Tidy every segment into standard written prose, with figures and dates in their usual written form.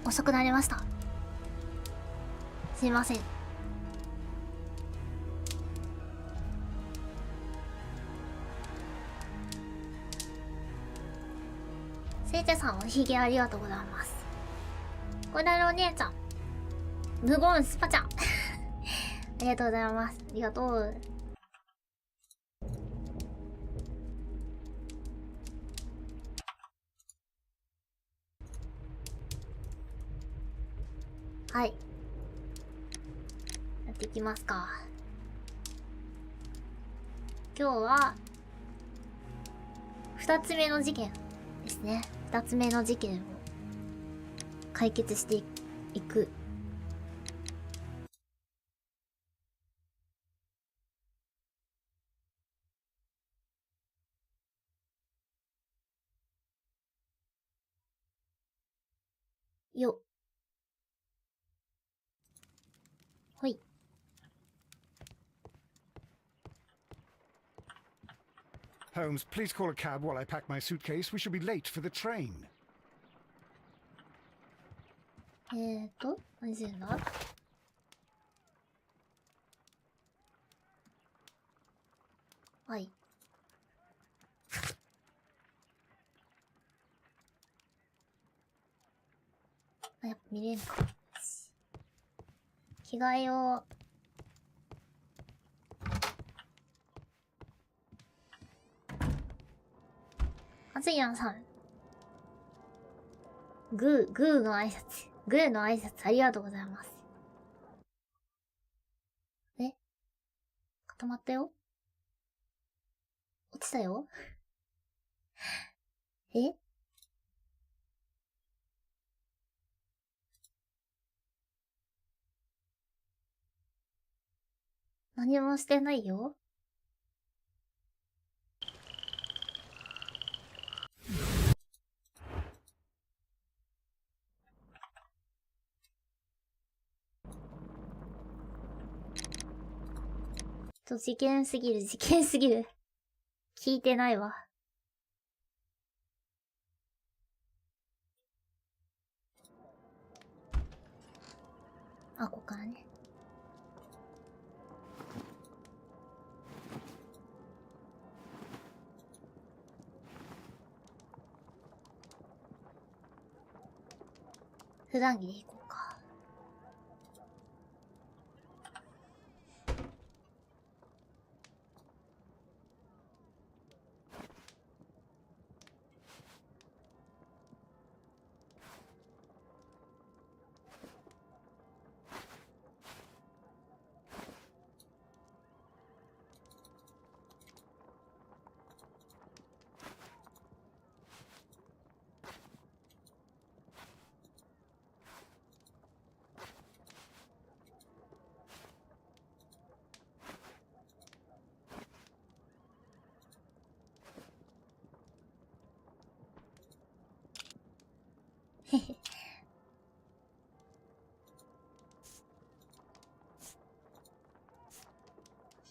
遅くなりました。すいません。せいちゃさん、おひげありがとうございます。これのお姉ちゃん。無言スパちゃん。ありがとうございます。ありがとう。はい。やっていきますか。今日は、二つ目の事件ですね。二つ目の事件を解決していく。よ。ほい。Holmes, please call a cab while I pack my suitcase. We should be late for the train. 何するんだ？はい。あ、やっぱ見れんか。着替えを。あつやんさん。グーの挨拶。グーの挨拶ありがとうございます。固まったよ。落ちたよ。何もしてないよ。事件すぎる。聞いてないわ。あ、ここからね。普段着で行こうか。へへ。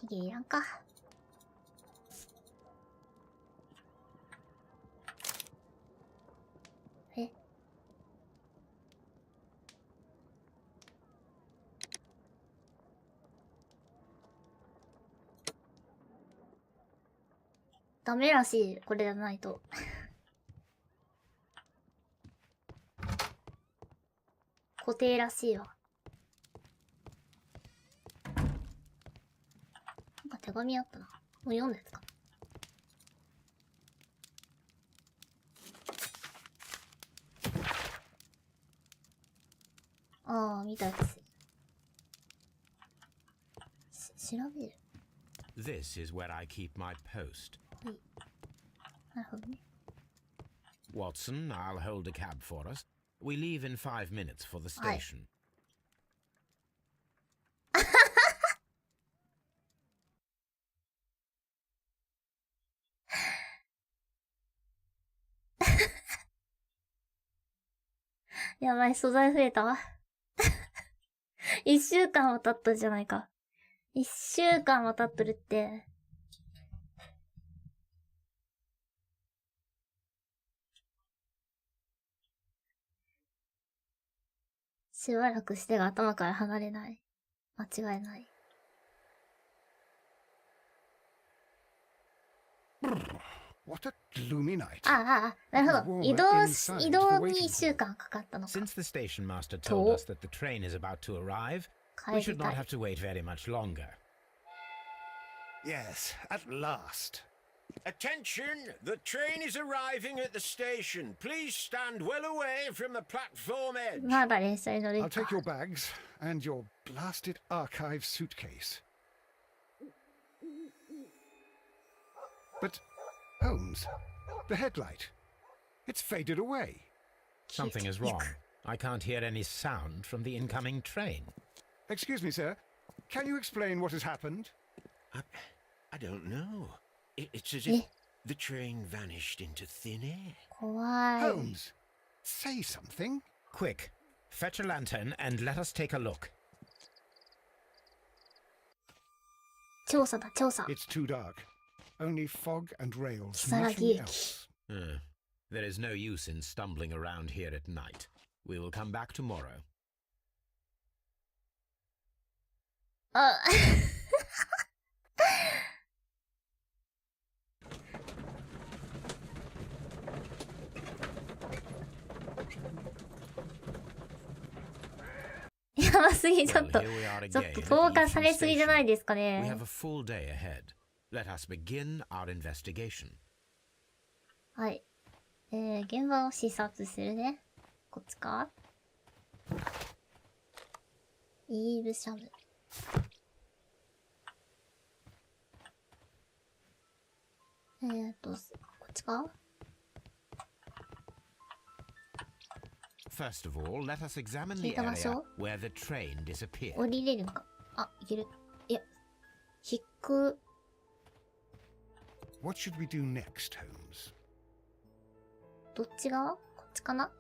ひげいらんか。ダメらしい。これじゃないと。固定らしいわ。なんか手紙あったな。もう読んだやつか。ああ、見たやつ。調べる。This is where I keep my post. はい。なるほどね。Watson, I'll hold a cab for us. We leave in 5 minutes for the station. やばい、素材増えたわ。1週間は経ったじゃないか。1週間は経っとるって。しばらくしてが頭から離れない。間違いない。What a gloomy night. なるほど。移動に1週間かかったのか。Since the station master told us that the train is about to arrive, we should not have to wait very much longer. Yes, at last. Attention! The train is arriving at the station. Please stand well away from the platform edge. まだ列車に乗る I'll か。 take your bags and your blasted archive suitcase. But, Holmes, the headlight. It's faded away. Something is wrong. I can't hear any sound from the incoming train. Excuse me, sir. Can you explain what has happened? I don't know. It's as if the train vanished into thin air. 怖い。 Holmes, say something. Quick, fetch a lantern and let us take a look. 調査だ、調査。 It's too dark. Only fog and rails, 如月 nothing 駅。 else. There is no use in stumbling around here at night. We will come back tomorrow. あやばすぎ、ちょっと Well, here we are ちょっ again と at 投 the 下さ Eastern れすぎじゃない Station. ですか We ね。 have a full day ahead. Let us begin our investigation. はい。現場を視察するね。こっちかイーブシャム。こっちか First of all, let us examine 聞い the た場 area 所 where the train disappeared. 降りれるんか。あ、いける。いや、引く。 What should we do next, Holmes? どっち側こっちかな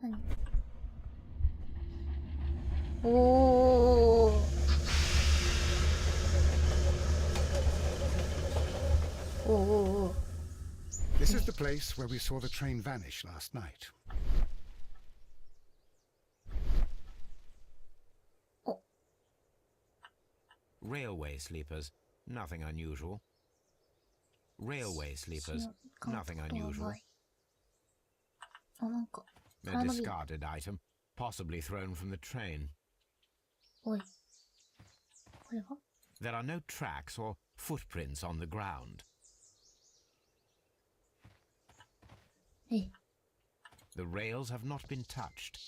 何おー。おーおーおー。 This is the place where we saw the train vanish last night. Railway sleepers, nothing unusual. Railway sleepers, nothing unusual. あ、なんか、 A discarded item, possibly thrown from the train. おい。これは There are no tracks or footprints on the ground. え、 The rails have not been touched.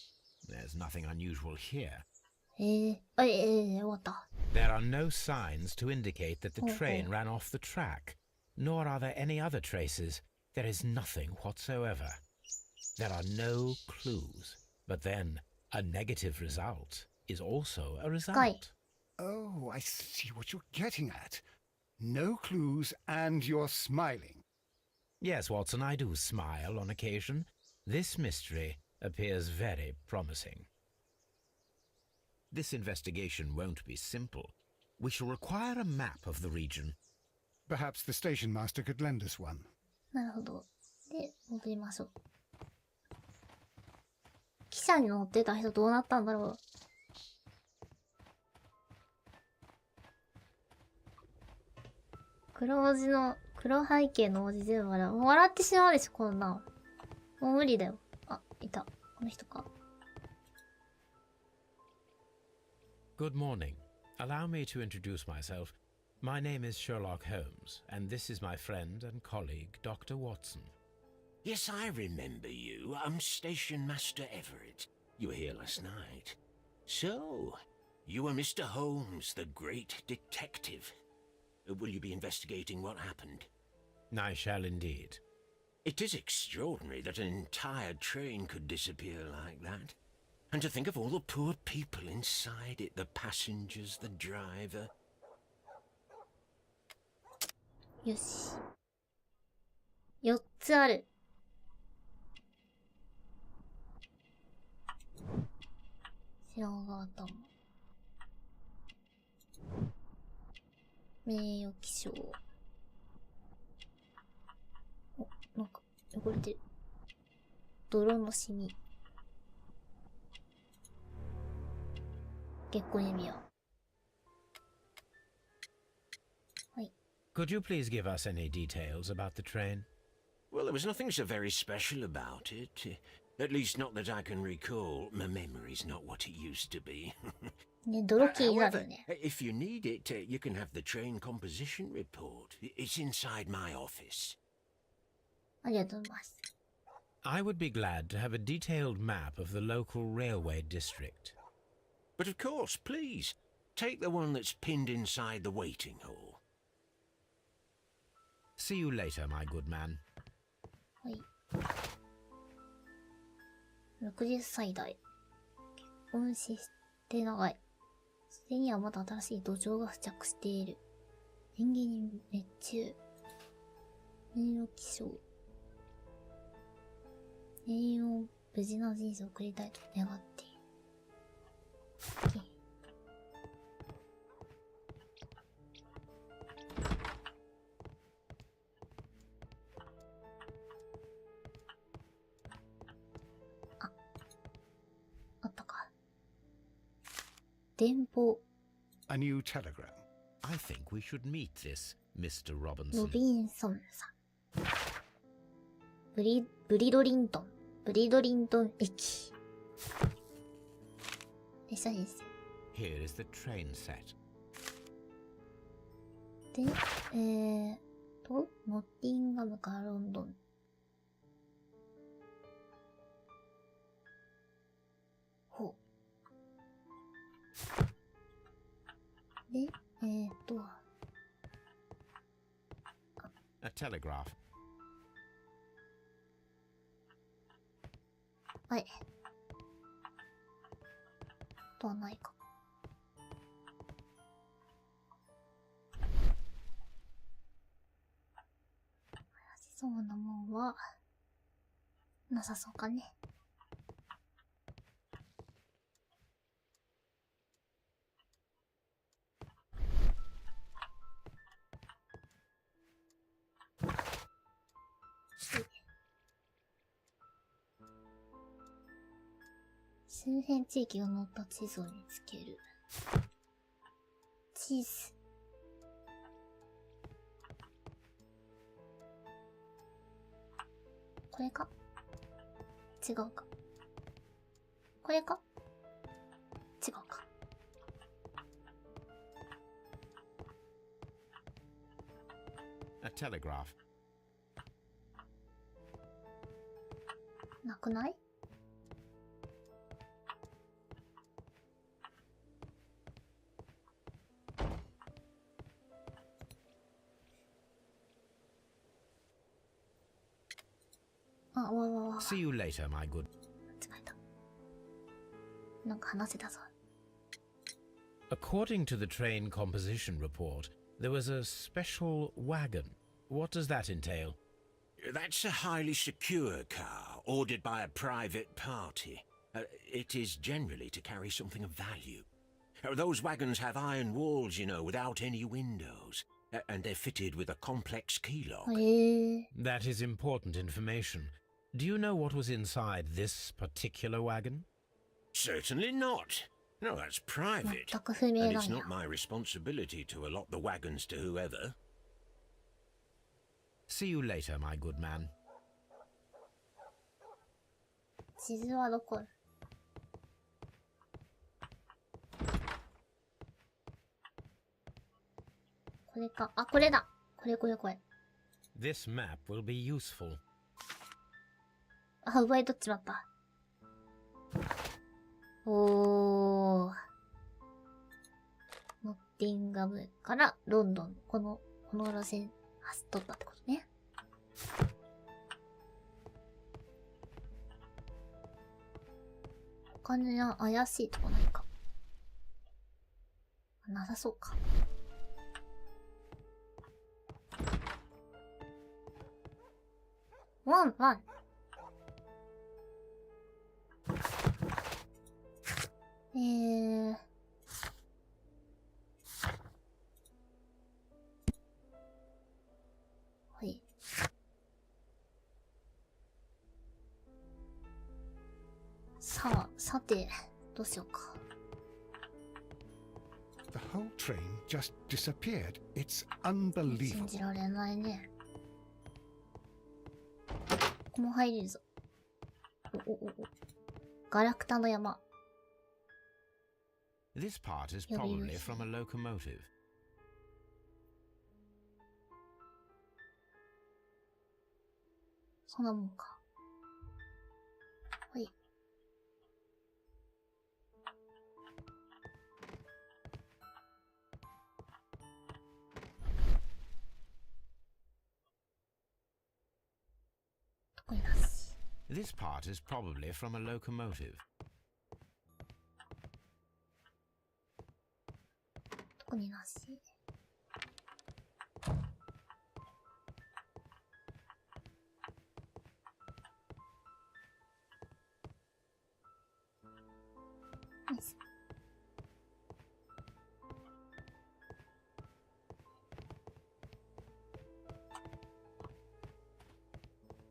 There's nothing unusual here. 終わった。 There are no signs to indicate that the Oh, train oh. ran off the track, nor are there any other traces. There is nothing whatsoever. There are no clues. But then, a negative result is also a result. Oh, I see what you're getting at. No clues and you're smiling. Yes, Watson, I do smile on occasion. This mystery appears very promising. This investigation won't be simple. We shall require a map of the region. Perhaps the station master could lend us one. なるほど。で、戻りましょう。汽車に乗ってた人どうなったんだろう。黒文字の、黒背景の文字全部笑う。もう笑ってしまうでしょ、こんなん。もう無理だよ。あ、いた。この人か。Good morning. Allow me to introduce myself. My name is Sherlock Holmes, and this is my friend and colleague, Dr. Watson. Yes, I remember you. I'm Station Master Everett. You were here last night. So, you were Mr. Holmes, the great detective. Will you be investigating what happened? I shall indeed. It is extraordinary that an entire train could disappear like that. And to think of all the poor people inside it, the passengers, the driver. よし。4つある。白髪頭。名誉記章。お、なんか汚れてる。泥のシミ。結婚指輪。はい。Could you please give us any details about the train? Well, there was nothing so very special about it. At least not that I can recall. My memory's not what it used to be. ね、泥気になる However, よね。if you need it, you can have the train composition report. It's inside my office. ありがとうございます。I would be glad to have a detailed map of the local railway district. But of course, please, take the one that's pinned inside the waiting hall. See you later, my good man. はい。60歳代。結婚して長い。すでにはまだ新しい土壌が付着している。演技に熱中。名誉記章。永遠を無事な人生を送りたいと願っている。あったか。電報。A new telegram. I think we should meet this, Mr. ロ Robinson. ビンソンさん。ブリドリントン駅。列車です。Here is the train set. で、ノッティンガムからロンドン。ほう。で、A telegraph. はい。とはないか。怪しそうなもんは、なさそうかね。周辺地域が載った地図を見つける。地図。これか？違うか。これか？違うか。A telegraph. なくない？あ、わ。See you later, my good. 間違えた。なんか話せたぞ。According to the train composition report, there was a special wagon. What does that entail? That's a highly secure car, ordered by a private party. It is generally to carry something of value. Those wagons have iron walls, you know, without any windows. And they're fitted with a complex key lock. That is important information. Do you know what was inside this particular wagon? Certainly not. No, that's private. 全く不明 And な it's んや not。my responsibility to allot the wagons to whoever. See you later, my good man. 地図はどこ？これか。あ、これだ。これ。This map will be useful. あ、奪い取っちまった。おー。ノッティンガムからロンドン。この路線走っとったってことね。他に怪しいとこないか。なさそうか。ワン。さて、どうしようか。The whole train just disappeared. It's 信 unbelievable. じられないね。ここも入れるぞ。ガラクタの山。This part is 呼び probably 虫。 from a locomotive. そんなもんか。はい。特になし。 This part is probably from a locomotive. 特になし。よいしょ。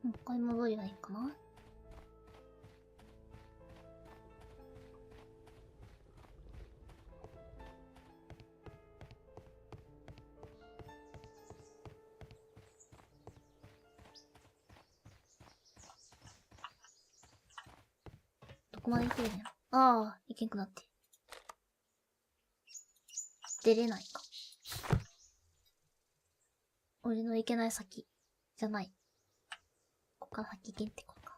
もう一回戻りがいいかな。どこまで行けるんやろ。ああ、行けんくなって。出れないか。俺の行けない先じゃない。ここから先行けんってことか。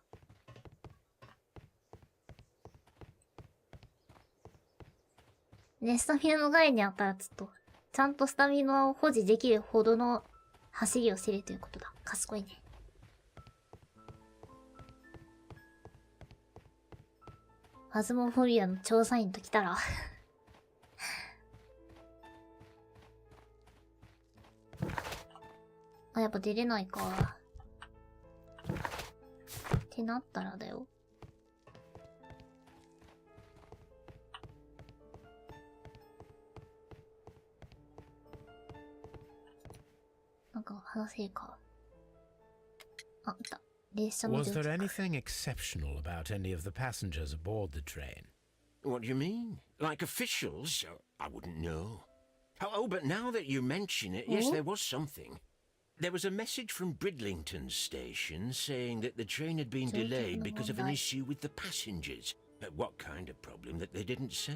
ね、スタミナの概念あったらちょっと、ちゃんとスタミナを保持できるほどの走りをしてるということだ。賢いね。ファズモフォビアの調査員と来たらあ、やっぱ出れないか。ってなったらだよ。なんか話せるか。あ、いた。列車の Was 状 there 況。 anything exceptional about any of the passengers aboard the train? What do you mean? Like officials? I wouldn't know. Oh, but now that you mention it, yes, Oh? there was something. There was a message from Bridlington station saying that the train had been Joke delayed of the because of an Monday. issue with the passengers. But what kind of problem that they didn't say?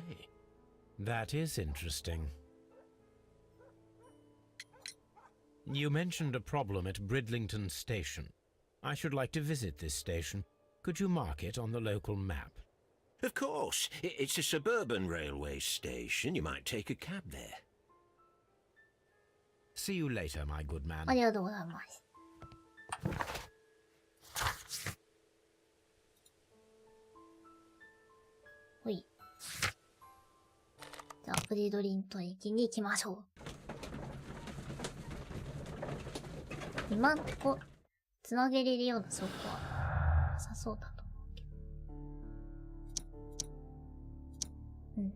That is interesting. You mentioned a problem at Bridlington Station. I should like to visit this station. Could you mark it on the local map? Of course. It's a suburban railway station. You might take a cab there. See you later, my good man. ありがとうございます。ほい。じゃあ、ブリドリントン駅に行きましょう。今んとこ、つなげれるような証拠はなさそうだと思うけど。うん。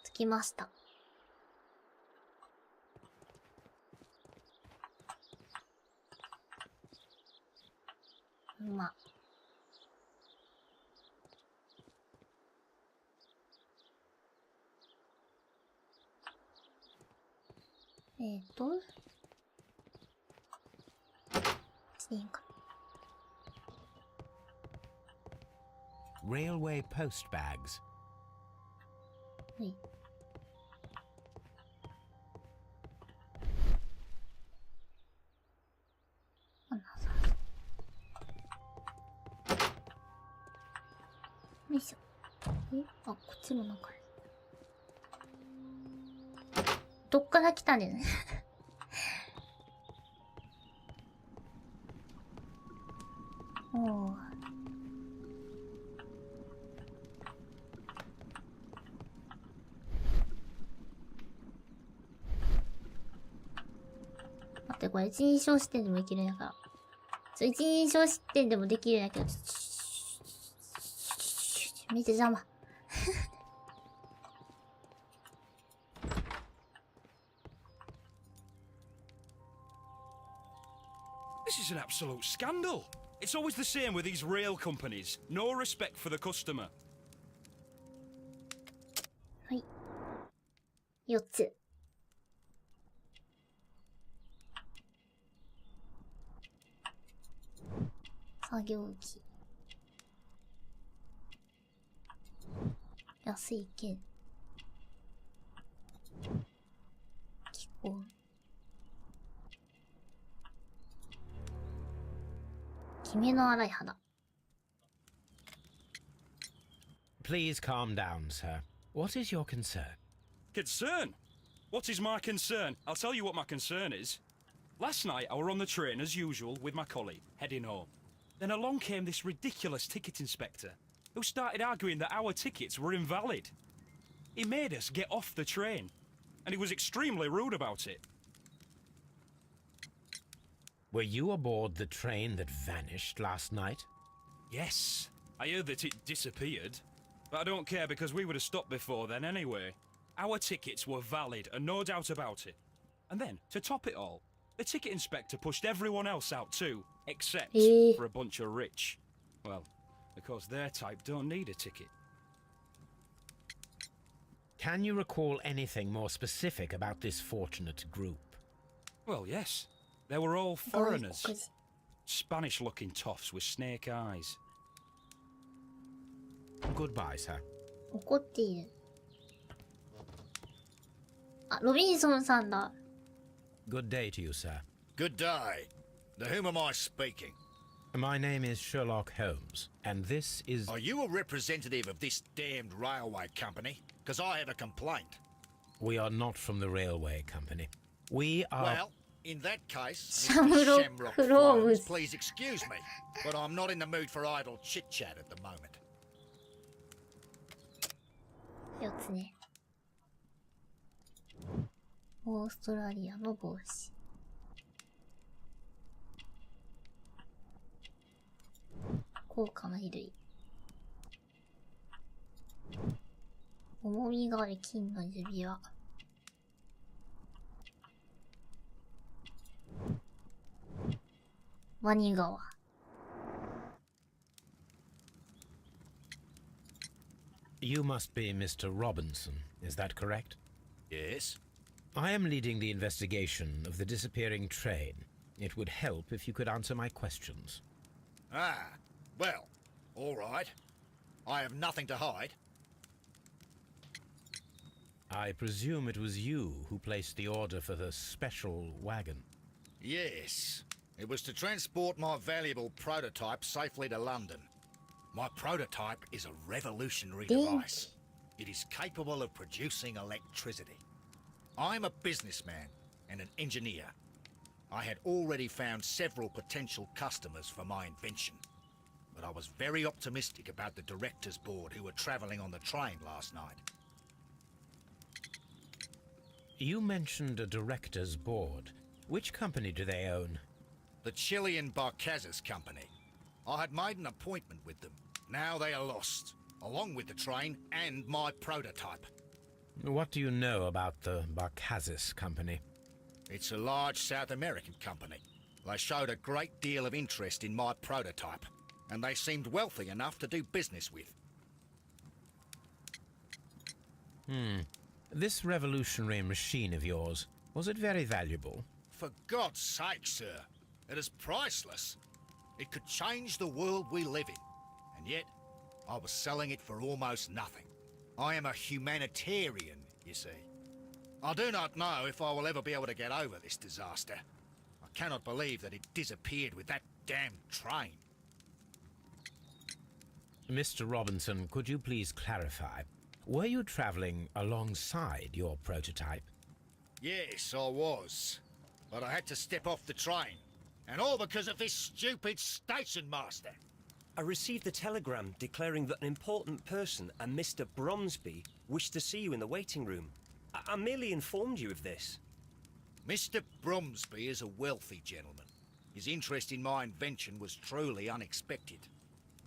着きました。まあ。こっちでいいんかな。 Railway post bags. ほい。あ、なさよいしょ。あ、こっちもなんかある。どっから来たんだよね。おー。待って、これ一人称視点でもいけるんやから。一人称視点でもできるんやけど、めっちゃ邪魔。This is an absolute scandal. It's always the same with these rail companies. No respect for the customer. はい。4つ。作業機。安い券。気候。君の荒い肌。 Please calm down, sir. What is your concern? Concern? What is my concern? I'll tell you what my concern is. Last night I were on the train as usual with my colleague, heading home. Then along came this ridiculous ticket inspector, who started arguing that our tickets were invalid. He made us get off the train, and he was extremely rude about it. Were you aboard the train that vanished last night? Yes, I heard that it disappeared. But I don't care because we would have stopped before then anyway. Our tickets were valid and no doubt about it. And then, to top it all, the ticket inspector pushed everyone else out too, except for a bunch of rich. Well, because their type don't need a ticket. Can you recall anything more specific about this fortunate group? Well, yes. They were all foreigners. Spanish-looking toffs with snake eyes. Goodbye, sir. 怒っている。あ、ロビンソンさんだ。Good day to you, sir. Good day. To whom am I speaking? My name is Sherlock Holmes, and this is... Are you a representative of this damned railway company? Because I have a complaint. We are not from the railway company. We are... Well, in that case, Shamrock Shamrock Holmes. please excuse me, but I'm not in the mood for idle chit-chat at the moment. 4つね。オーストラリアの帽子。高価な衣類。重みがある金の指輪。ワニ川。You must be Mr. Robinson, is that correct? Yes? I am leading the investigation of the disappearing train. It would help if you could answer my questions. Ah, well, all right. I have nothing to hide. I presume it was you who placed the order for the special wagon. Yes. It was to transport my valuable prototype safely to London. My prototype is a revolutionary device. It is capable of producing electricity. I'm a businessman and an engineer. I had already found several potential customers for my invention, but I was very optimistic about the directors' board who were travelling on the train last night. You mentioned a director's board. Which company do they own? The Chilean Barcazes Company. I had made an appointment with them. Now they are lost, along with the train and my prototype. What do you know about the Barcazes Company? It's a large South American company. They showed a great deal of interest in my prototype, and they seemed wealthy enough to do business with. This revolutionary machine of yours, was it very valuable? For God's sake, sir, it is priceless. It could change the world we live in, and yet I was selling it for almost nothing. I am a humanitarian, you see. I do not know if I will ever be able to get over this disaster. I cannot believe that it disappeared with that damn train. Mr. Robinson, could you please clarify? Were you traveling alongside your prototype? Yes, I was. But I had to step off the train. And all because of this stupid station master. I received a telegram declaring that an important person, a Mr. Bromsby, wished to see you in the waiting room. I merely informed you of this. Mr. Bromsby is a wealthy gentleman. His interest in my invention was truly unexpected.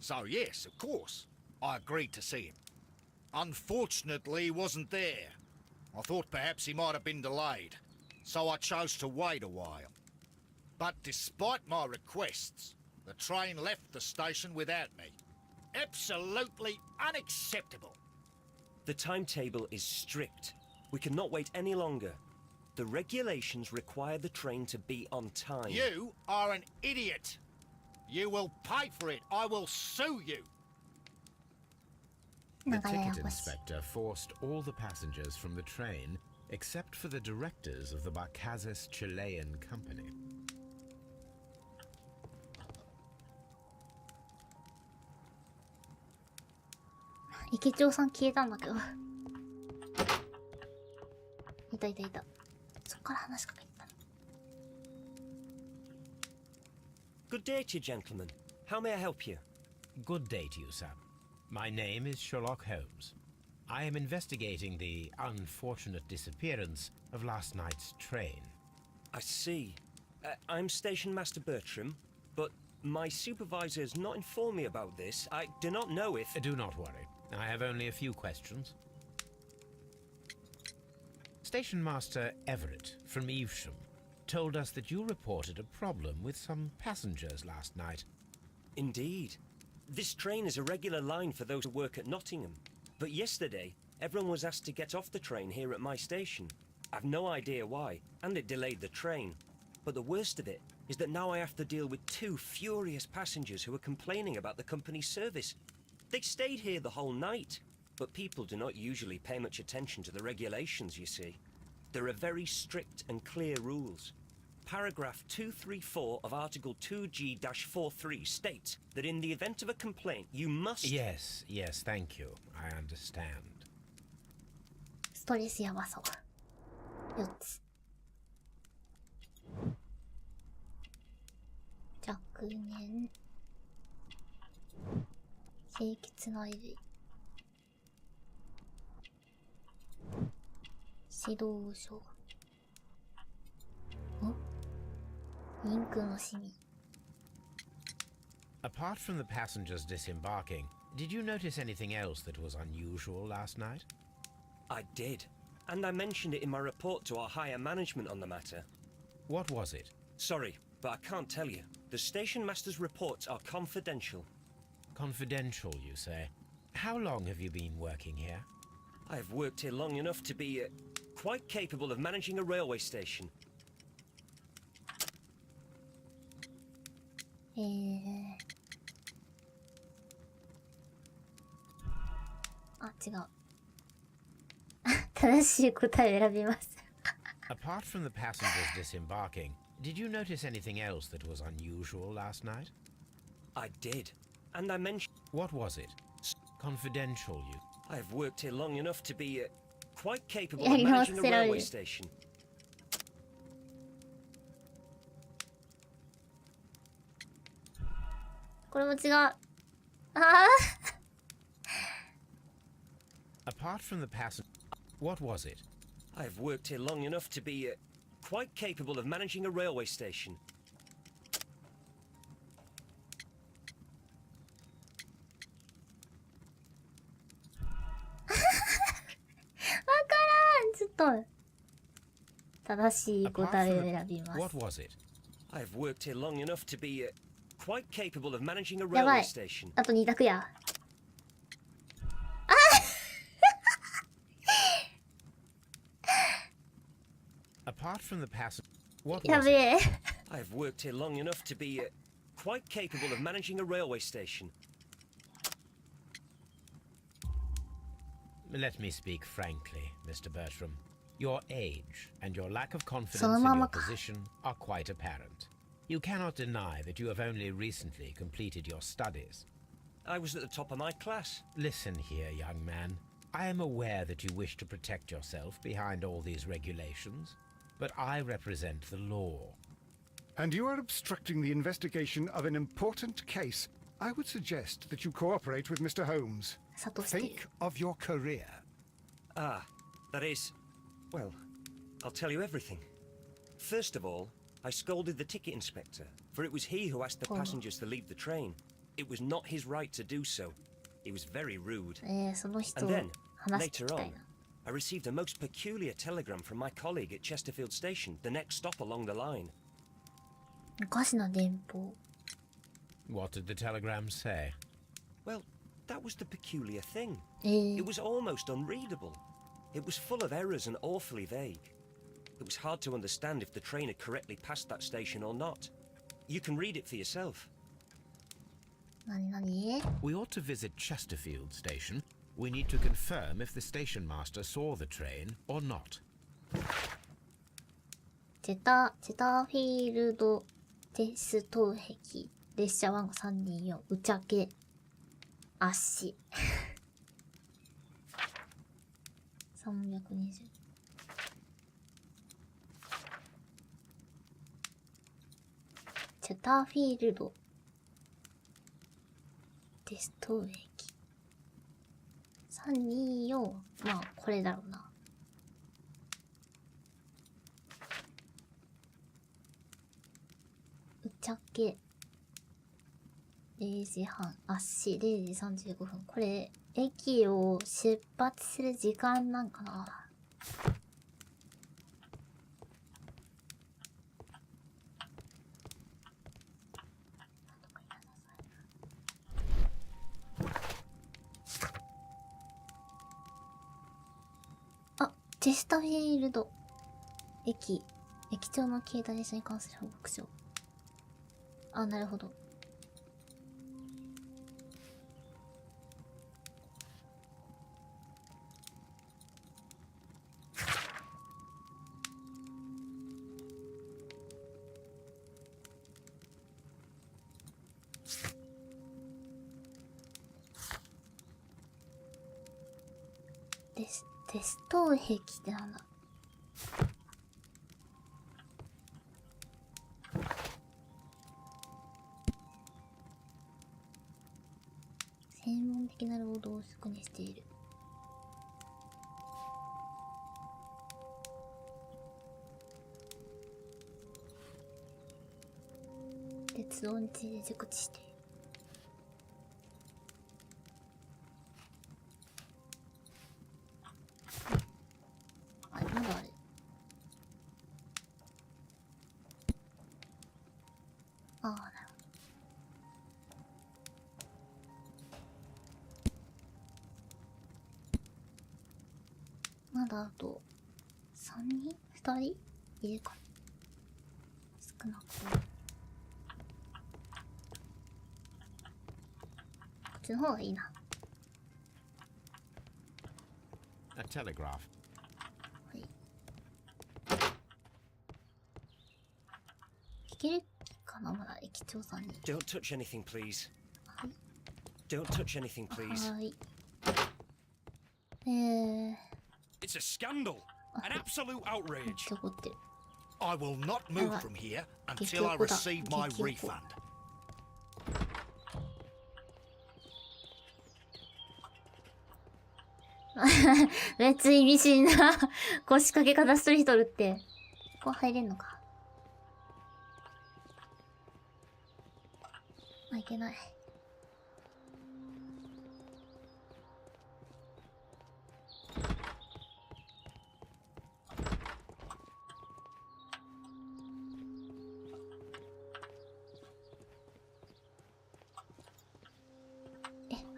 So yes, of course, I agreed to see him. Unfortunately, he wasn't there. I thought perhaps he might have been delayed, so I chose to wait a while. But despite my requests, the train left the station without me. Absolutely unacceptable. The timetable is strict. We cannot wait any longer. The regulations require the train to be on time. You are an idiot. You will pay for it. I will sue you. The ticket inspector forced all the passengers from the train except for the directors of the Barcazes Chilean company. 池長さん消えたんだけど。いたいたいた。そっから話しかけてたの。Good day to you, gentlemen. How may I help you? Good day to you, sir. My name is Sherlock Holmes. I am investigating the unfortunate disappearance of last night's train. I see. I'm Station Master Bertram, but my supervisor has not informed me about this. I do not know if... Do not worry. I have only a few questions. Station Master Everett from Evesham told us that you reported a problem with some passengers last night. Indeed. This train is a regular line for those who work at Nottingham. But yesterday, everyone was asked to get off the train here at my station. I've no idea why, and it delayed the train. But the worst of it is that now I have to deal with two furious passengers who are complaining about the company's service. They stayed here the whole night, but people do not usually pay much attention to the regulations, you see. There are very strict and clear rules. Paragraph 234 of Article 2G-43 states that in the event of a complaint, you must... Yes, thank you. I understand. ストレスやばそう。4つ。若年。清潔な衣類。指導書。インクのシミ。 Apart from the passengers disembarking, did you notice anything else that was unusual last night? I did, and I mentioned it in my report to our higher management on the matter. What was it? Sorry, but I can't tell you. The station master's reports are confidential. Confidential, you say? How long have you been working here? I've worked here long enough to be quite capable of managing a railway station. あ、違う。正しい答えを選びます。Apart from the passengers disembarking, did you notice anything else that was unusual last night? I did, and I mentioned... What was it? Confidential, you... I've worked here long enough to be quite capable of managing a railway station. これも違う。ああ。Apart from the passenger... What was it? I've worked here long enough to be quite capable of managing a railway station. わからん。ちょっと正しい答えを選びます。 What was it? I've worked here long enough to be quite capable of managing a railway station. あと2択や。Apart from the passenger... What や was べ it? え。I've worked here long enough to be quite capable of managing a railway station. Let me speak frankly, Mr. Bertram. Your age and your lack of confidence その in ま your まか。 position are quite apparent. You cannot deny that you have only recently completed your studies. I was at the top of my class. Listen here, young man. I am aware that you wish to protect yourself behind all these regulations, but I represent the law. And you are obstructing the investigation of an important case. I would suggest that you cooperate with Mr. Holmes. 諭してる。 Think of your career. Ah, that is... Well, I'll tell you everything. First of all, I scolded the ticket inspector, for it was he who asked the passengers to leave the train. It was not his right to do so. He was very rude. その人 And を then, 話して later みたい on, な。 I received a most peculiar telegram from my colleague at Chesterfield Station, the next stop along the line. おかしな電報。What did the telegram say? Well, that was the peculiar thing. え It was almost unreadable. It was full of errors and awfully vague. It was hard to understand if the train had correctly passed that station or not. You can read it for yourself. なになに We ought to visit Chesterfield Station. We need to confirm if the station master saw the train or not. チェターフィールドテスト壁。列車番号324。打ち明け。足。320。チェターフィールドテスト壁。324。まあ、これだろうな。打ち明け。0時半。足。0時35分。これ、駅を出発する時間なんかな。あ、チェスターフィールド。駅長の消えた列車に関する報告書。あ、なるほど。テスト壁ってなんだ。専門的な労働を職にしている。鉄道について熟知している。あ、まだある。ああ、なるほど。まだあと3人 ?2 人いるかな。少なくともこっちの方がいいな。 A telegraph. はい。聞けるかな、まだ駅長さんに。 Don't touch anything, please. はい。 Don't touch anything, please. はい。It's a scandal. An absolute めっ outrage. ちゃ怒ってる。 I will not move from here until I receive my refund. めっちゃ意味深な腰掛け方する人おるって。ここ入れんのか。あ、いけない。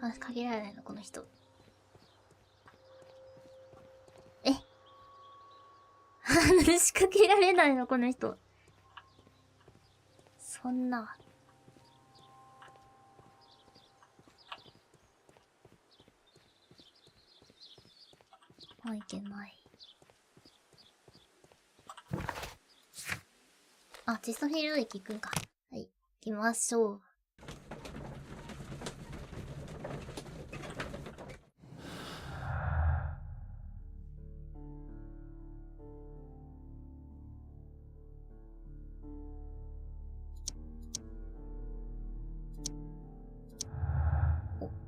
話しかけられないのこの人。話しかけられないのこの人。そんな。もういけない。あ、チェストフィールド駅行くんか。はい、行きましょう。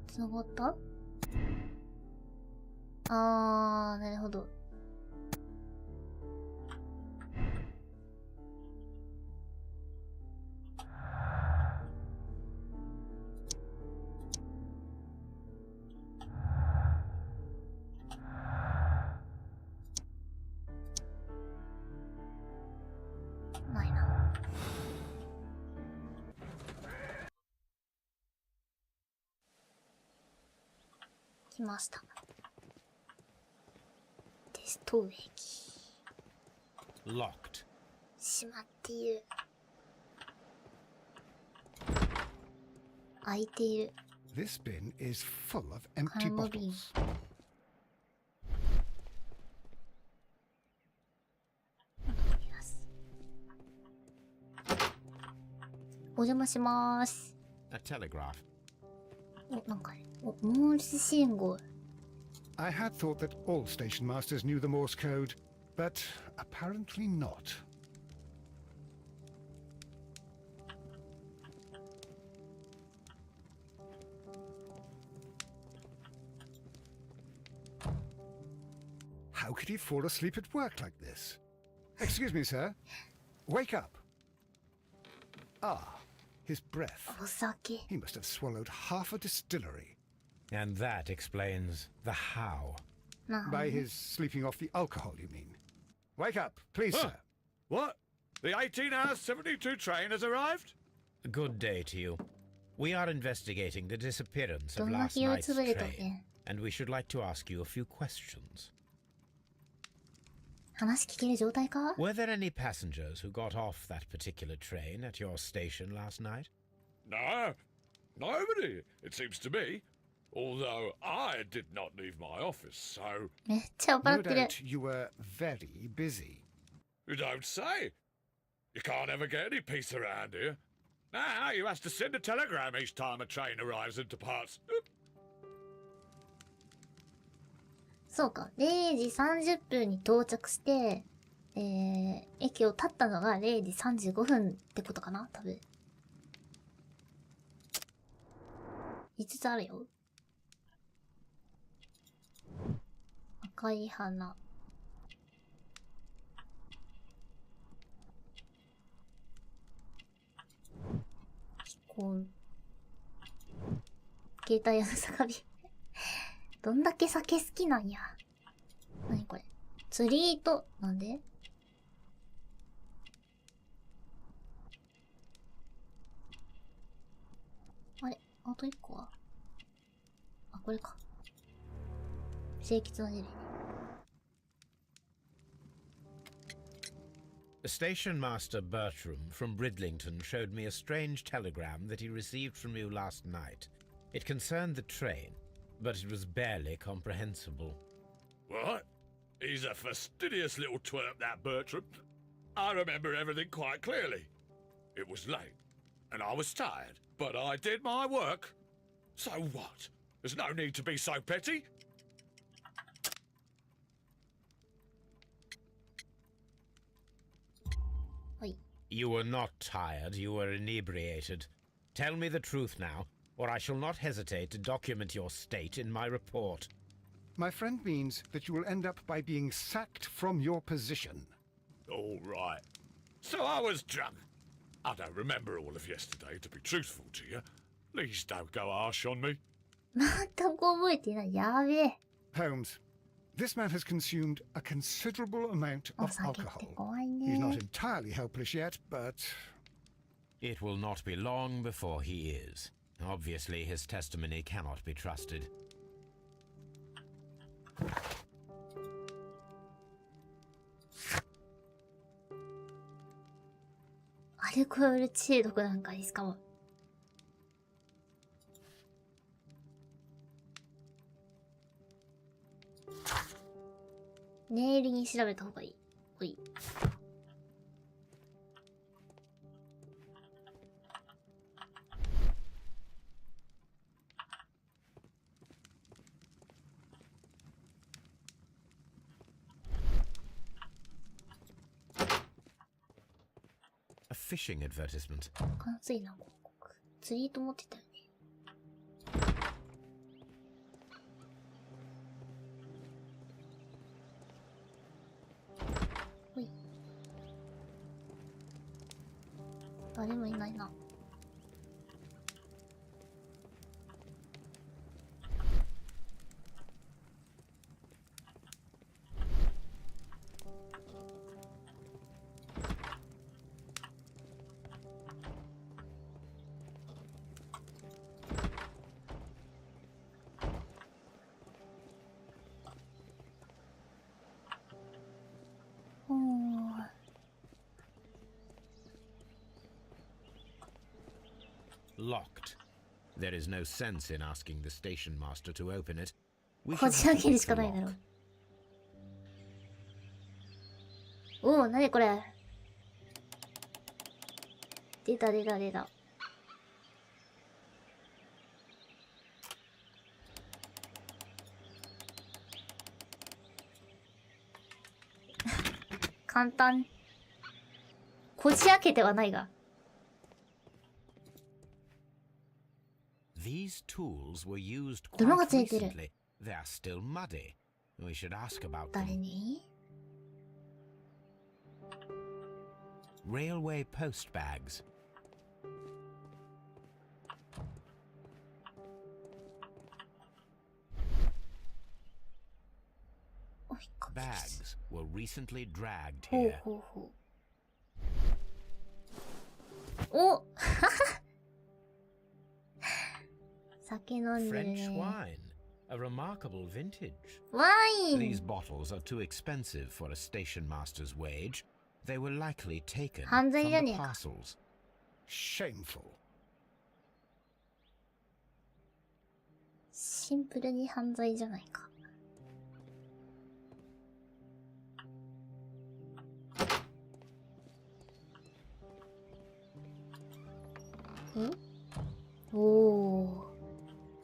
繋がった？あー、なるほど。ないな。来ました。テスト植木。Locked. 閉まっている。開いている。This bin is full of empty 缶の瓶。 bottles. お邪魔しまーす。 A telegraph. お、なんかね、お、モールス信号。 I had thought that all station masters knew the Morse code, but apparently not. How could he fall asleep at work like this? Excuse me, sir. Wake up. Ah, his breath. お酒。 He must have swallowed half a distillery. And that explains the how. なるほど By his sleeping off the alcohol, you mean? Wake up, please, Huh. sir. What? The 18-hour 72 train has arrived? Good day to you. We are investigating the disappearance ど of んな last 気を night's つぶれと train, ね。 and we should like to ask you a few questions. 話聞ける状態か？ Were there any passengers who got off that particular train at your station last night? No, nobody, it seems to me. Although I did not leave my office, so めっちゃ酔っ払 No ってる。 doubt you were very busy. you don't say. You can't ever get any peace around here. Now you have to send a telegram each time a train arrives and departs. そうか。0時30分に到着して、駅を立ったのが0時35分ってことかな多分。5つあるよ。赤い花。飛行。携帯屋の酒瓶。どんだけ酒好きなんや。なにこれ。釣り糸。なんで？あれ、あと1個はあ、これか。清潔なジェリーね。Station Master Bertram from Bridlington showed me a strange telegram that he received from you last night. It concerned the train, but it was barely comprehensible. What? He's a fastidious little twerp, that Bertram. I remember everything quite clearly. It was late, and I was tired, but I did my work. So what? There's no need to be so petty. You were not tired, you were inebriated. Tell me the truth now, or I shall not hesitate to document your state in my report. My friend means that you will end up by being sacked from your position. All right. So I was drunk. I don't remember all of yesterday, to be truthful to you. Please don't go harsh on me. 全く覚えてない。やべえ。 Holmes, this man has consumed a considerable amount お of 酒って alcohol. 怖い He's ね not。entirely helpless yet, but It will not be long before he is. Obviously, his testimony cannot be trusted. アルコール中毒なんかにしかも。念入りに調べた方がいい。ほい。A fishing advertisement. 関水な広告。釣り糸持ってたよね。ほい。誰もいないな。locked. There is no sense in asking the station master to open it. We こ should じ開け keep るしか the ないだろ lock. おお、なにこれ。出た出た出た。簡単。こじ開けてはないが。These tools were used 泥が quite ついてる。 recently. They are still muddy. We should ask about 誰 them. に Railway post bags. お、引っかけです。 Bags were recently dragged ほう here. ほうほう。お酒飲んでる French ね。 wine. A remarkable vintage. ワイン These bottles are too expensive for a station master's wage. They were likely taken 犯罪 from じゃ the ねえか。 parcels. Shameful. シンプルに犯罪じゃないか。んおお。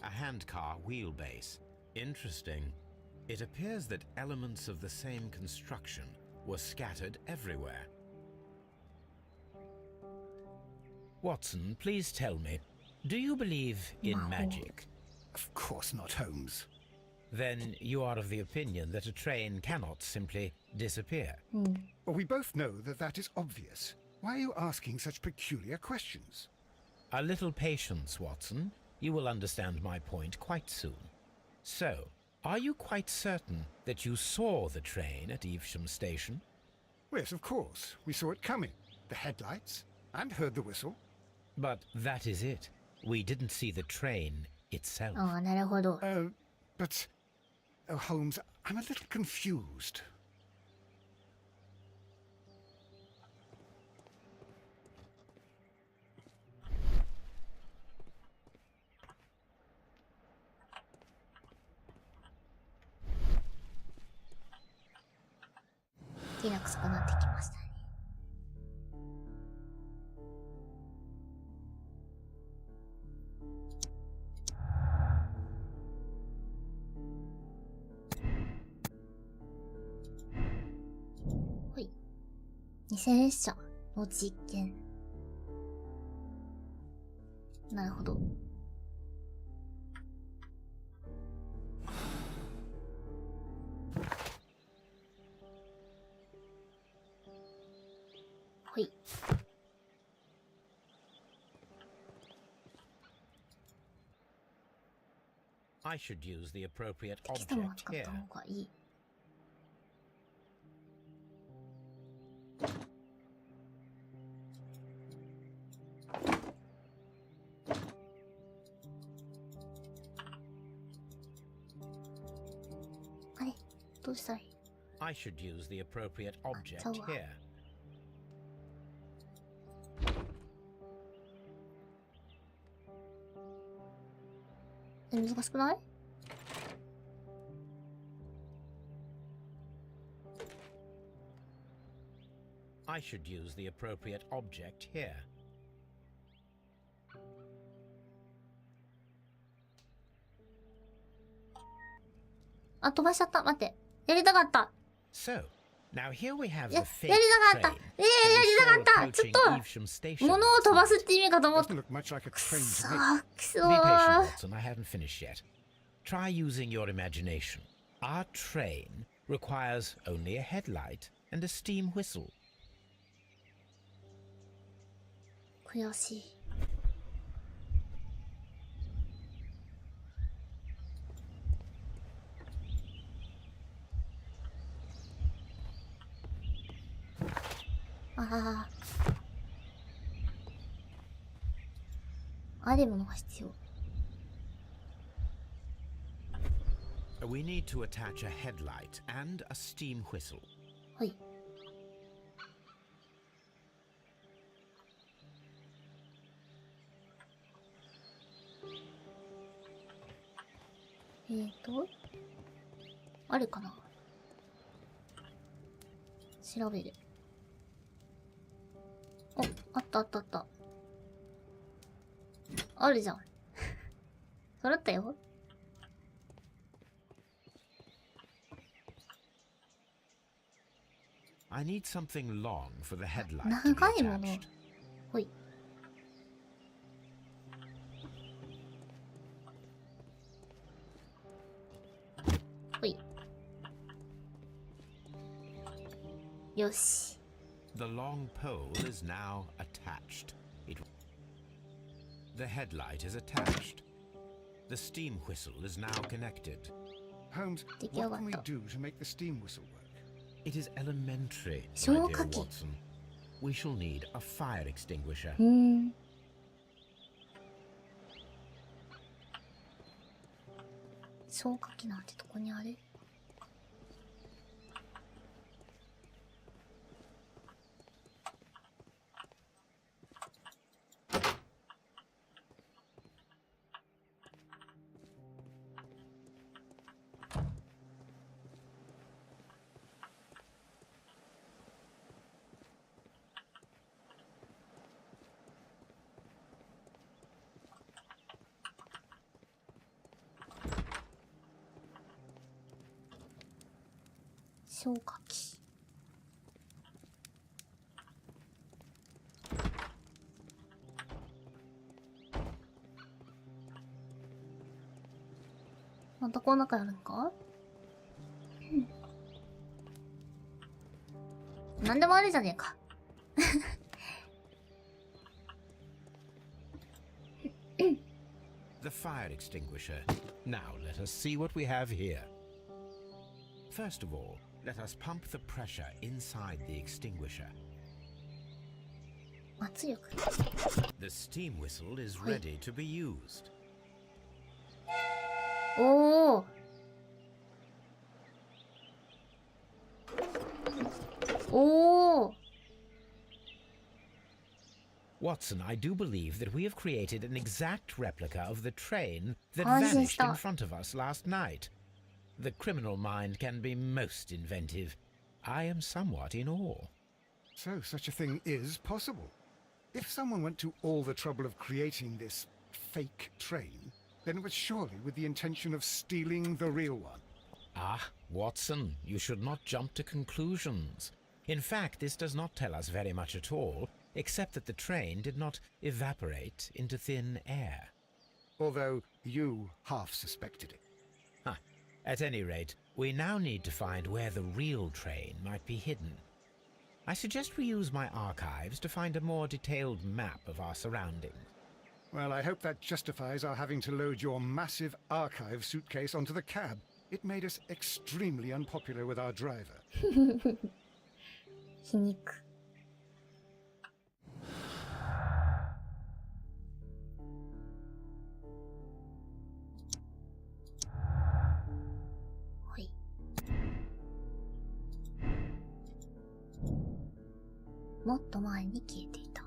A handcar wheelbase. Interesting. It appears that elements of the same construction were scattered everywhere. Watson, please tell me, do you believe in magic? Of course not, Holmes. Then you are of the opinion that a train cannot simply disappear. Well, we both know that that is obvious. Why are you asking such peculiar questions? A little patience, Watson. You will understand my point quite soon. So, are you quite certain that you saw the train at Evesham Station? Yes, of course. We saw it coming. The headlights. And heard the whistle. But that is it. We didn't see the train itself. ああ、なるほど。 But... Oh, Holmes, I'm a little confused. T なくさくなってきましたね。ほい。偽列車の実験。なるほど。ほい。I should use the appropriate 適当も object 使っ here. た方がいい。あれどうしたらいい I should use the appropriate object so, here. 難しくない I should use the appropriate object here. あ、飛ばしちゃった。待って。やりたかった。 So, now here we have や the やり fake たかった。 train やりたかった。ちょ approaching っと、 Evesham Station. 物を飛ばすって意味かと思っ Doesn't た。 look much like a く train そ to me. ー、くそ Be patient, ー。 Watson. I haven't finished yet. Try using your imagination. Our train requires only a headlight and a steam whistle. 悔しい。ああ。あるものが必要。 We need to attach a headlight and a steam whistle. はい。あるかな。調べる。お、あったあったあった。あるじゃん。揃ったよ。I need something long for the headlight to be 長いもの。 attached. ほい。ほい。よし。 The long pole is now attached. The headlight is attached. The steam whistle is now connected. Holmes, what can we do to make the steam whistle work? It is elementary, my dear 消火器。 Watson. We shall need a fire extinguisher. 消火器なんてどこにある？消火器。またこの中やるんか？なんでもあるじゃねえか。The fire extinguisher. Now let us see what we have here. First of all, let us pump the pressure inside the extinguisher. 圧力。 The steam whistle is ready to be used. おお。おお。 Watson, I do believe that we have created an exact replica of the train that 安心 vanished した。 in front of us last night. The criminal mind can be most inventive. I am somewhat in awe. So such a thing is possible. If someone went to all the trouble of creating this fake train, then it was surely with the intention of stealing the real one. Ah, Watson, you should not jump to conclusions. In fact, this does not tell us very much at all, except that the train did not evaporate into thin air. Although you half suspected it. At any rate, we now need to find where the real train might be hidden. I suggest we use my archives to find a more detailed map of our surroundings. Well, I hope that justifies our having to load your massive archive suitcase onto the cab. It made us extremely unpopular with our driver. 皮肉。ほい。もっと前に消えていた。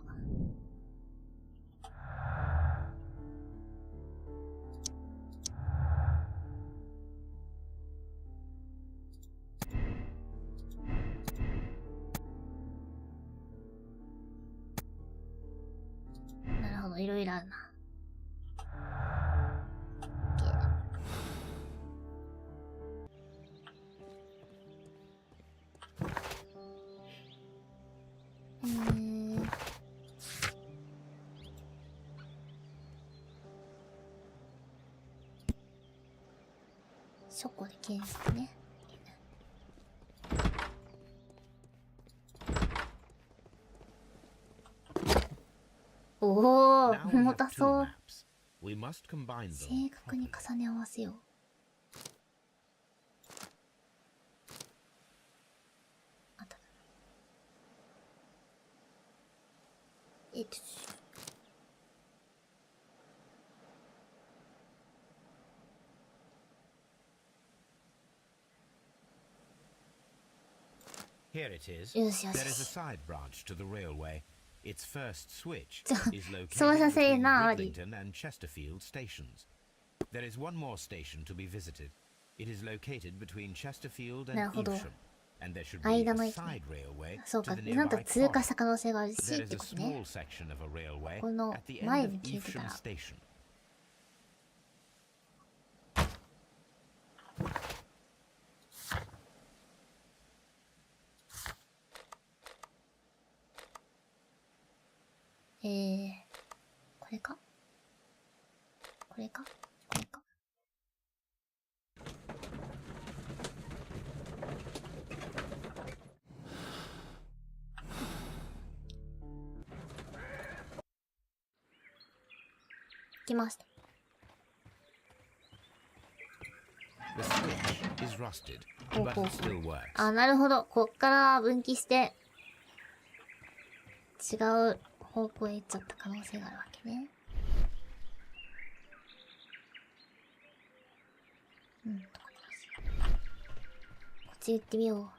なるほど、いろいろあるな。そこで検索ね。おお、 Now we 重 have た two そう。 maps. We must combine them 正確に properly. 重ね合わせよう。あった。Here it is. よしよ There is a し。 side branch to the railway. Its first switch is located 操作性 between なあり。 Bridlington and Chesterfield stations. There is one more station to be visited. It is located between Chesterfield and なるほど。 Evesham, and there should be a 間の駅ね。 side railway そう to か、 the なんと nearby 通過し quarry. た可能性があるし There っ is て a ことね。 small section of a railway この at the 前 end に of 消えてた Evesham ら。 station. これかこれかこれか。来ました。The switch is rusted, ほう but ほう it ほう。 still works. あ、なるほど。こっから分岐して、違う方向へ行っちゃった可能性があるわけね。うん、どこに出す？こっち行ってみよ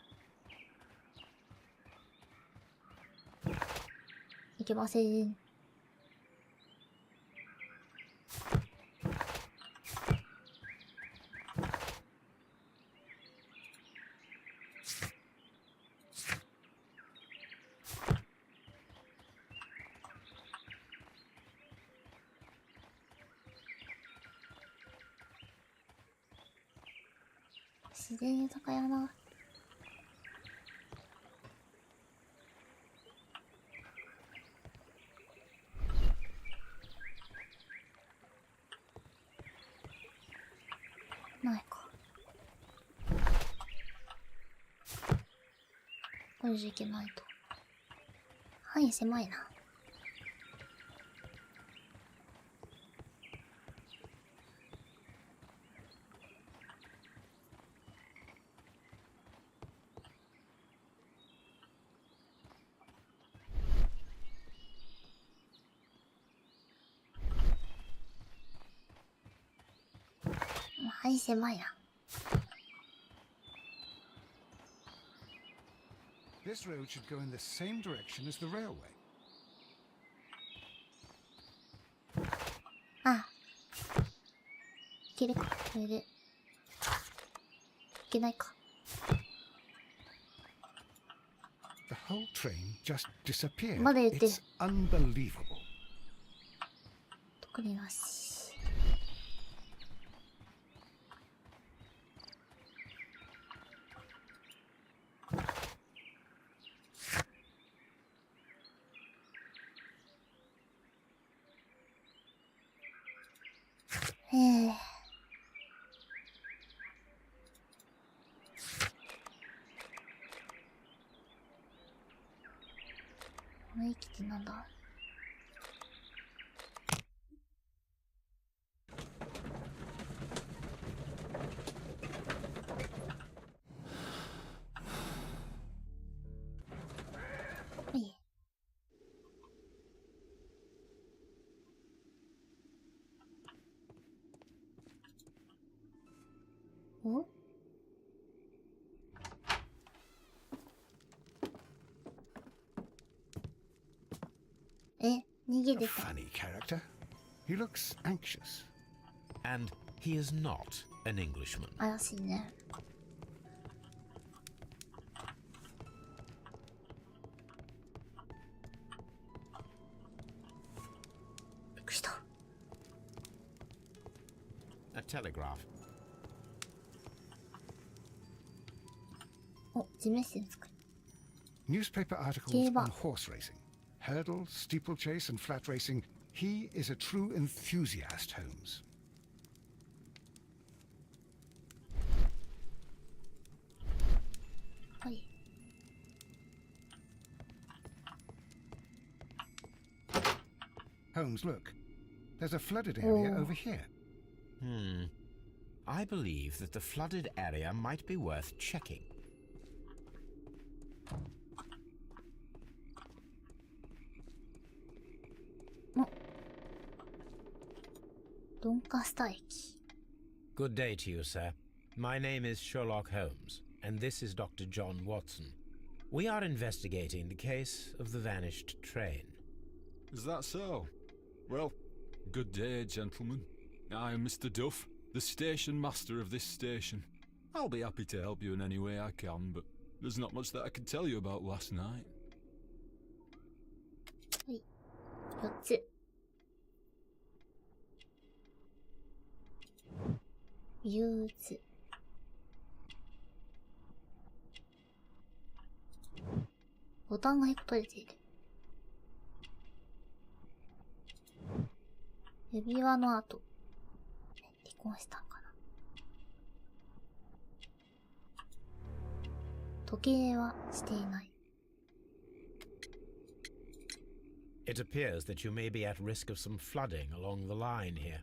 う。いけません。自然豊かやな。ないか。これじゃいけないと。範囲狭いな。範囲狭いな。This road should go in the same direction as the railway. あ、いけるか、これで。いけないか。The whole train just disappeared. まだ言ってる。 It's unbelievable. 特になし。へえ。この駅ってなんだ？はい。お？え、逃げ A てた。 funny character. He looks anxious. And he is not an Englishman. 怪しいね。びっくりした。 A telegraph. お、地面師作る。 Newspaper articles Gave on up. horse racing. Hurdle, steeplechase, and flat racing. He is a true enthusiast, Holmes. はい。 Holmes, look. There's a flooded area Oh. over here. I believe that the flooded area might be worth checking. ドンカスタ駅。 Good day to you, sir. My name is Sherlock Holmes, and this is Dr. John Watson. We are investigating the case of the vanished train. Is that so? Well, good day, gentlemen. I am Mr. Duff, the station master of this station. I'll be happy to help you in any way I can, but there's not much that I can tell you about last night. はい。4つ。憂鬱。ボタンが1個取れている。指輪の後。離婚したんかな。時計はしていない。It appears that you may be at risk of some flooding along the line here.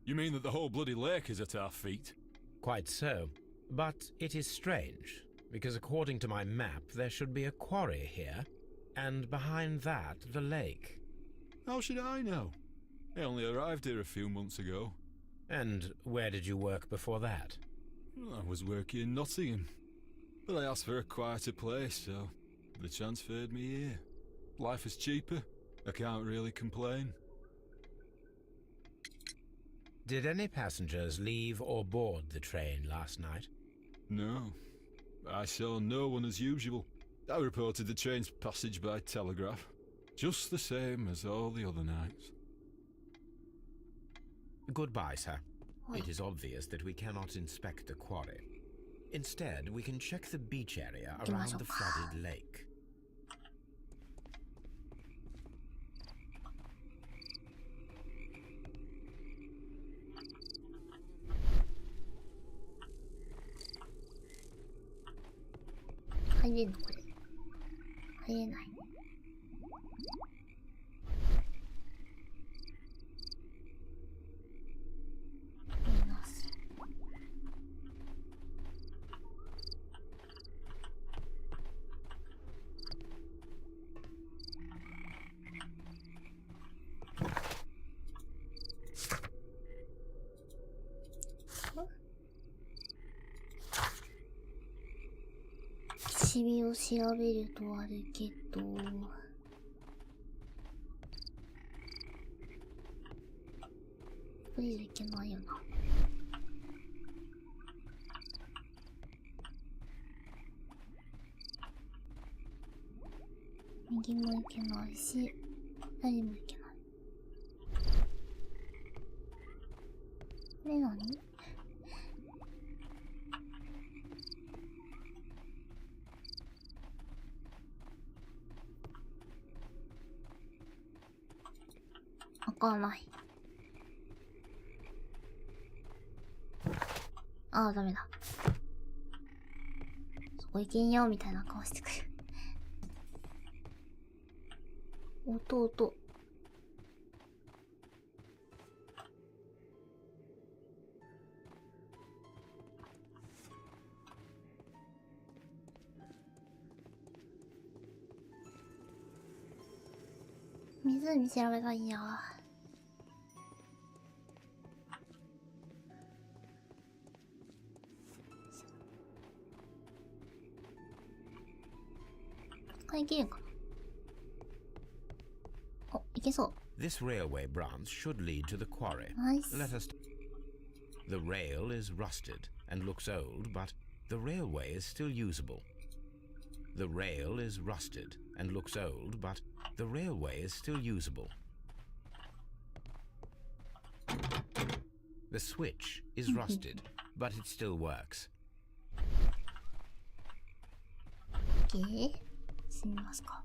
You mean that the whole bloody lake is at our feet? Quite so. But it is strange, because according to my map, there should be a quarry here, and behind that, the lake. How should I know? I only arrived here a few months ago. And where did you work before that? I was working in Nottingham, but I asked for a quieter place, so they transferred me here. Life is cheaper. I can't really complain. Did any passengers leave or board the train last night? No. I saw no one as usual. I reported the train's passage by telegraph, just the same as all the other nights. Goodbye, sir. It is obvious that we cannot inspect the quarry. Instead, we can check the beach area around the flooded lake.入れんのこれ。入れない。シミを調べるとあるけど、これじゃいけないよな。右もいけないし、左もいけない。これ何？わかんない。ああ、ダメだ。そこ行けんよ、みたいな顔してくる。弟。湖調べたいんや。いけるかな。お、いけそう。This railway branch should lead to the quarry. Nice. Let us. The rail is rusted and looks old, but the railway is still usable. The rail is rusted and looks old, but the railway is still usable. The switch is rusted, but it still works. Okay. してみますか。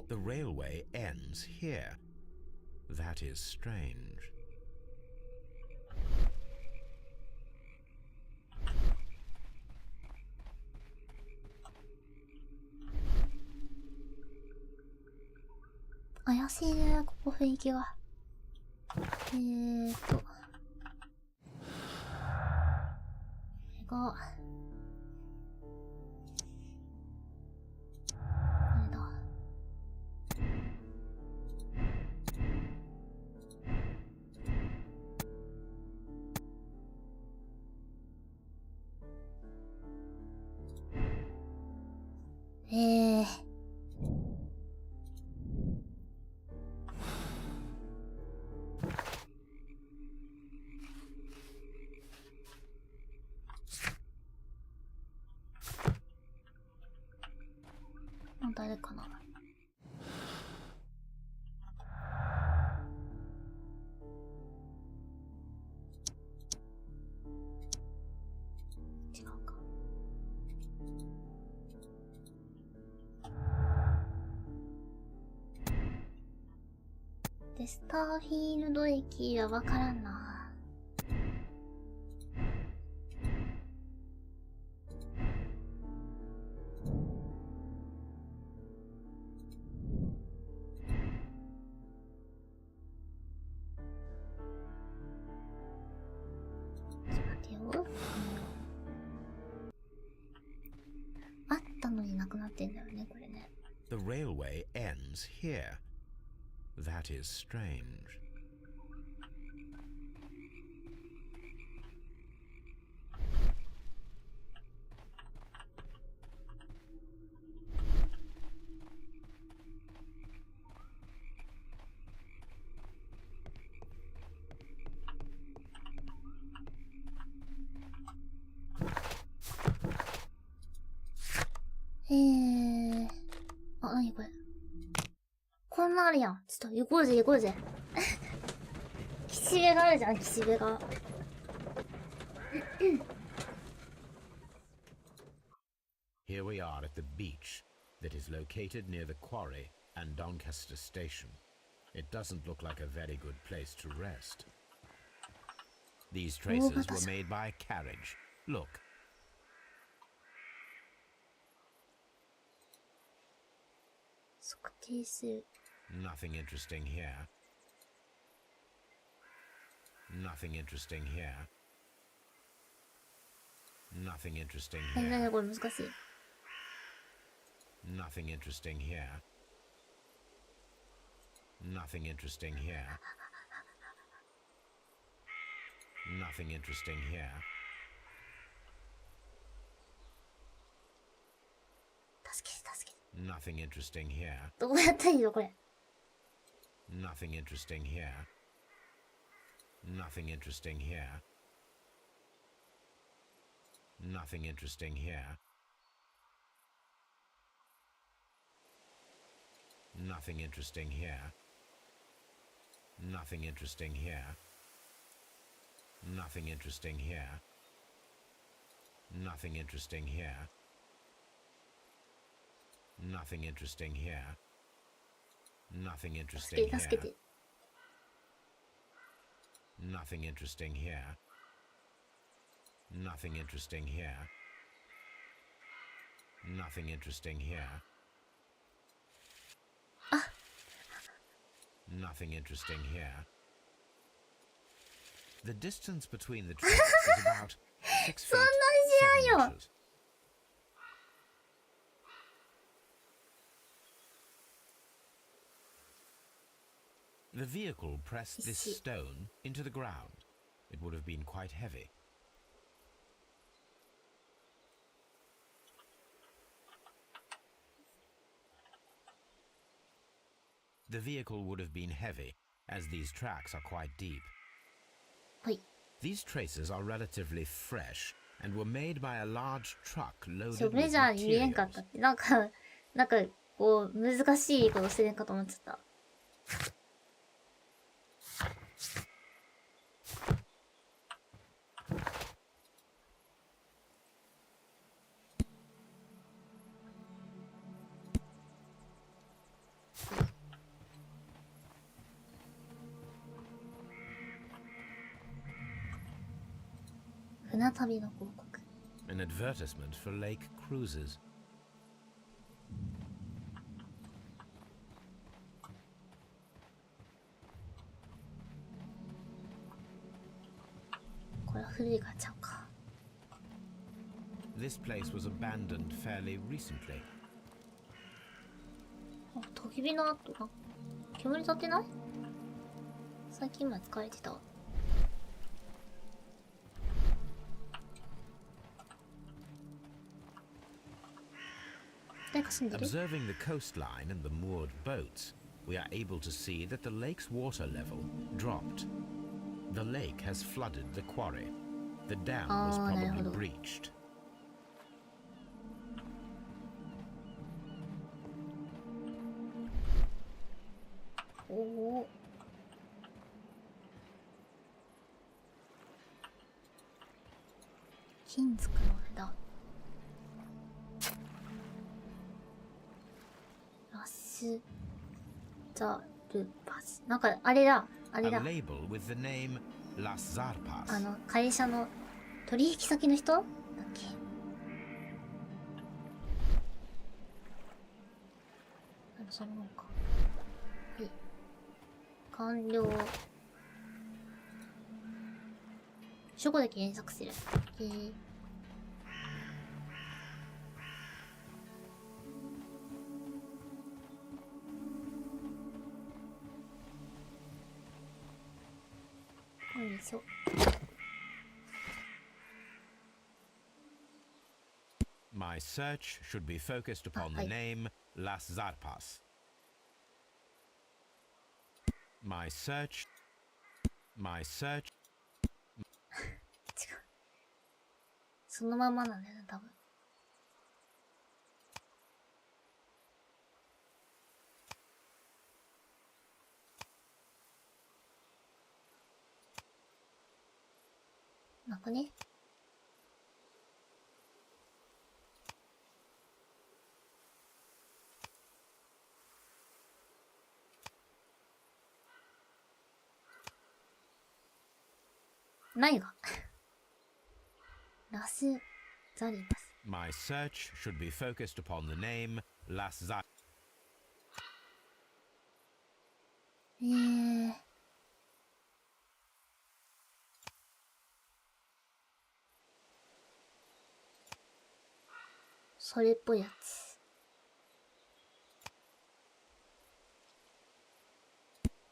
The railway ends here. That is strange.怪しいね、ここ雰囲気が。これが、これだ。誰かな。違うか。で、スターフィールド駅はわからんな。ちょっと待ってよ。あったのになくなってんだよね、これね。The railway ends here. That is strange.あ、なにこれ。こんなあるやん。ちょっと行こうぜ行こうぜ。岸辺があるじゃん、岸辺が。Here we are at the beach that is located near the quarry and Doncaster station. It doesn't look like a very good place to rest. These traces were made by a carriage. Look. Nothing interesting here. Nothing interesting here. Nothing interesting here. Nothing interesting here. Nothing interesting here. Nothing interesting here. Nothing interesting here. どうやったらいいのこれ。 Nothing interesting here. Nothing interesting here. Nothing interesting here. Nothing interesting here. Nothing interesting here. Nothing interesting here. Nothing interesting here. Nothing interesting here. Nothing interesting here. Nothing interesting here. Nothing interesting here. Nothing interesting here. Nothing interesting here. The distance between the tracks is about 6 feet 7 inches. The vehicle pressed this stone into the ground. It would have been quite heavy. The vehicle would have been heavy, as these tracks are quite deep. These traces are relatively fresh and were made by a large truck loaded with materials. なんかこう難しいことしてるかと思っちゃった。船旅の広告。 An advertisement for lake cruises. これは古いガチャか。 This place was abandoned fairly recently. あ、焚き火の跡が煙立ってない？最近まで使えてた。 Observing the coastline and the moored boats, we are able to see that the lake's water level dropped. The lake has flooded the quarry. The dam was probably breached. 金属のあれだ。ラスザルパス。なんかあれだ、あれ A だ。 label with the name Las Zarpas. 会社の取引先の人だっけ。そのもんか。はい。完了。書庫だけ検索する。よいしょ。My search should be focused upon the name Las Zarpas. My search. 違う。そのままなんだよな、多分。なんかね。何がラスザリバス。My search should be focused upon the name Las Zarpas. それっぽいやつ。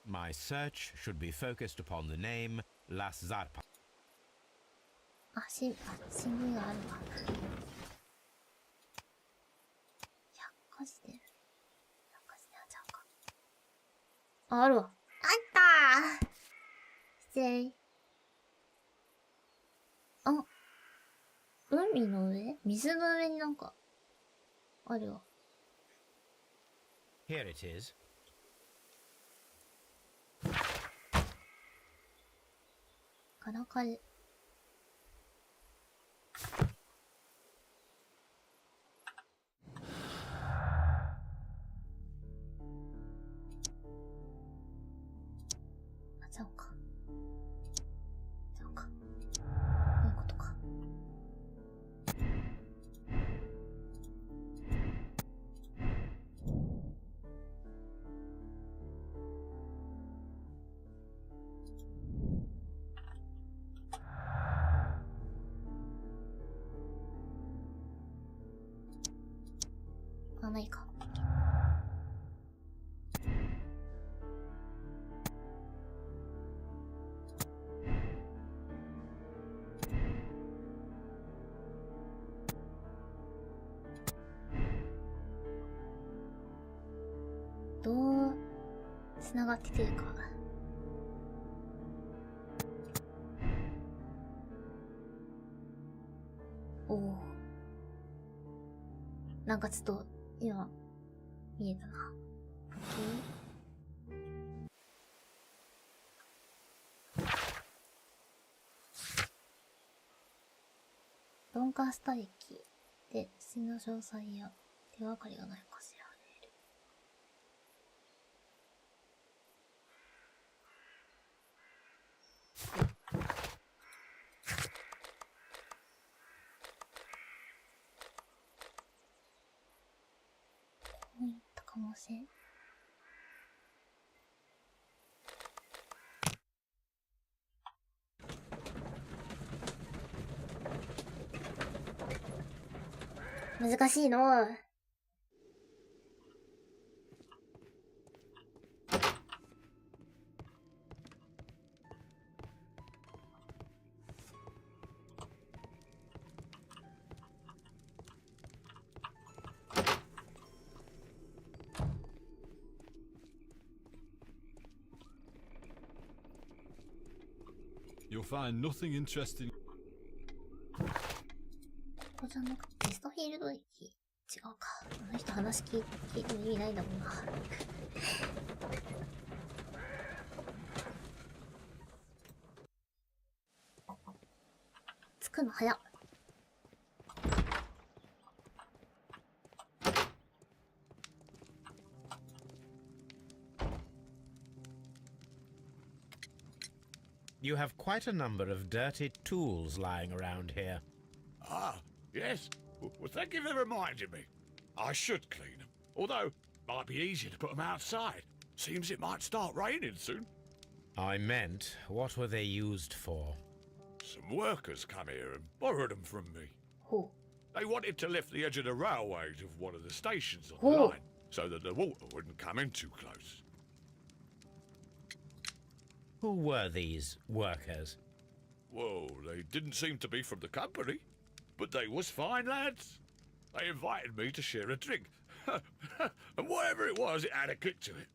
My search should be focused upon the name Las Zarpas. 新聞があるわ。百科事典。百科事典あちゃうか。あるわ。あったー。失礼。海の上？水の上になんかあるわ。Here it is. カラカル。あ、ちゃうか。ちゃうか。こういうことか。あ、ないか。どう繋がってくるか。おお。なんかちょっと今見えたな。鈍化した液で死の詳細や手がかりがないか調べる。こういった可能性。難しいの。You'll find nothing interesting. ここじゃなくてテストフィールド駅。違うか。あの人話聞いても意味ないんだもんな。着くの早っ。You have quite a number of dirty tools lying around here. Ah, yes. Well, thank you for reminding me. I should clean them. Although, might be easier to put them outside. Seems it might start raining soon. I meant, what were they used for? Some workers come here and borrowed them from me. ほ They wanted to lift the edge of the railway of one of the stations on the Oh. line, so that the water wouldn't come in too close. Who were these workers? Well, they didn't seem to be from the company, but they was fine lads. They invited me to share a drink. And whatever it was, it had a kick to it.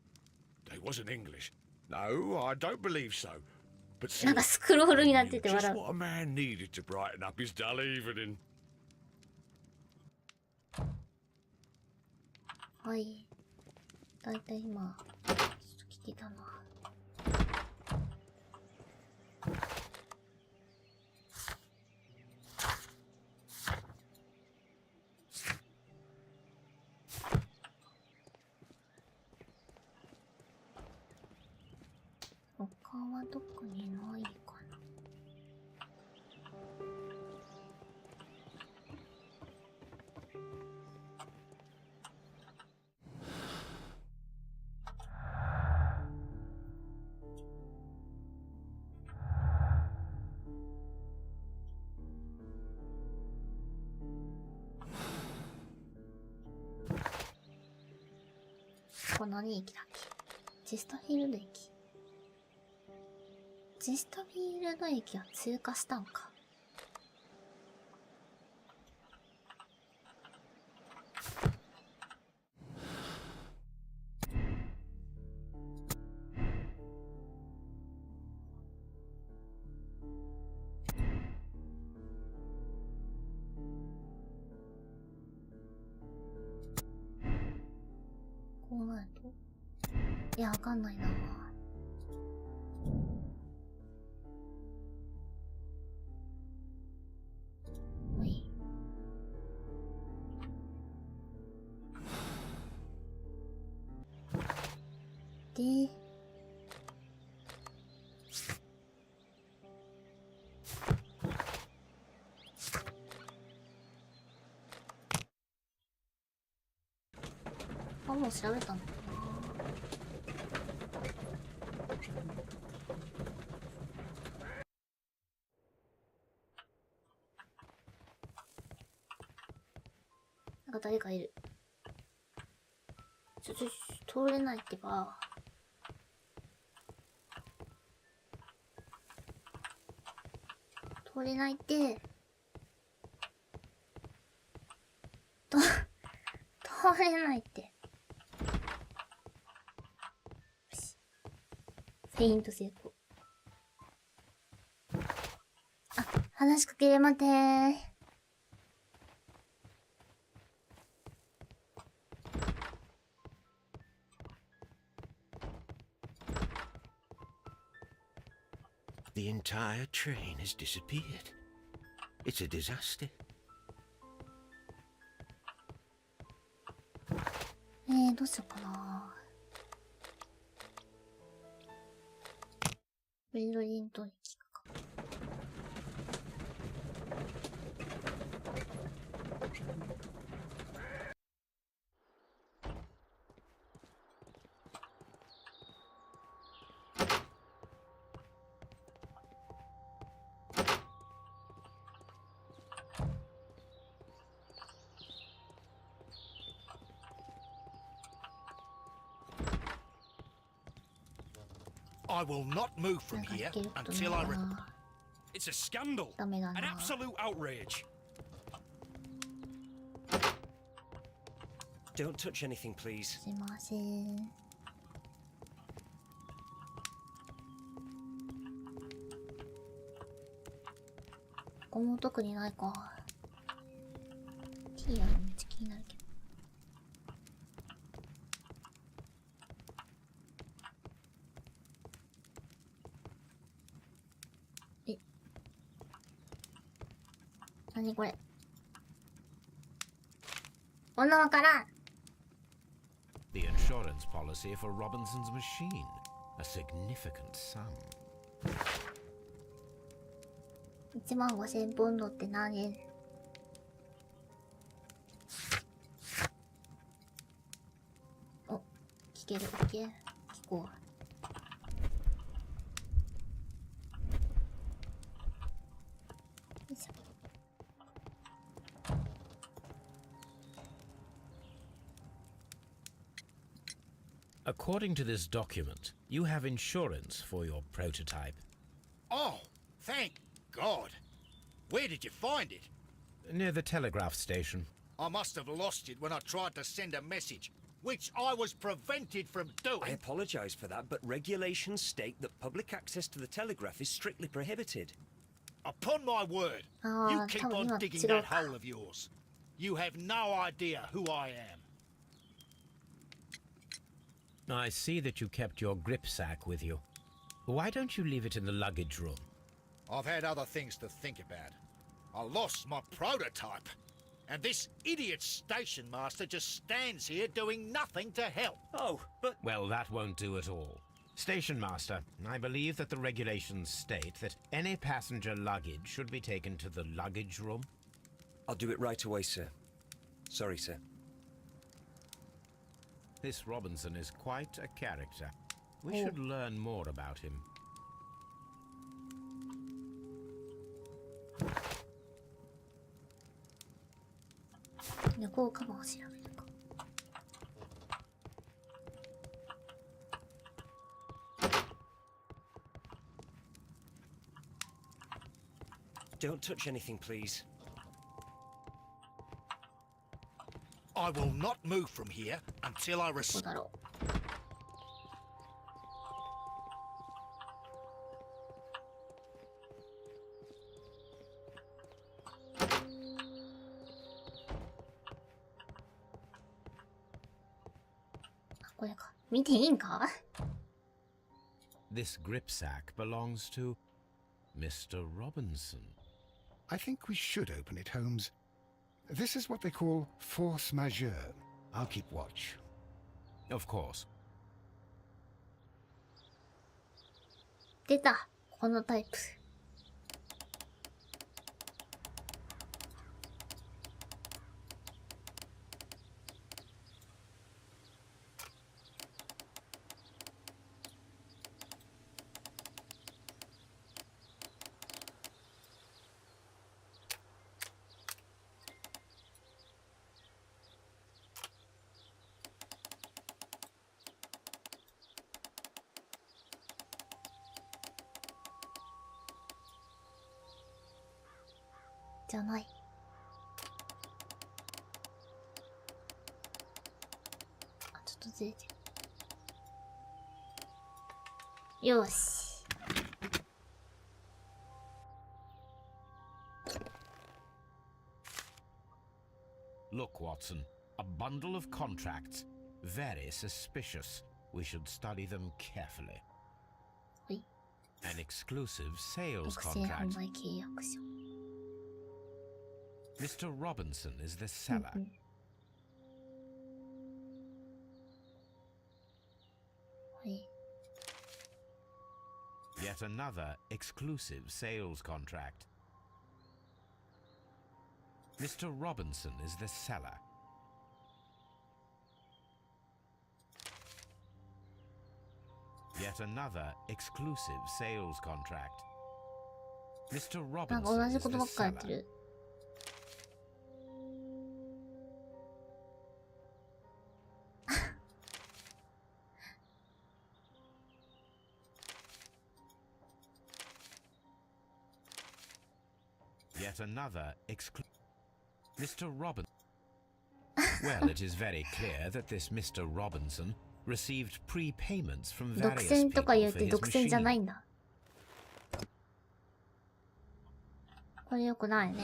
They wasn't English. No, I don't believe so. But う。なんかスクロールになってて just 笑う。 what a man needed to brighten up his dull evening. はい。だいたい今、ちょっと聞けたな。他は特にないかな。ここ何駅だっけ？チェスタフィールド駅。チェスタフィールド駅は通過したんか。こうなると、いや、わかんないな。ほい。で、あ、もう調べたのかな。なんか誰かいる。通れないってば。通れないって。通れないって。フェイント成功。あ、話しかけれまてー。The entire train has disappeared. It's a disaster. どうしようかな。ベルリントに聞くか。I will not move from なんか here 聞けること until な I い re- な。 It's a scandal. ダメだ An な。 absolute outrage. Don't touch anything, please. すいません。ここも特にないか。ティーアのめっちゃ気になるけど。え。なにこれ。女わからん。 The insurance policy for Robinson's machine. A significant sum. 15,000ポンドって何円？お、聞ける聞こう。よいしょ。According to this document, you have insurance for your prototype. Oh, thank God. Where did you find it? Near the telegraph station. I must have lost it when I tried to send a message, which I was prevented from doing. I apologize for that, but regulations state that public access to the telegraph is strictly prohibited. Upon my word, you keep on digging that hole of yours. You have no idea who I am. I see that you kept your grip sack with you. Why don't you leave it in the luggage room? I've had other things to think about. I lost my prototype. And this idiot station master just stands here doing nothing to help. Oh, but... Well, that won't do at all. Station master, I believe that the regulations state that any passenger luggage should be taken to the luggage room. I'll do it right away, sir. Sorry, sir. This Robinson is quite a character. We should learn more about him. Don't touch anything, please. I will not move from here until I どうだろう。これか。見ていいんか？ This grip sack belongs to Mr. Robinson. I think we should open it, Holmes. This is what they call force majeure. I'll keep watch. Of course. 出た。このタイプ。じゃない。あ、ちょっとずれてる。よし。Look, Watson. A bundle of contracts. Very suspicious. We should study them carefully. はい。 An exclusive sales 独占販 contract. 売契約書。Mr. Robinson is the seller. はい。 Yet another exclusive sales contract. Mr. Robinson is the seller. Yet another exclusive sales contract. Mr. なんか Robinson 同じ is こと the ばっかやって seller. る。Yet another Mr. Robinson. Well, it is very clear that this Mr. Robinson received prepayments from 独 various 占と people か言っ for て his 独占じゃない machine. んだ。これよくないね。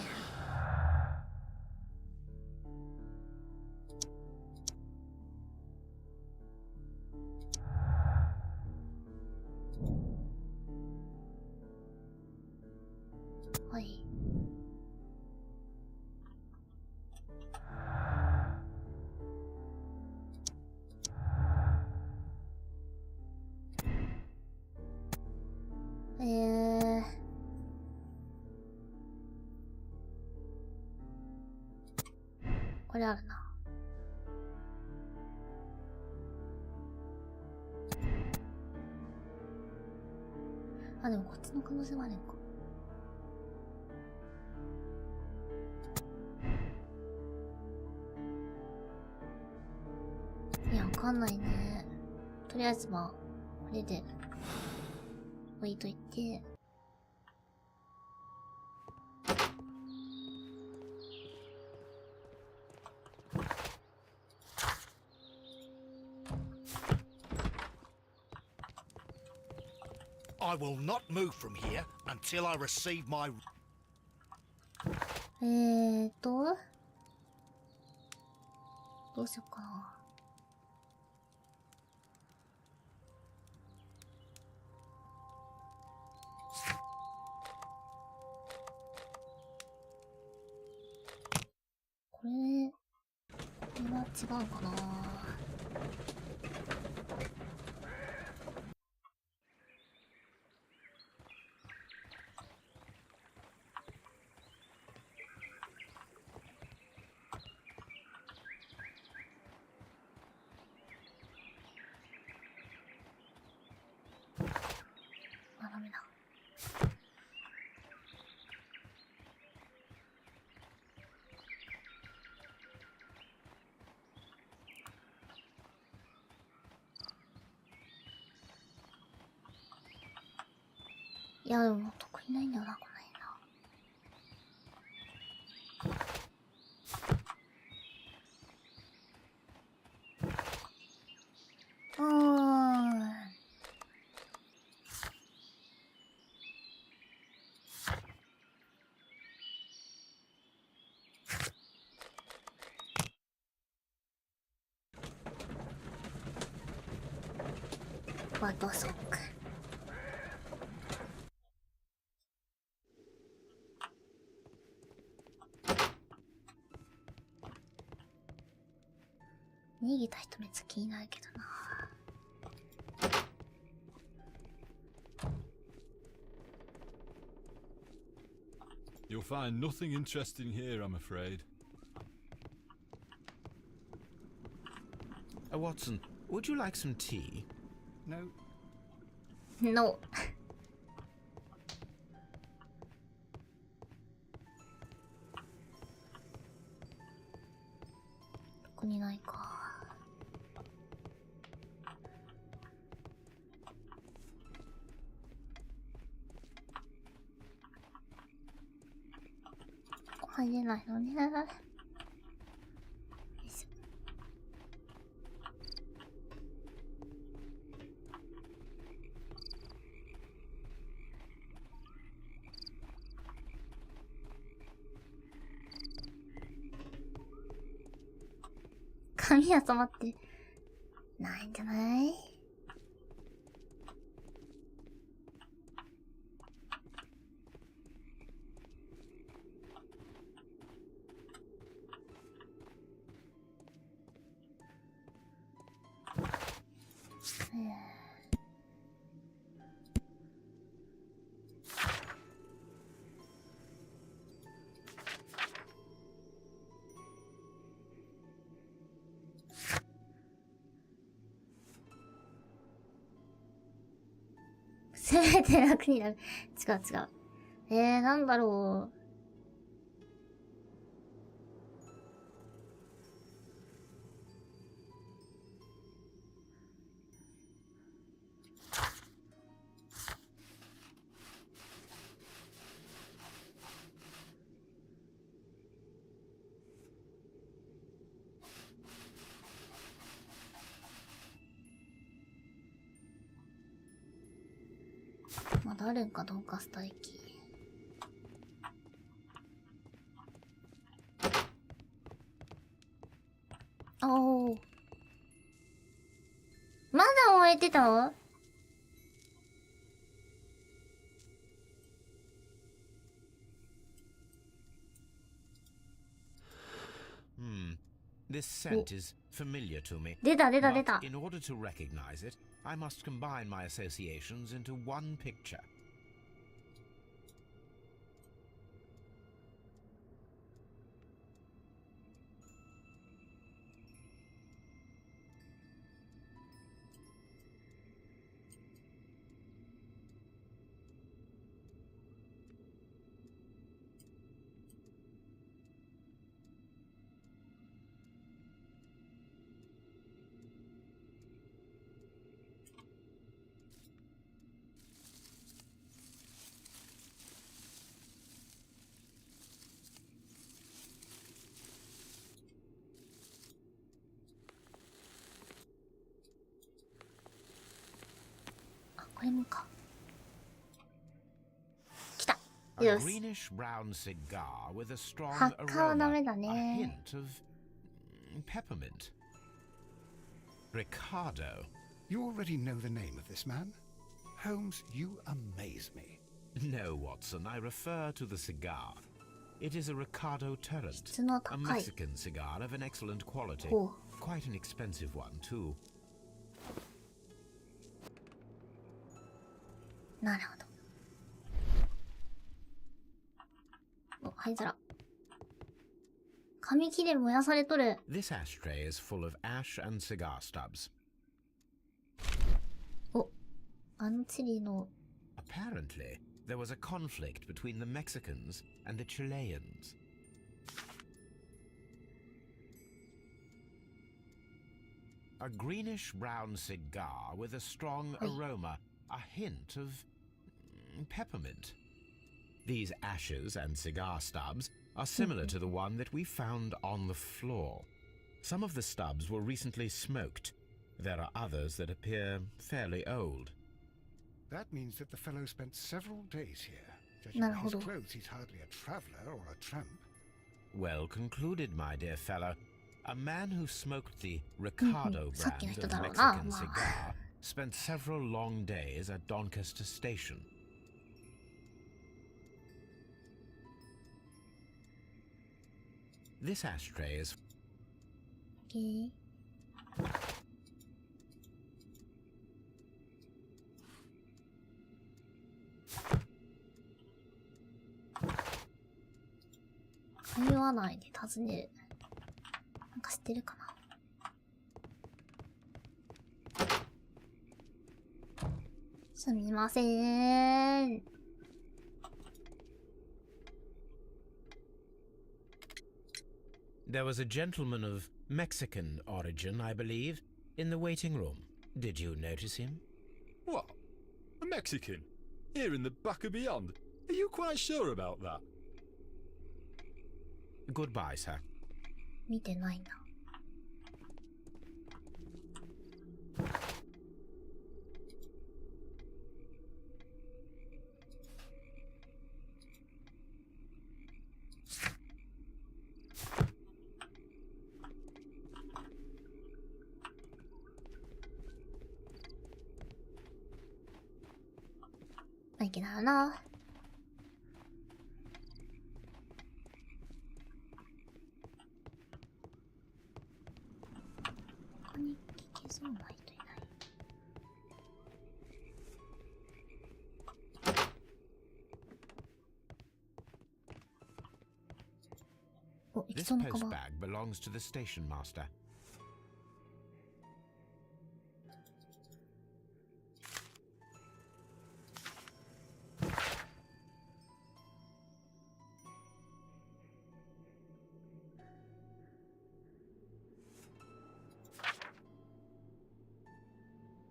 はい。これあるな。あ、でもこっちの可能性もあるのか。いや、わかんないね。とりあえずまあ、これで、置いといて。I will not move from here until I receive my... どうしようかな。これは違うかな。あ、ダメだ。いや、でも得意ないんだよな、この辺な。バトソック。逃げた人めっちゃ気になるけどな。You'll find nothing interesting here, I'm afraid. Watson, would you like some tea? No. No. どこにないか。入れないのね。よいしょ。髪集まってないんじゃない？せめて楽になる。違う違う。なんだろう。まだあるんかどうかスタイキ。おー。まだ燃えてたの？ This scent is familiar to me. 出た。 But in order to recognize it, I must combine my associations into one picture. これもか。来た。 A よし。 greenish brown cigar with a strong 発火はダ aroma, メだ a ね。 hint of peppermint. Ricardo. You already know the name of this man? Holmes, you amaze me. No, Watson, I refer to the cigar. It is a Ricardo Turret, 質の a 高い。 Mexican cigar of an excellent quality. ほ Quite an expensive one, too. う。なるほど。お、灰皿。紙切れ燃やされとる。 This ashtray is full of ash and cigar stubs. お、あのチリの Apparently, there was a conflict between the Mexicans and the Chileans. A greenish-brown cigar with a strong aroma, a hint of peppermint. These ashes and cigar stubs are similar to the one that we found on the floor. Some of the stubs were recently smoked. There are others that appear fairly old. That means that the fellow spent several days here. Judging by his clothes, he's hardly a traveller or a tramp. Well concluded, my dear fellow. A man who smoked the Ricardo brand of Mexican cigar spent several long days at Doncaster Station. This ashtray is... Okay. 会話内で尋ねる。なんか知ってるかな。すみません。There was a gentleman of Mexican origin, I believe, in the waiting room. Did you notice him? What? A Mexican? Here in the back of beyond? Are you quite sure about that? Goodbye, sir. 見てないな。まあ、いけないな。ここに聞けそうな人いない。お、行き This そうなか post ば。 bag belongs to the station master. .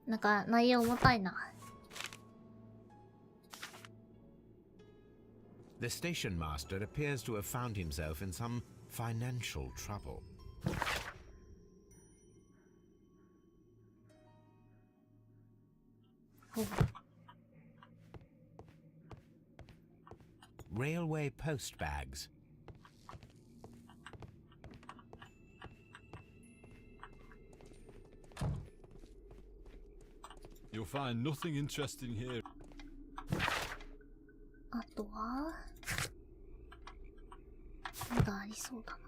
なんか内容重たいな。The station master appears to have found himself in some financial trouble. Railway post bags. You'll find nothing interesting here. あとはまだありそうだな。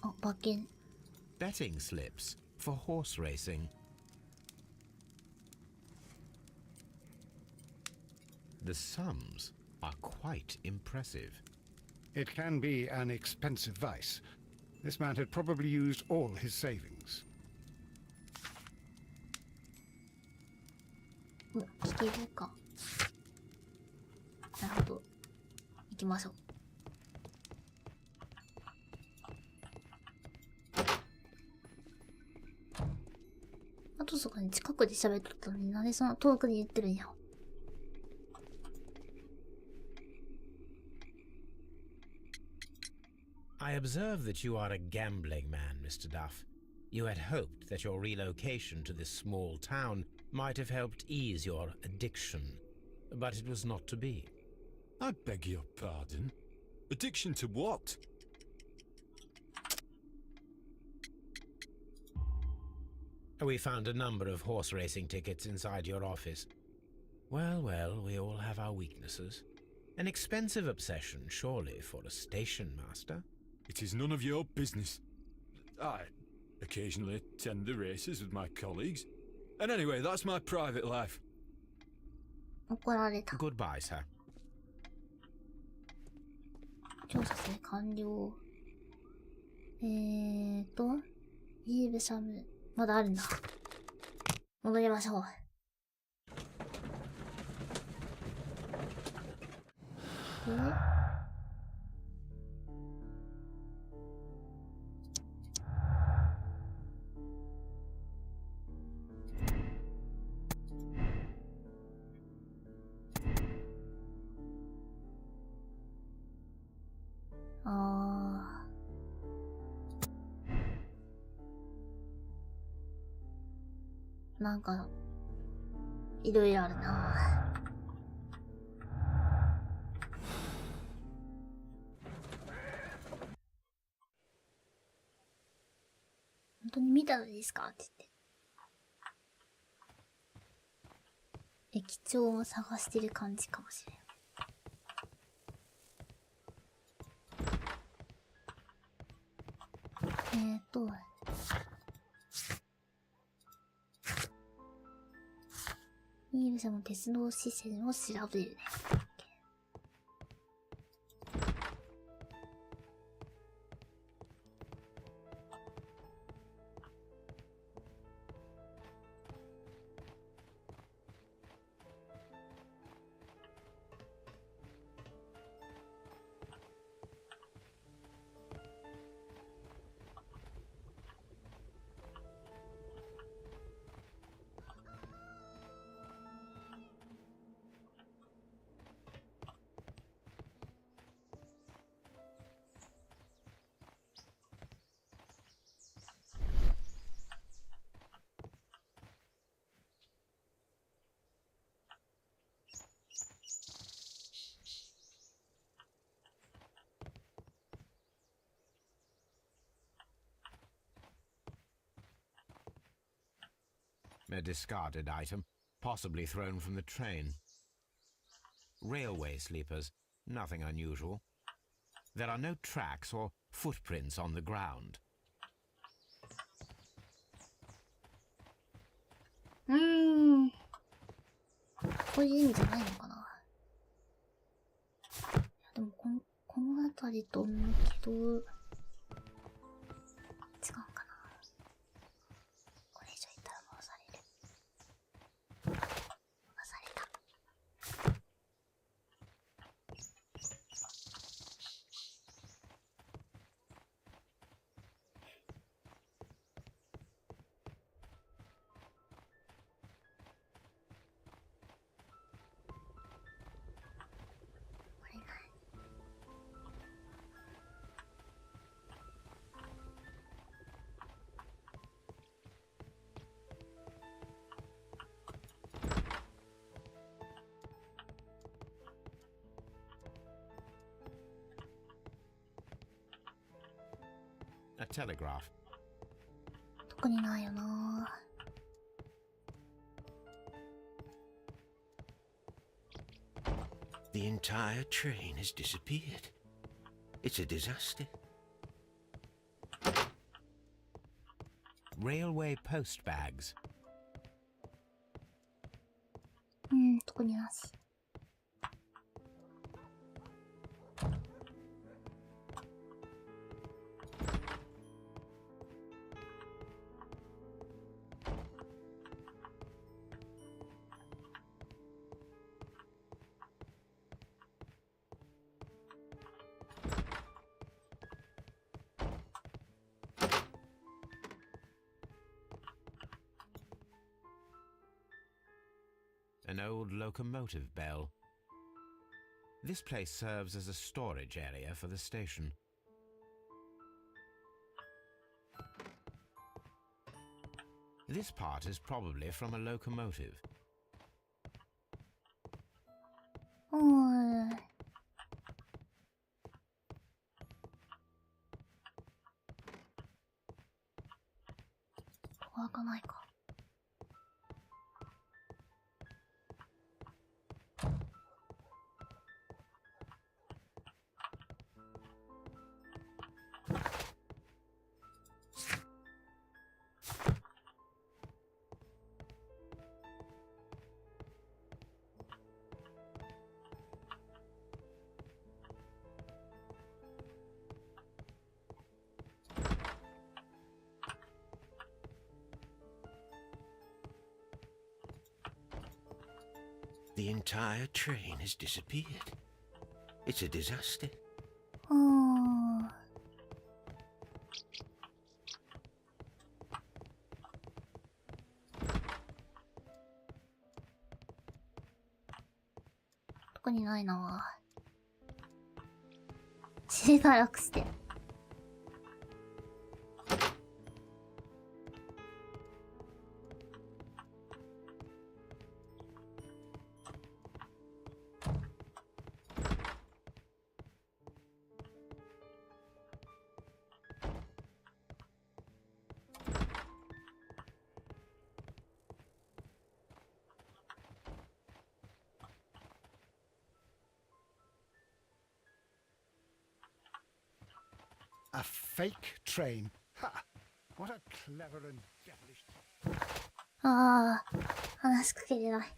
あ、馬券。 Betting slips for horse racing. The sums are quite impressive. It can be an expensive vice. This man had probably used all his savings. お、聞けるか。なるほど。行きましょう。あとそこに近くで喋っとったのに、なんでそんな遠くで言ってるんや。I observe that you are a gambling man, Mr. Duff. You had hoped that your relocation to this small town might have helped ease your addiction, but it was not to be. I beg your pardon? Addiction to what? We found a number of horse racing tickets inside your office. Well, well, we all have our weaknesses. An expensive obsession, surely, for a station master. It is none of your business. I occasionally attend the races with my colleagues. And anyway, that's my private life. 怒られた。 Goodbye, sir. 調査する完了。イーブシャム。まだあるんだ。戻りましょう。なんか、いろいろあるな。本当に見たのですかって言って。駅長を探してる感じかもしれん。ニール社の鉄道支線を調べるね。A discarded item, possibly thrown from the train. Railway sleepers, nothing unusual. There are no tracks or footprints on the ground. こういう意味じゃないのかな。でもこの辺りと思うけど、違うかな。これ以上言ったら戻される。戻された。A telegraph. 特にないよな。The entire train has disappeared. It's a disaster. Railway post bags. 特になし。an old locomotive bell. This place serves as a storage area for the station. This part is probably from a locomotive. 開かないか。The entire train has disappeared. It's a disaster. 特にないな。しばらくして。A fake train. Ha! What a clever and devilish... ああ、話しかけてない。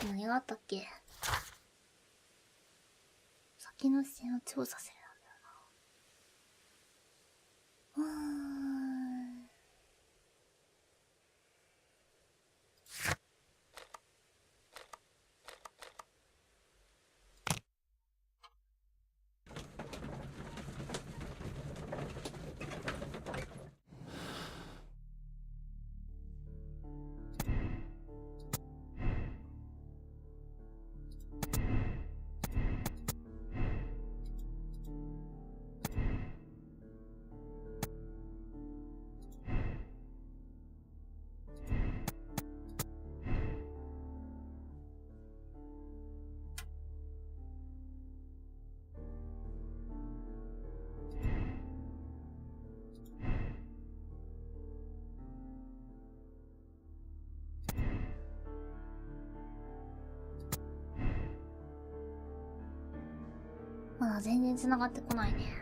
何があったっけ？先の視線を調査するなんだよな。まだ全然繋がってこないね。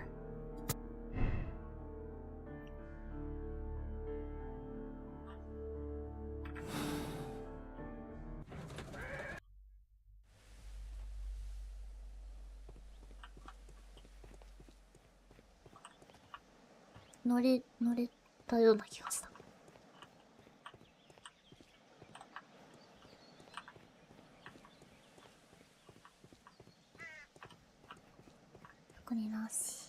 乗れたような気がした。特になし。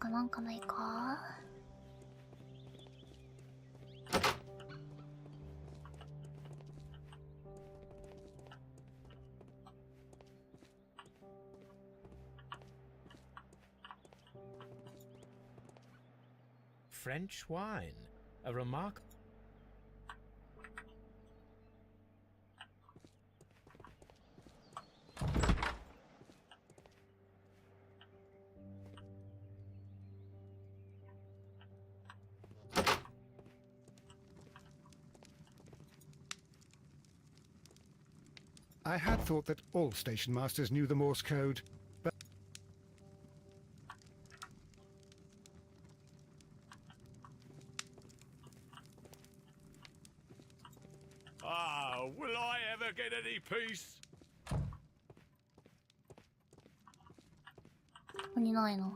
なんかないか。French wine, a remark. I had thought that all station masters knew the Morse code, but... Ah, will I ever get any peace? こにないな。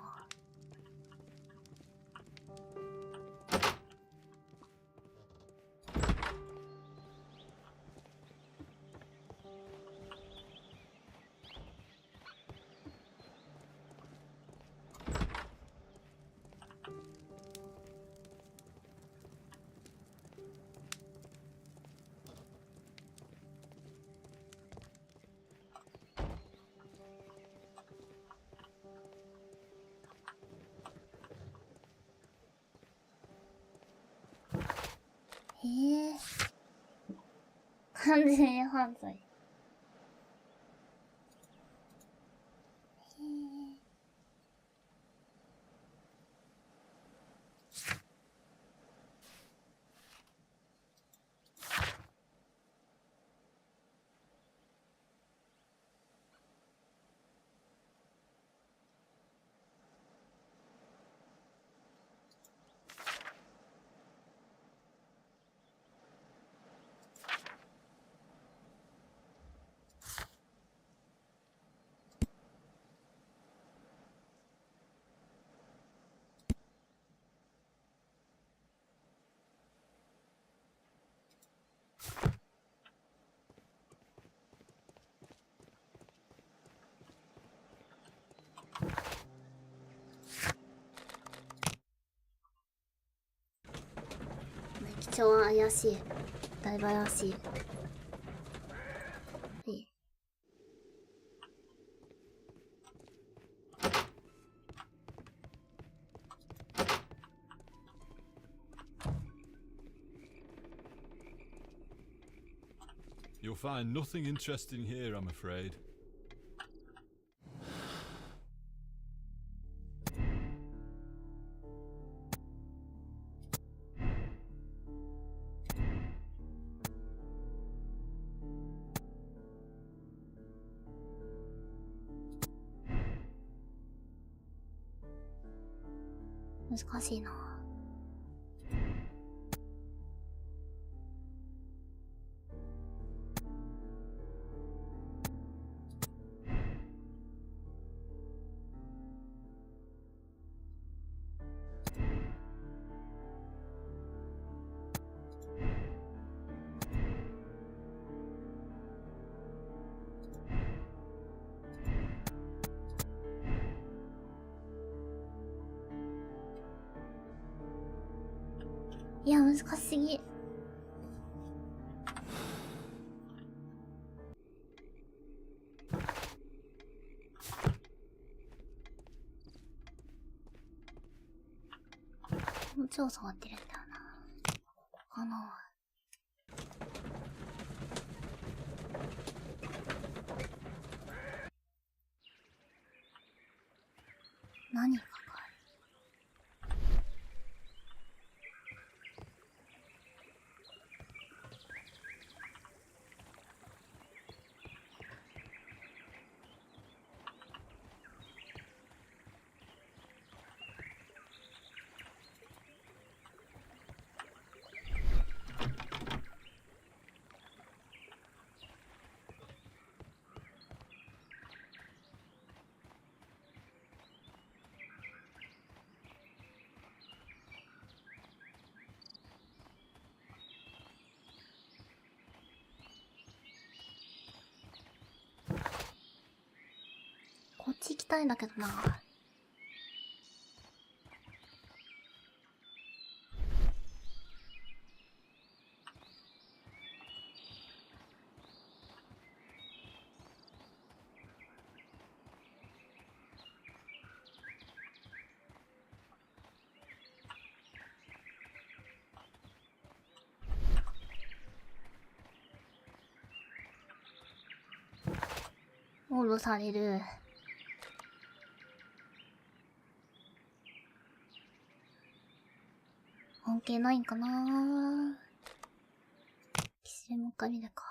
完全犯罪。貴重は怪しい。だいぶ怪しい。You'll find nothing interesting here, I'm afraid.難しいな。いや、難しすぎ。もう超触ってるんだよな。ここかな。何かかる。こっち行きたいんだけどな。フォローされる。関係ないんかなぁ。キスムカリだか。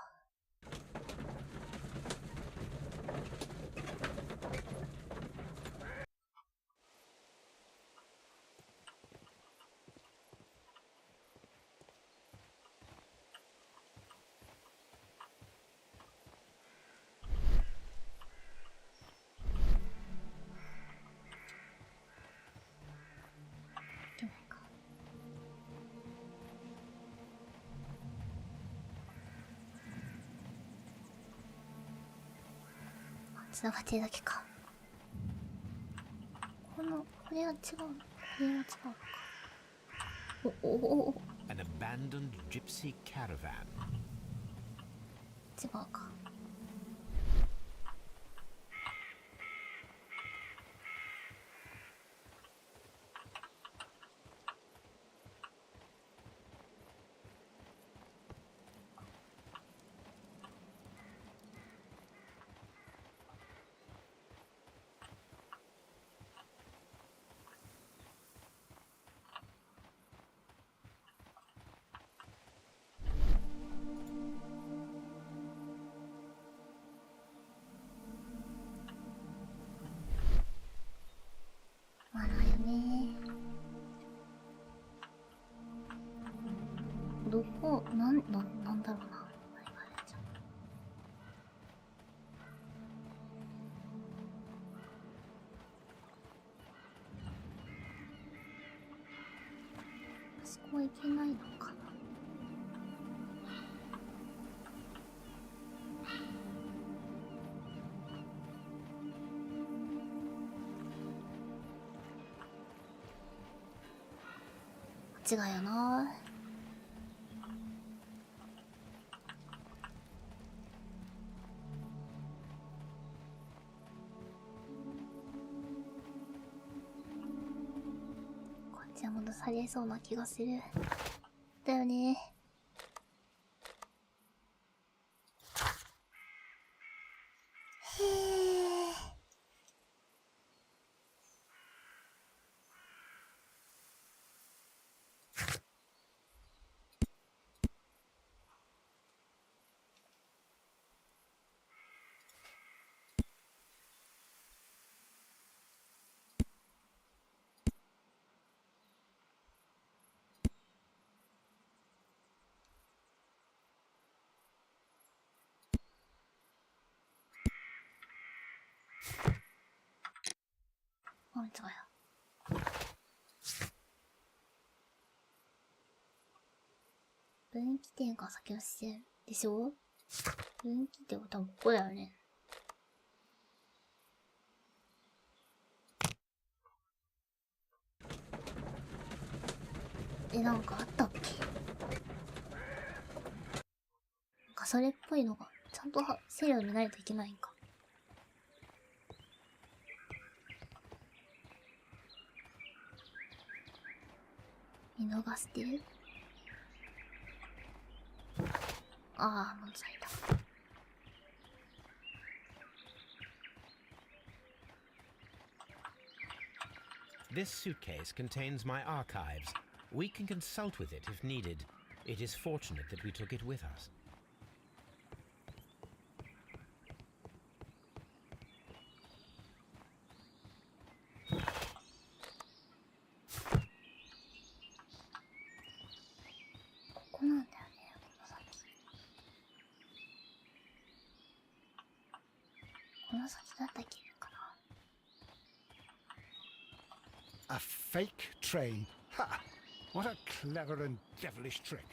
繋がってるだけか。これは違う。これは違うのか。お。An abandoned gypsy caravan. 違うか。まあだよね。どこ、なんだろうな。何があるじゃん。あそこは行けないのかな。違うよな。こっちは戻されそうな気がする。だよね。へえ。あ、違うよ。分岐点が先の視線でしょ。分岐点は多分ここだよね。なんかあったっけ。なんかそれっぽいのがちゃんとセリア見ないといけないんか。見逃してる。ああ、もうさいた。This suitcase contains my archives. We can consult with it if needed. It is fortunate that we took it with us. A fake train. Ha! What a clever and devilish trick.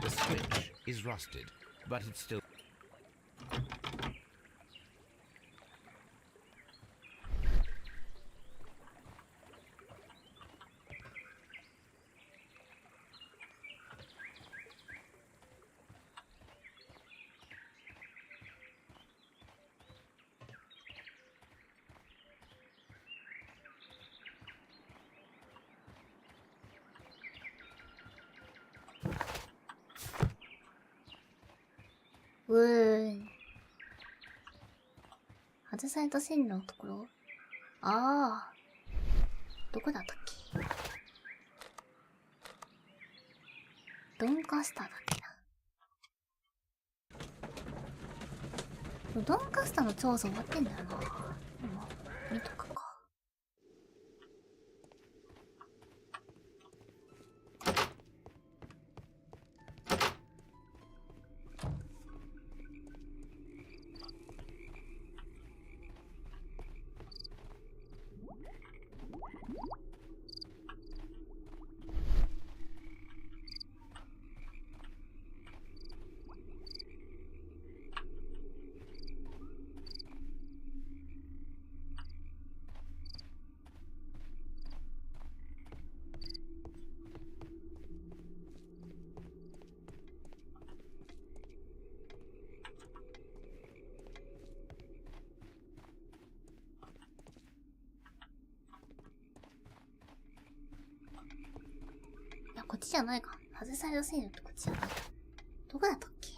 The switch is rusted, but it's still...外された線路のところ。ああ。どこだったっけ。ドンカスターだっけな。ドンカスターの調査終わってんだよな。見とくか。ちじゃないか。外された線路ってこっちじゃないか。どこだったっけ？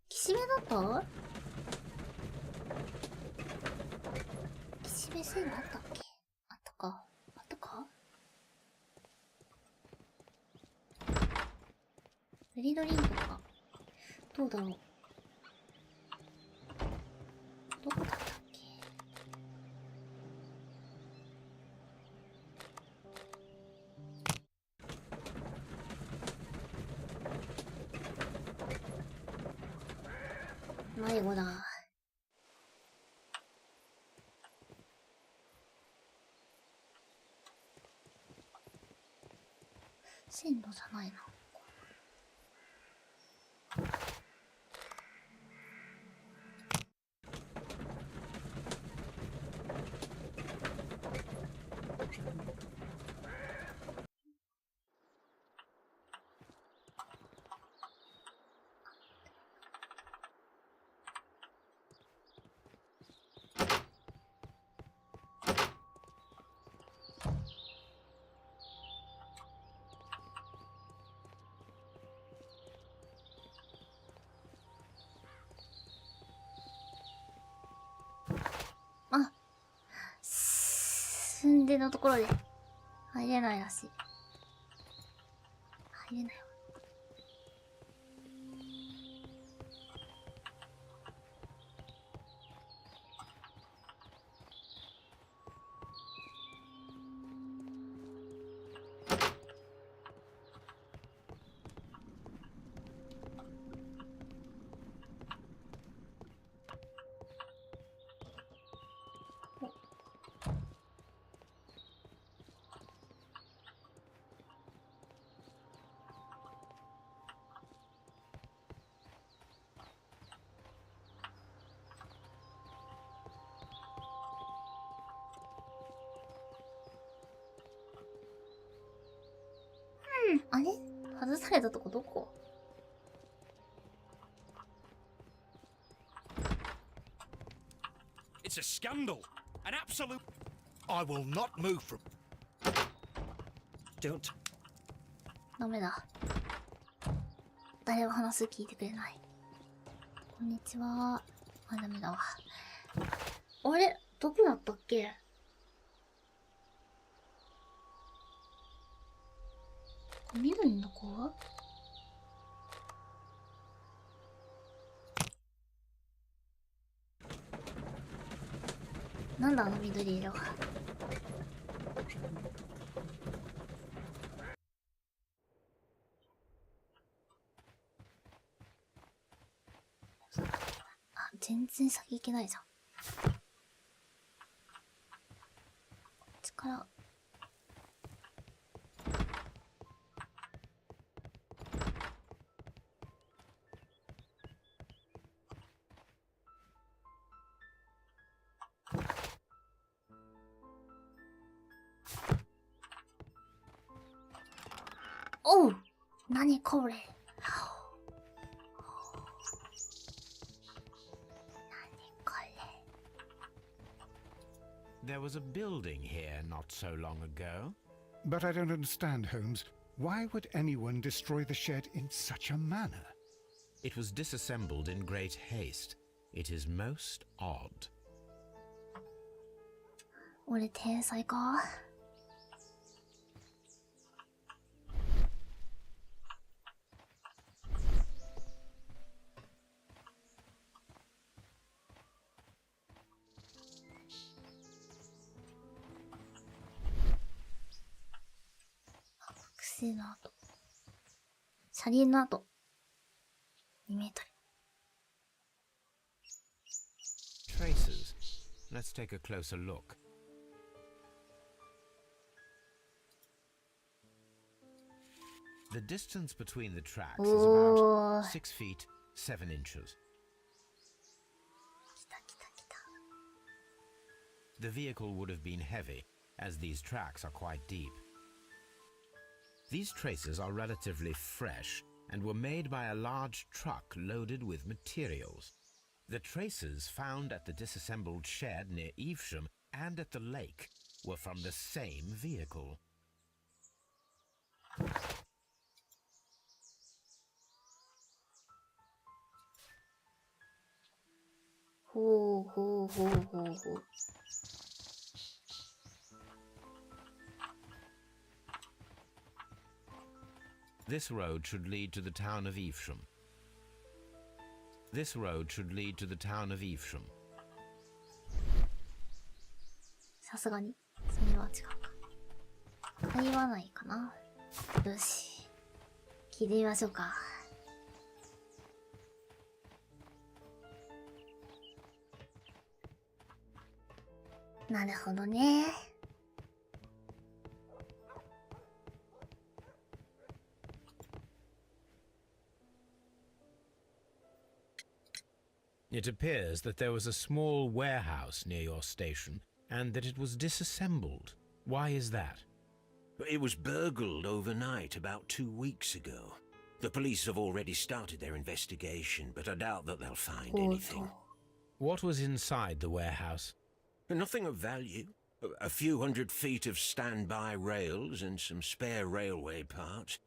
きしめだった？きしめ線路あったっけ？あったか。あったか？フリードリンクか。どうだろう。どこだったっけ？迷子だ。線路じゃないな。あ、寸出のところで入れないらしい。入れないわ。あれ？外されたとこどこ？ It's a scandal. An absolute... I will not move from... Don't. ダメだ。誰も話す聞いてくれない。こんにちは。あ、ダメだわ。あれ？どこだったっけ？緑の子？なんだあの緑色は。あ、全然先行けないじゃん。こっちから。おう！何これ？There was a building here not so long ago. But I don't understand, Holmes. Why would anyone destroy the shed in such a manner? It was disassembled in great haste. It is most odd. 俺天才か？複製の跡。車輪の跡。2メートル。Traces. Let's take a closer look. The distance between the tracks is about 6 feet 7 inches. 来た来た来た。 The vehicle would have been heavy, as these tracks are quite deep. These traces are relatively fresh and were made by a large truck loaded with materials. The traces found at the disassembled shed near Evesham and at the lake were from the same vehicle. ほうほうほうほうほう。This road should lead to the town of Evesham. This road should lead to the town of Evesham. さすがにそれは違うか。会話ないかな。よし、聞いてみましょうか。なるほどね。It appears that there was a small warehouse near your station and that it was disassembled. Why is that? It was burgled overnight about 2 weeks ago. The police have already started their investigation, but I doubt that they'll find anything. What was inside the warehouse? Nothing of value. A few hundred feet of standby rails and some spare railway parts.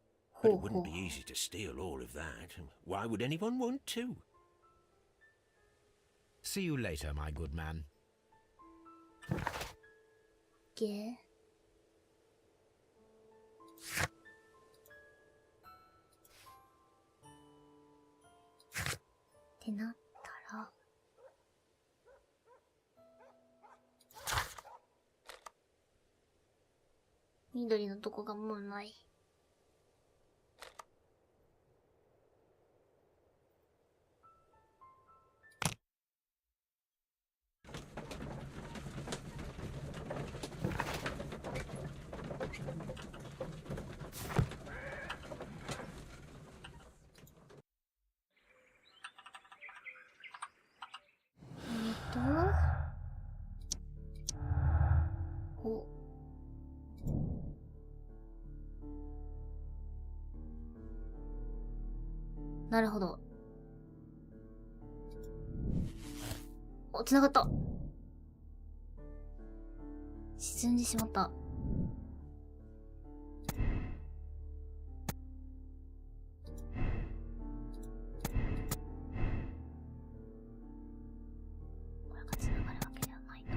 But it wouldn't be easy to steal all of that. Why would anyone want to? See you later, my good man. Okay. ってなったら緑のとこがもうない。お。なるほど。お、繋がった。沈んでしまった。これが繋がるわけではないと。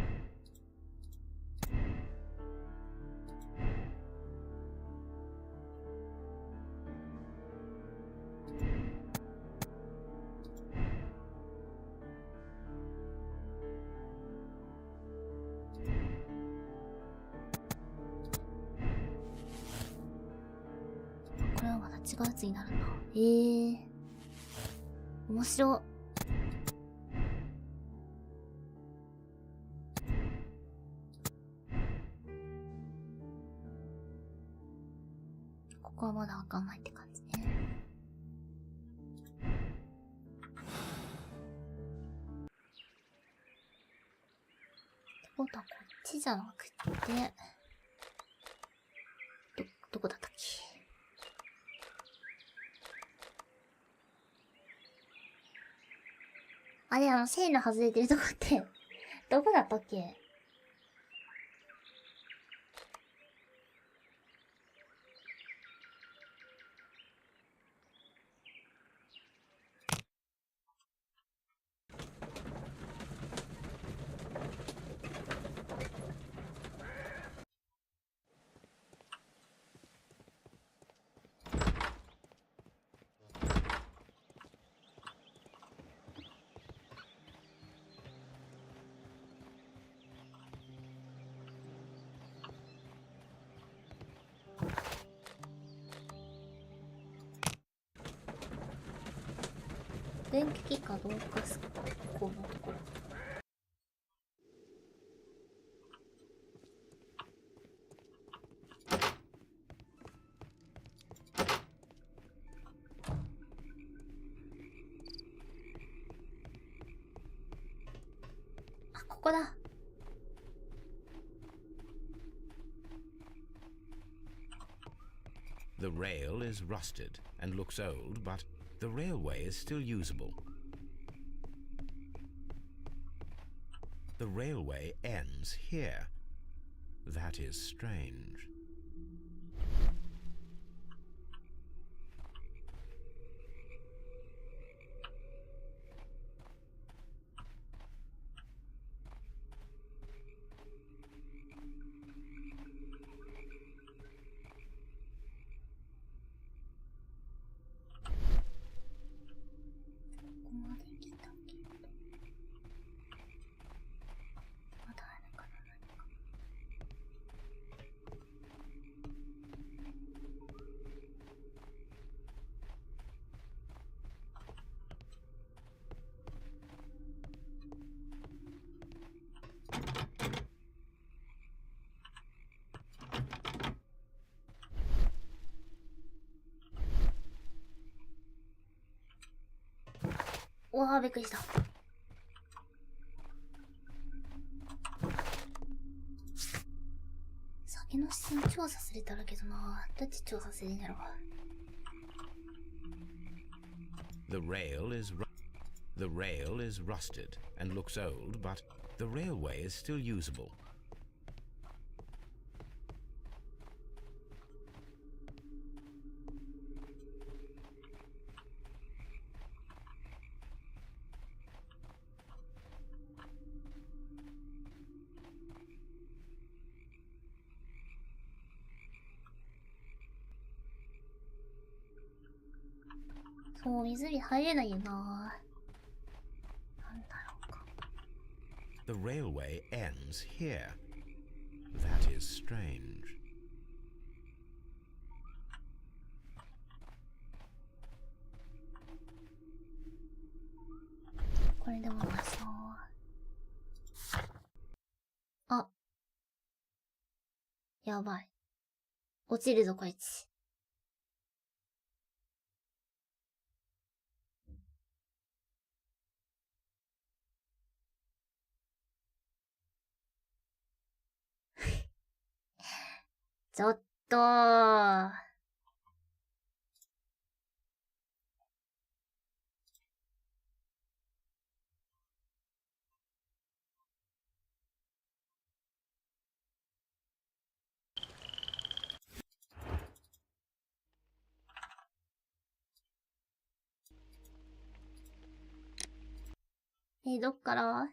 これはまた違うやつになるんだ。面白。ここはまだわかんないって感じね。ってことはこっちじゃなくて、どこだったっけ？あれ、線路外れてるとこって、どこだったっけ？電気かどうかすこのところ。あ、ここだ。The rail is rusted and looks old, but the railway is still usable. The railway ends here. That is strange.うわー、びっくりした。先の視線調査されたらけどな。どうやって調査するんやろ。The rail is rusted and looks old, but the railway is still usable.そう、湖入れないよな。なんだろうか。The railway ends here. That is strange. これでもまそう。あ。やばい。落ちるぞ、こいつ。ちょっとー。どっから？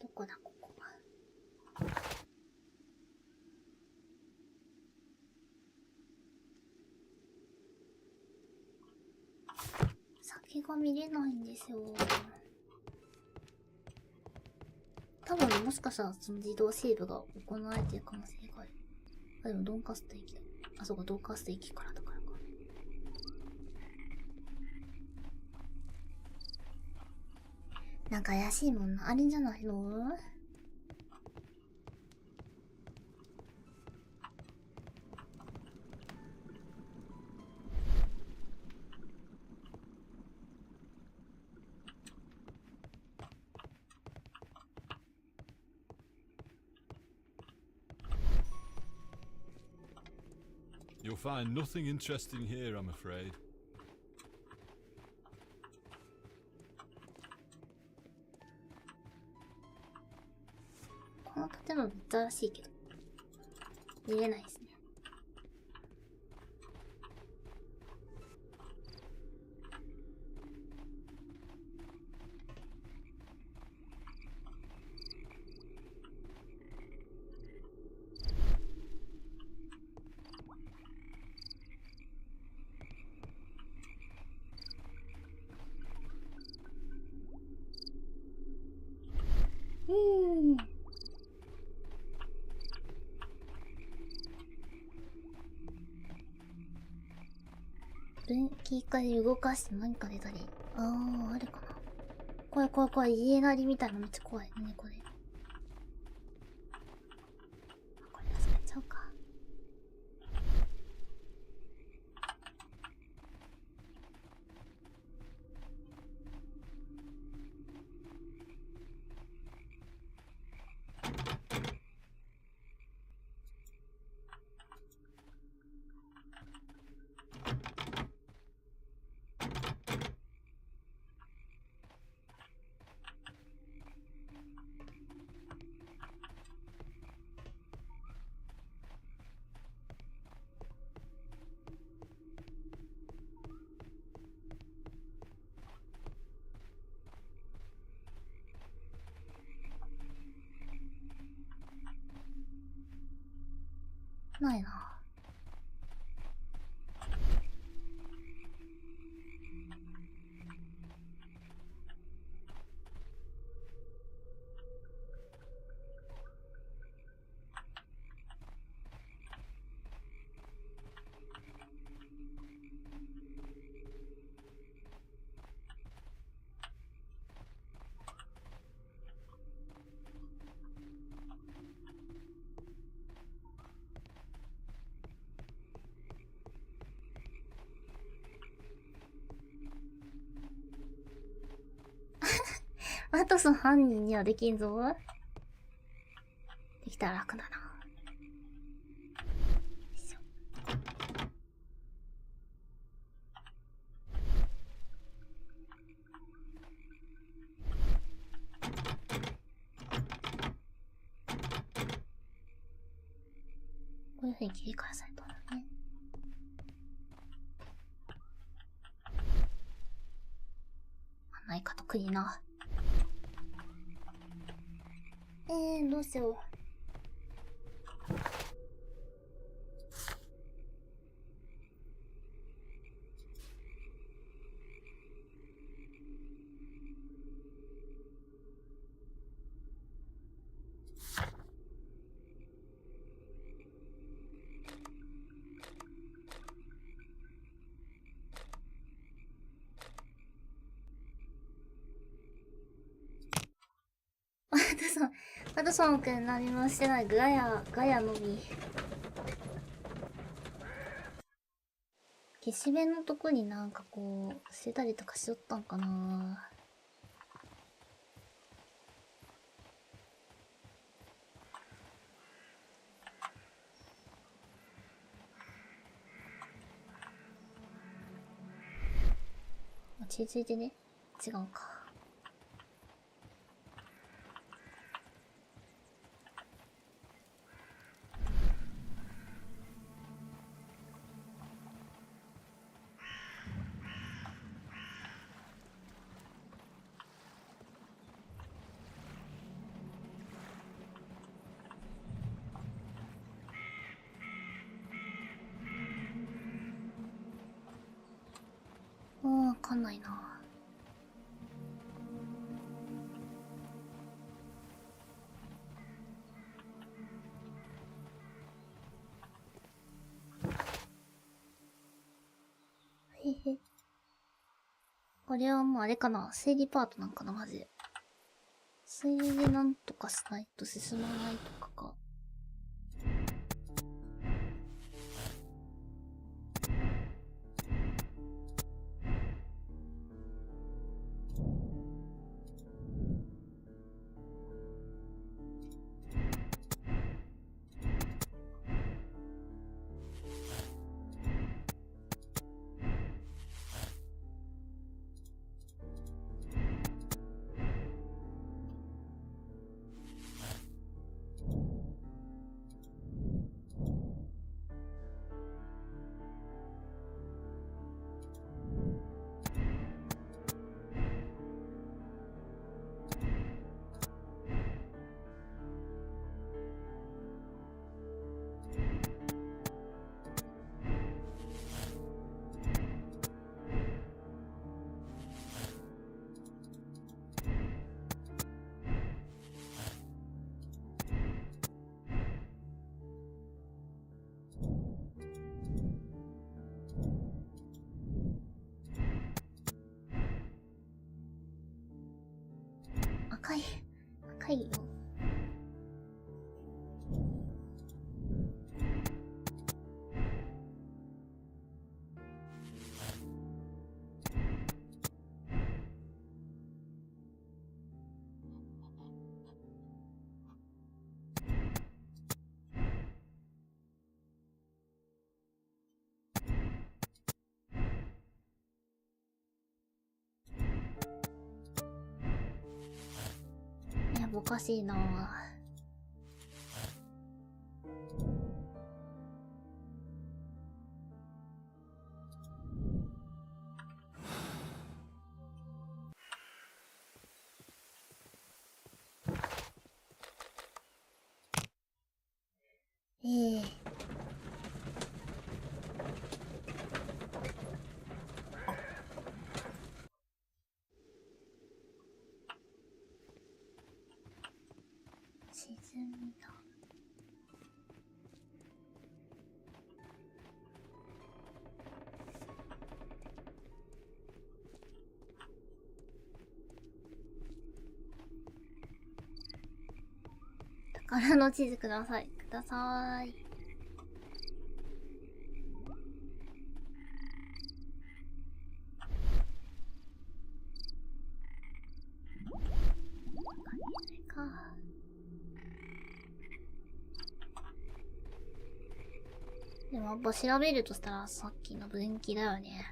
どこだ、ここは。先が見れないんですよ。多分もしかしたらその自動セーブが行われている可能性がある。あ、でもドンカスト駅だ。あ、そうか、ドンカスト駅からだからか。なんか怪しいもんあるんじゃないの？You'll find nothing interesting here, I'm afraid. この建物めっちゃらしいけど。見れないですね。分岐化で動かして何か出たり。あー、あるかな。怖い怖い怖い。家なりみたいなめっちゃ怖い。何これ。これ使っちゃおうか。ないな。あとその犯人にはできんぞ。できたら楽だな。よいしょ。こういう風に切り替えされたんだね。ないか特にな。どうしよう。ワトソンくん何もしてない。ガヤのみ。消し目のとこになんかこう、捨てたりとかしよったんかな。落ち着いてね。違うか。わかんないな。へへ。これはもうあれかな。推理パートなんかな、マジで。推理でなんとかしないと進まないとかか。かいよ。いや、おかしいなぁ。ええ、沈みだ。宝の地図ください。ください。これか。でもやっぱ調べるとしたらさっきの分岐だよね。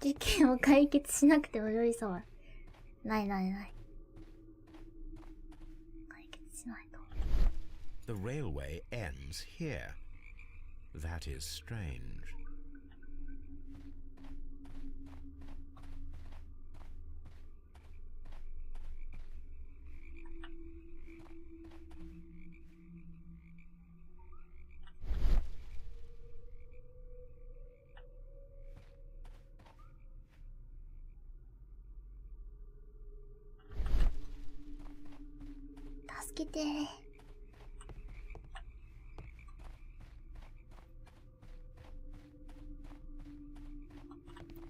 事件を解決しなくてもよいさはないないない。解決しないと。 The railway ends here. That is strange.助けて。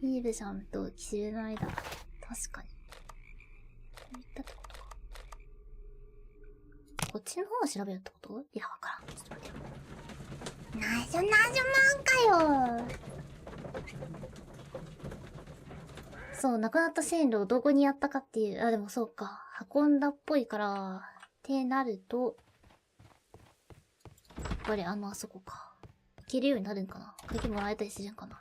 イーブさんとキシルの間。確かに。こういったってことか。こっちの方を調べるってこと？いや、わからん。ちょっと待ってよ。なじょなんかよ。そう、亡くなった線路をどこにやったかっていう。あ、でもそうか。運んだっぽいから、ってなると、やっぱりあそこか。行けるようになるんかな。鍵もらえたりするんかな。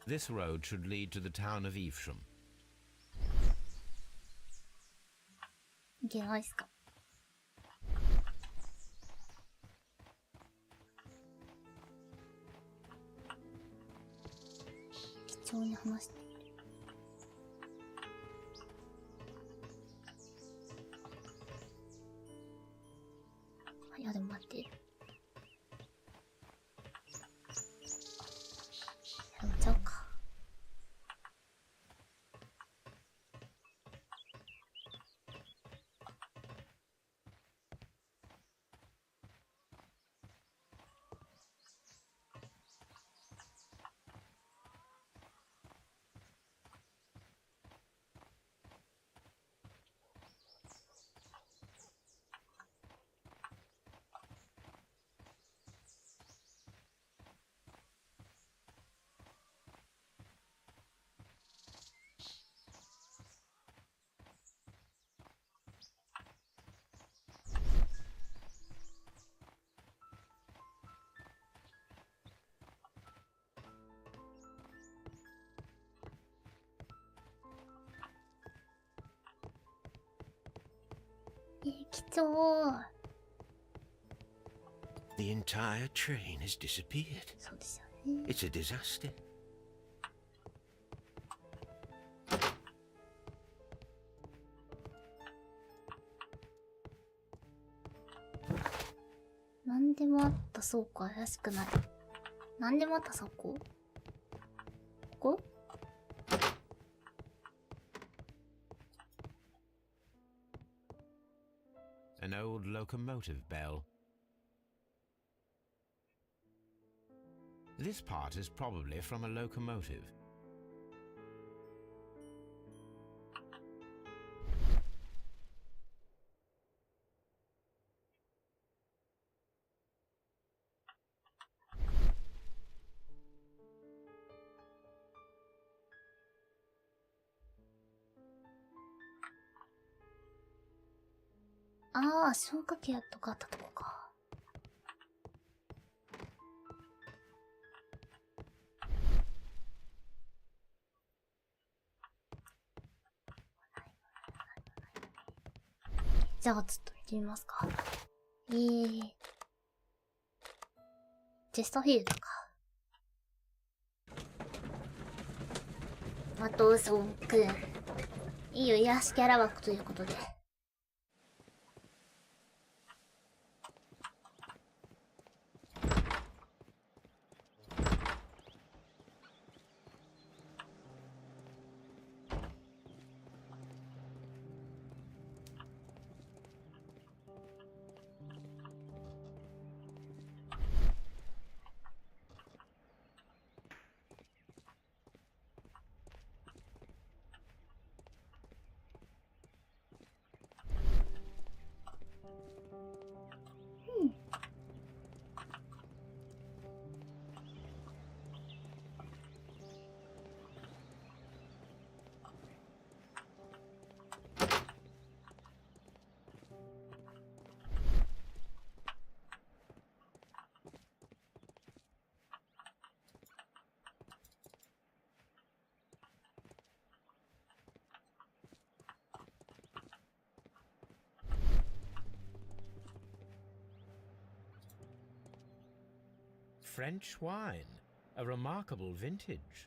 This road should lead to the town of Evesham. いけないっすか。貴重に話している。いやでも待って。いやでもちゃうか。長。 The entire train has disappeared. そうですよね。 It's a disaster. なんでもあった倉庫怪しくない。なんでもあった倉庫？ここ？ An old locomotive bell. This part is probably from a locomotive. Ah, 消火器とかあったとこか。じゃあ、ちょっと見てみますか。チェストフィールドか。ワトソンくん。いいよ、癒しキャラ枠ということで。French wine, a remarkable vintage.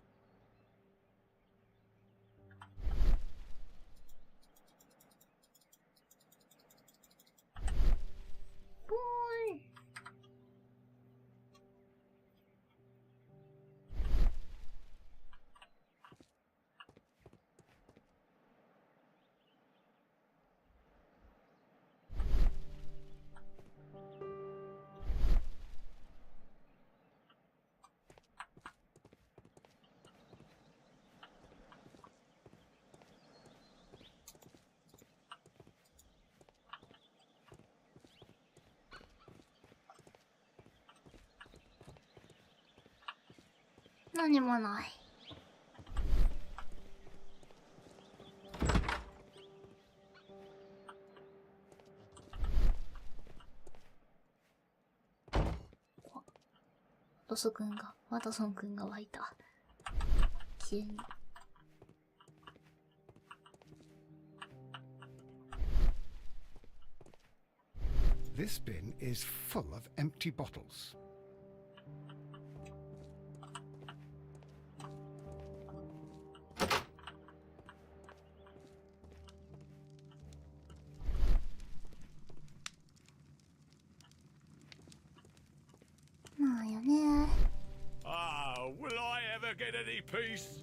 Boy. 何もない。ワトソンくんが湧いた。急に。This bin is full of empty bottles. Oh, will I ever get any peace?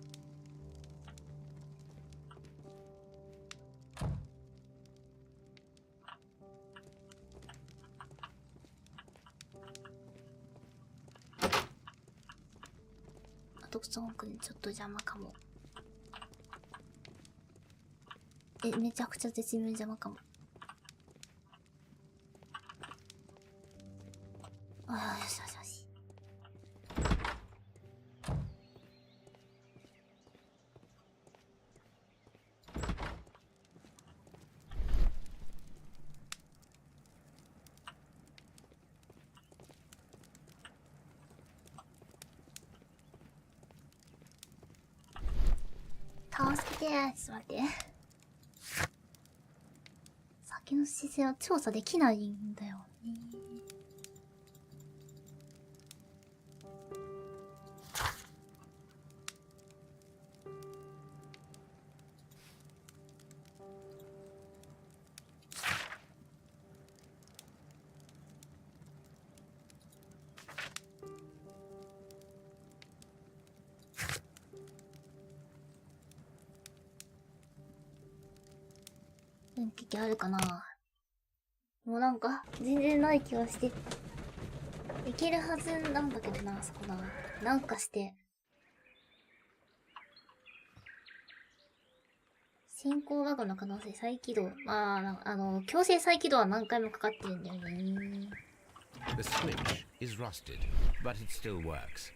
ワトソンくんちょっと邪魔かも。めちゃくちゃ絶妙邪魔かも。ああ、よしよしよし。助けてー。ちょっと待って。先の姿勢は調査できないんだよね。運気あるかな。もうなんか全然ない気がして、いけるはずなんだけどな、そこな。なんかして進行バグの可能性、再起動。まあ、強制再起動は何回もかかってるんだよね。The switch is rusted, but it still works.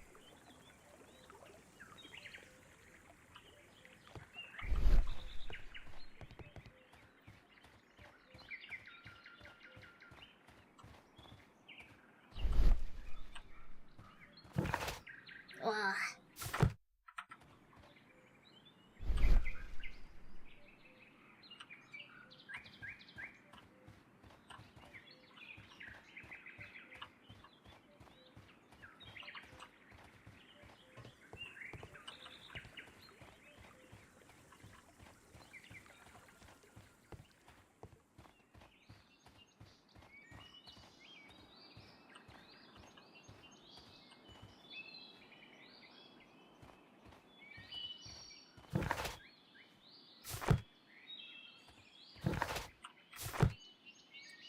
Wow.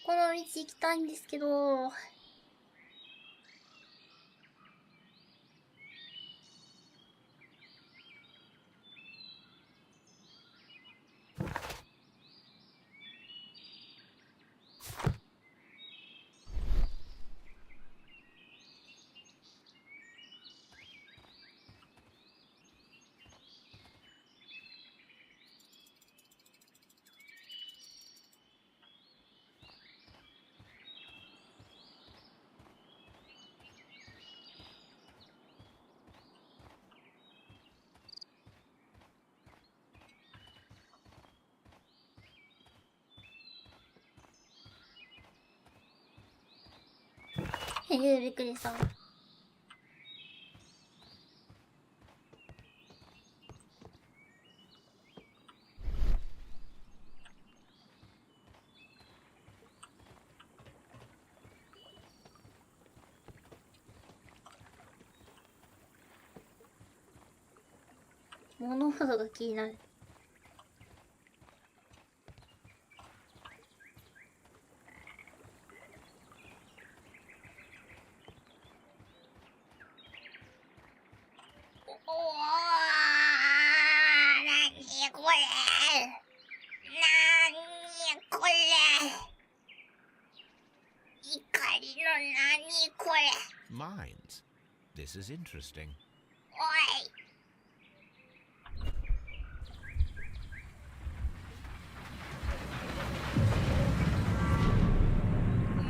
この道行きたいんですけど。びっくりした。物ほどが気になる。Mines. This is interesting.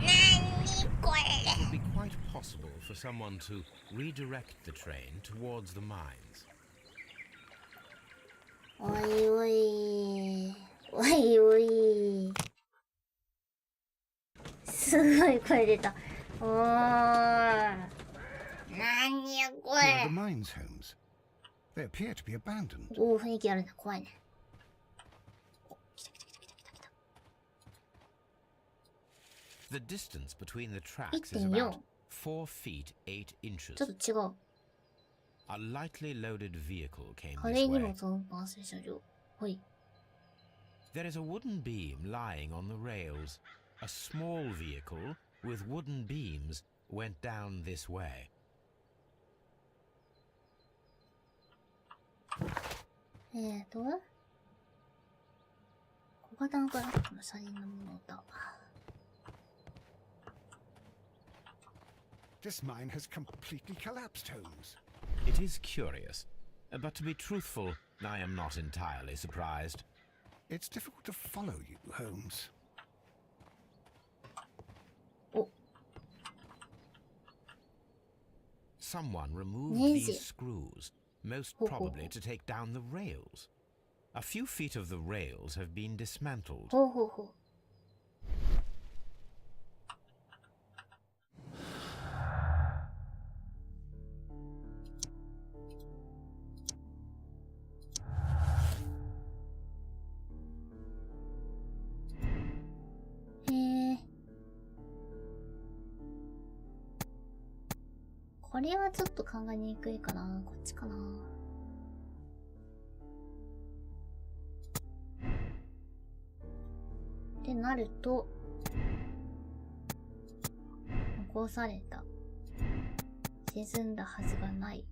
It would be quite possible for someone to redirect the train towards the mines. おいおい。おいおい。すごい声出た。おー。なにやこ Here are the れ。 mines, Holmes. They appear to be abandoned. おー、雰囲気あるな。怖いね。お、来た来た来た来た来た来た。 The distance between the tracks is 1.4 about 4 feet 8 inches. ちょっと違う。 A lightly loaded vehicle came 軽 this い荷 way. 物を運搬する車両。ほい。 There is a wooden beam lying on the rails. A small vehicle with wooden beams went down this way. 小型のトラックの車輪のものだ。 This mine has completely collapsed, Holmes. It is curious, but to be truthful, I am not entirely surprised. It's difficult to follow you, Holmes. Oh. Someone removed Yes. these screws, most probably to take down the rails. A few feet of the rails have been dismantled. ほうほうほう。これはちょっと考えにくいかな。こっちかな。ってなると、残された。沈んだはずがない。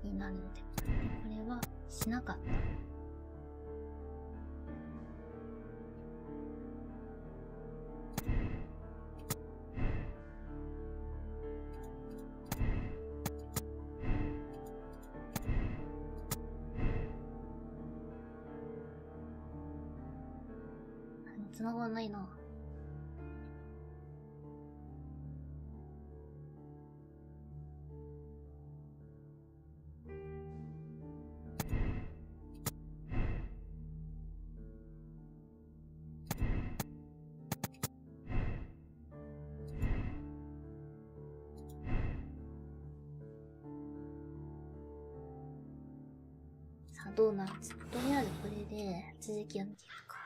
になるので。これはしなかった。繋がらないな。さあ、どうなる？とりあえずこれで続きを見ていくか。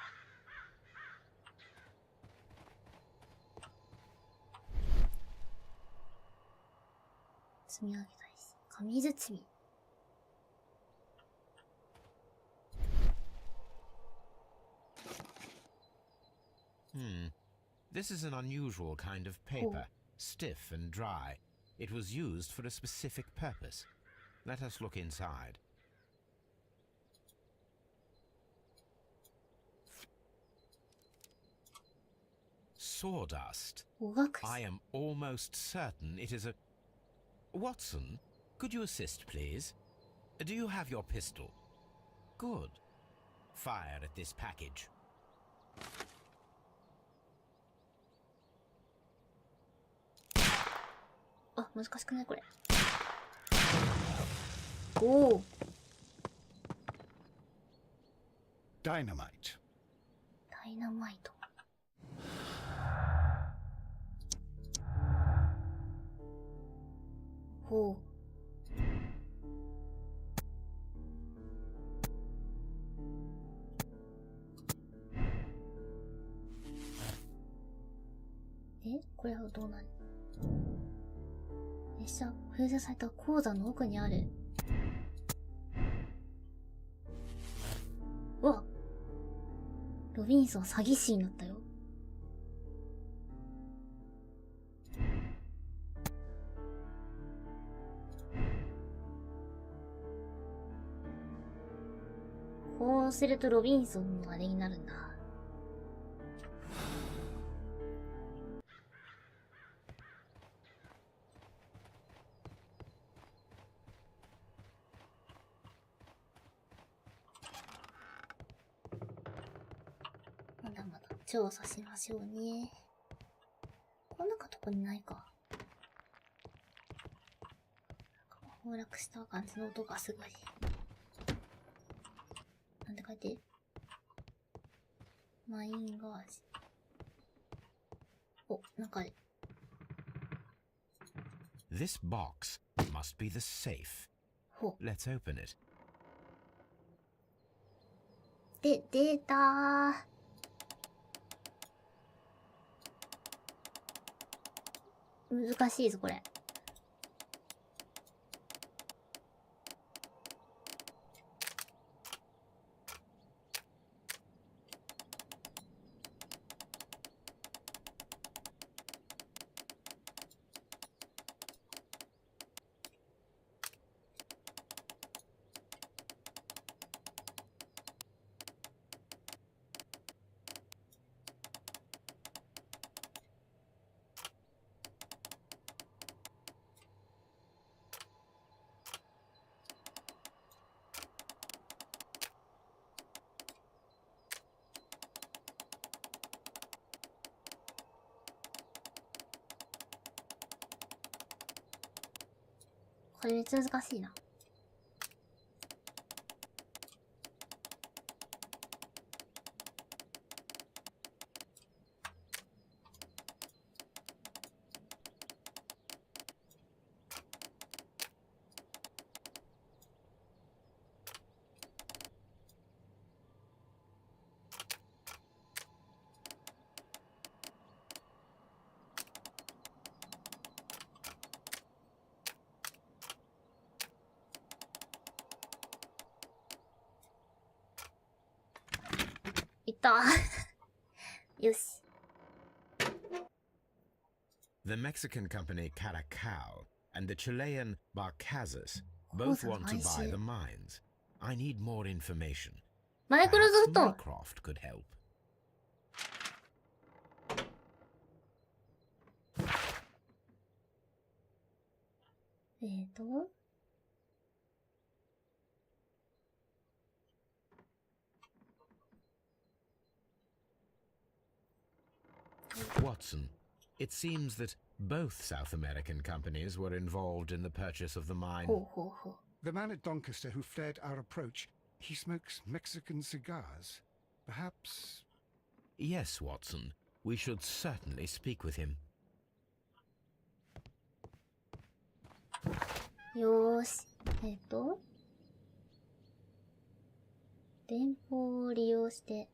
積み上げたいし。紙包み。This is an unusual kind of paper, stiff and dry. It was used for a specific purpose. Let us look inside. Sawdust. I am almost certain it is a... Watson, could you assist, please? Do you have your pistol? Good. Fire at this package. Ah, 難しくないこれ。おお。Dynamite. ダイナマイト。ほう。これはどうなる？列車、封鎖された鉱山の奥にある。うわ！ロビンソン詐欺師になったよ。こうするとロビンソンのあれになるんだ。まだまだ調査しましょうね。こんなとこにないか。崩落した感じの音がすごい。なんて書いて？マインガージ。お、なんかある。This box must be the safe. Let's open it. で、データー。難しいぞ、これ。これめっちゃ難しいな。いった。よし。The Mexican company Caracao and the Chilean Barcazas both want to buy the mines. I need more information. マイクロソフト。 Mycroft could help. Watson, it seems that both South American companies were involved in the purchase of the mine. The man at Doncaster who flared our approach, he smokes Mexican cigars. Perhaps... Yes, Watson. We should certainly speak with him. よーし。電報を利用して、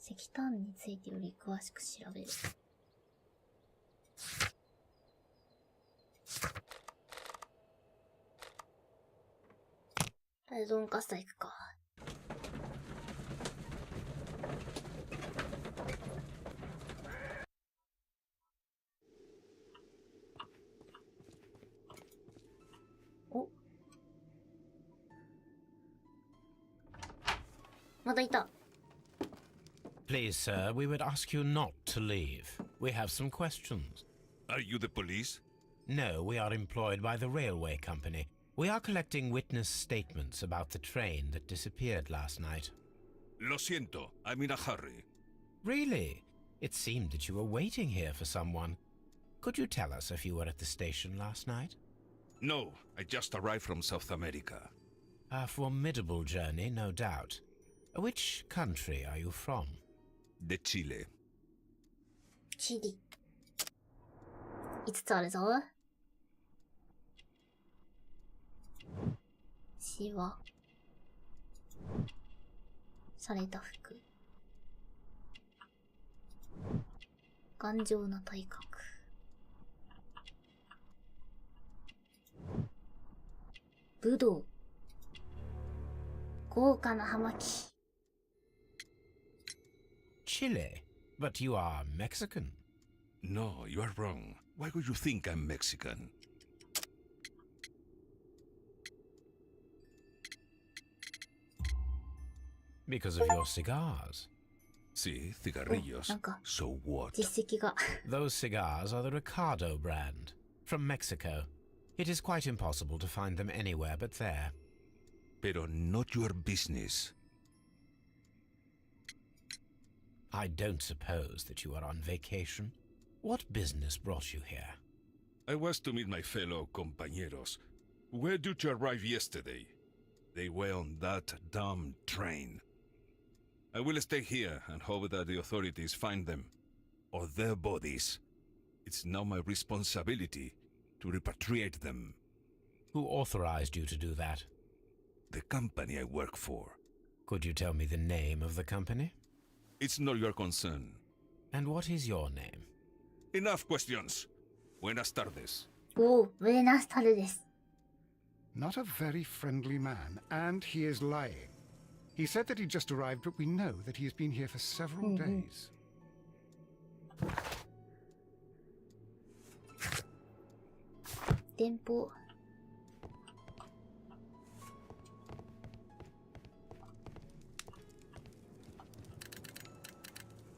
石炭についてより詳しく調べる。ドンカスタ行くか。お。またいた。Please, sir, we would ask you not to leave. We have some questions. Are you the police? No, we are employed by the railway company. We are collecting witness statements about the train that disappeared last night. Lo siento, I'm in a hurry. Really? It seemed that you were waiting here for someone. Could you tell us if you were at the station last night? No, I just arrived from South America. A formidable journey, no doubt. Which country are you from? De Chile. チリ。5つあるぞ。シワ。された服。頑丈な体格。武道。豪華な葉巻。Chile? But you are Mexican. No, you are wrong. Why would you think I'm Mexican? Because of your cigars. Sí, cigarrillos. So what? 実績が。 Those cigars are the Ricardo brand, from Mexico. It is quite impossible to find them anywhere but there. Pero not your business. I don't suppose that you are on vacation. What business brought you here? I was to meet my fellow compañeros. Where did you arrive yesterday? They were on that damn train. I will stay here and hope that the authorities find them, or their bodies. It's now my responsibility to repatriate them. Who authorized you to do that? The company I work for. Could you tell me the name of the company? It's not your concern. And what is your name? Enough questions. Buenas tardes. Oh, buenas tardes. Not a very friendly man, and he is lying. He said that he just arrived, but we know that he has been here for several days. 電報。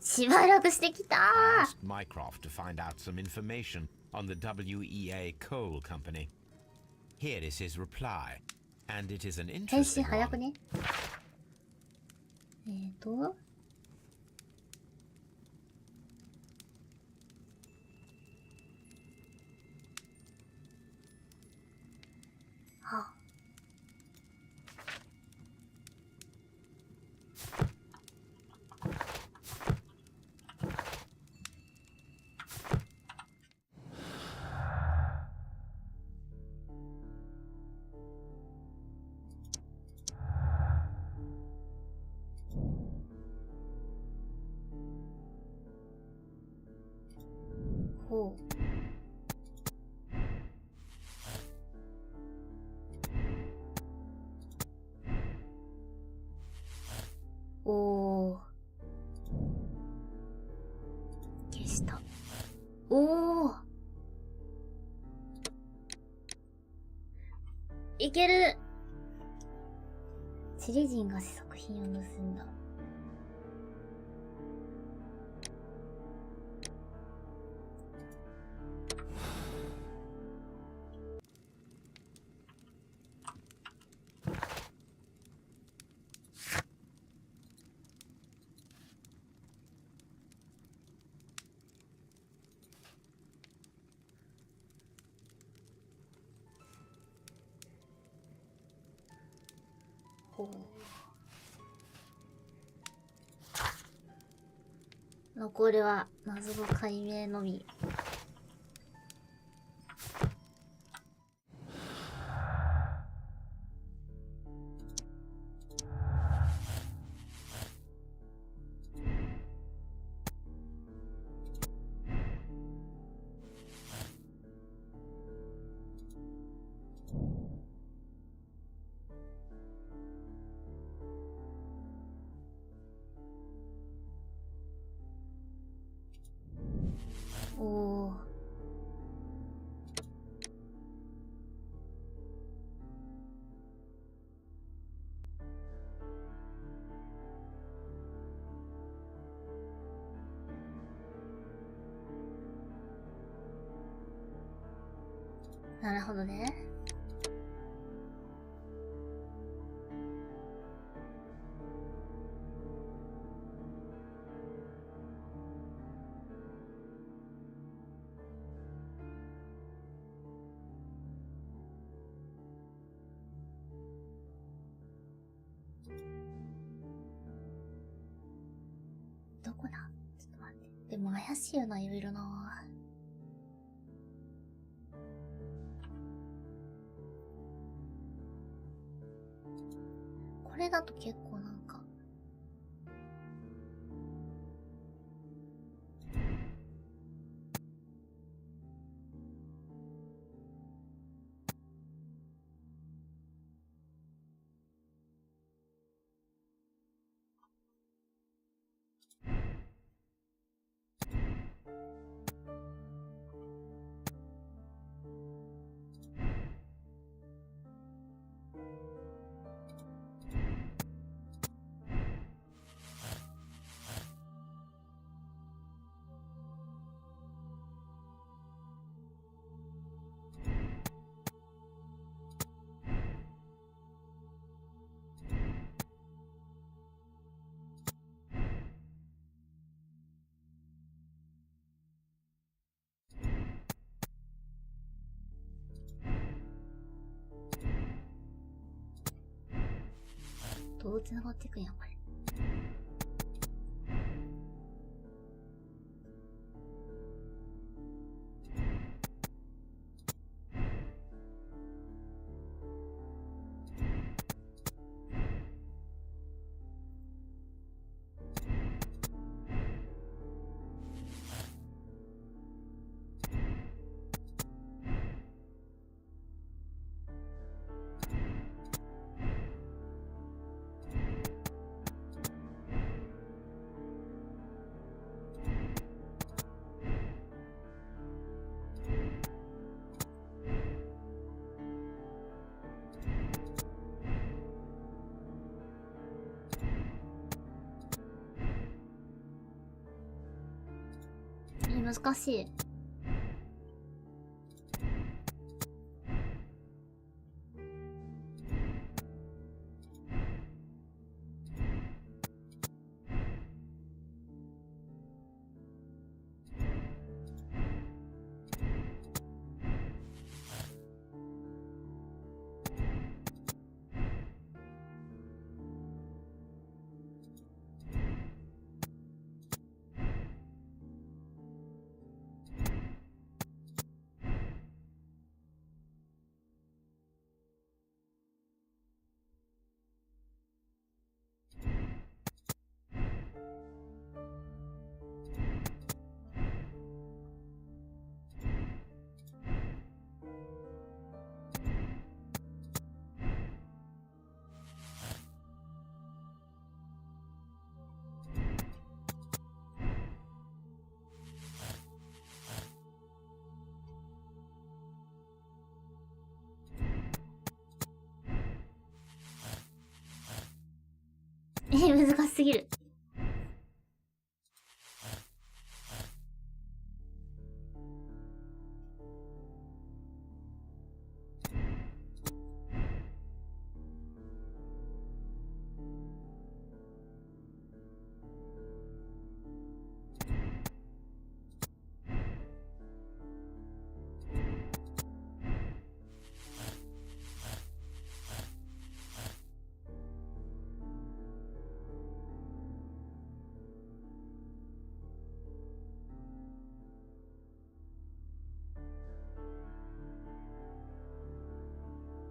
しばらくしてきた。 I asked Mycroft to find out some information on the WEA Coal Company. Here is his reply, and it is an 返信 interesting 早く one. ね。はあ。おー。消した。おー。いける。チリ人が試作品を盗んだ。残るは謎の解明のみ。おー。なるほどね。どこだ？ちょっと待って。でも怪しいよな、いろいろな。これだと結構なんか。どう繋がっていくんや、これ。難しい。に難しすぎる。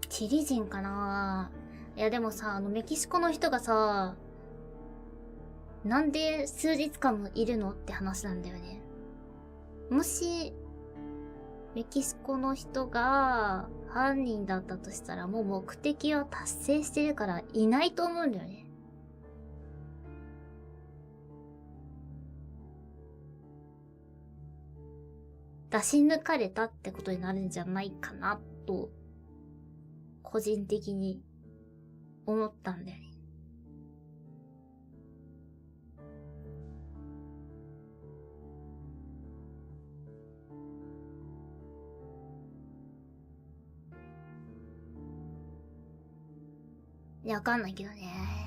チリ人かな。いやでもさ、メキシコの人がさ、なんで数日間もいるのって話なんだよね。もし、メキシコの人が犯人だったとしたらもう目的は達成してるからいないと思うんだよね。出し抜かれたってことになるんじゃないかなと、個人的に思ったんだよね。いや、わかんないけどね。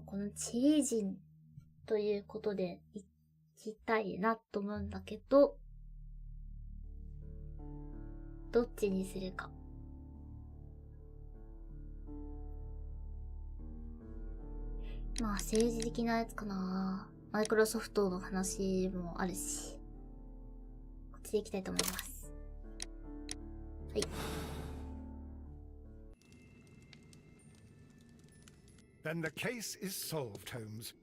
このチリ人ということで行きたいなと思うんだけど、どっちにするか。まあ政治的なやつかな。マイクロソフトの話もあるし、こっちで行きたいと思います。はい。Then the case is solved, Holmes.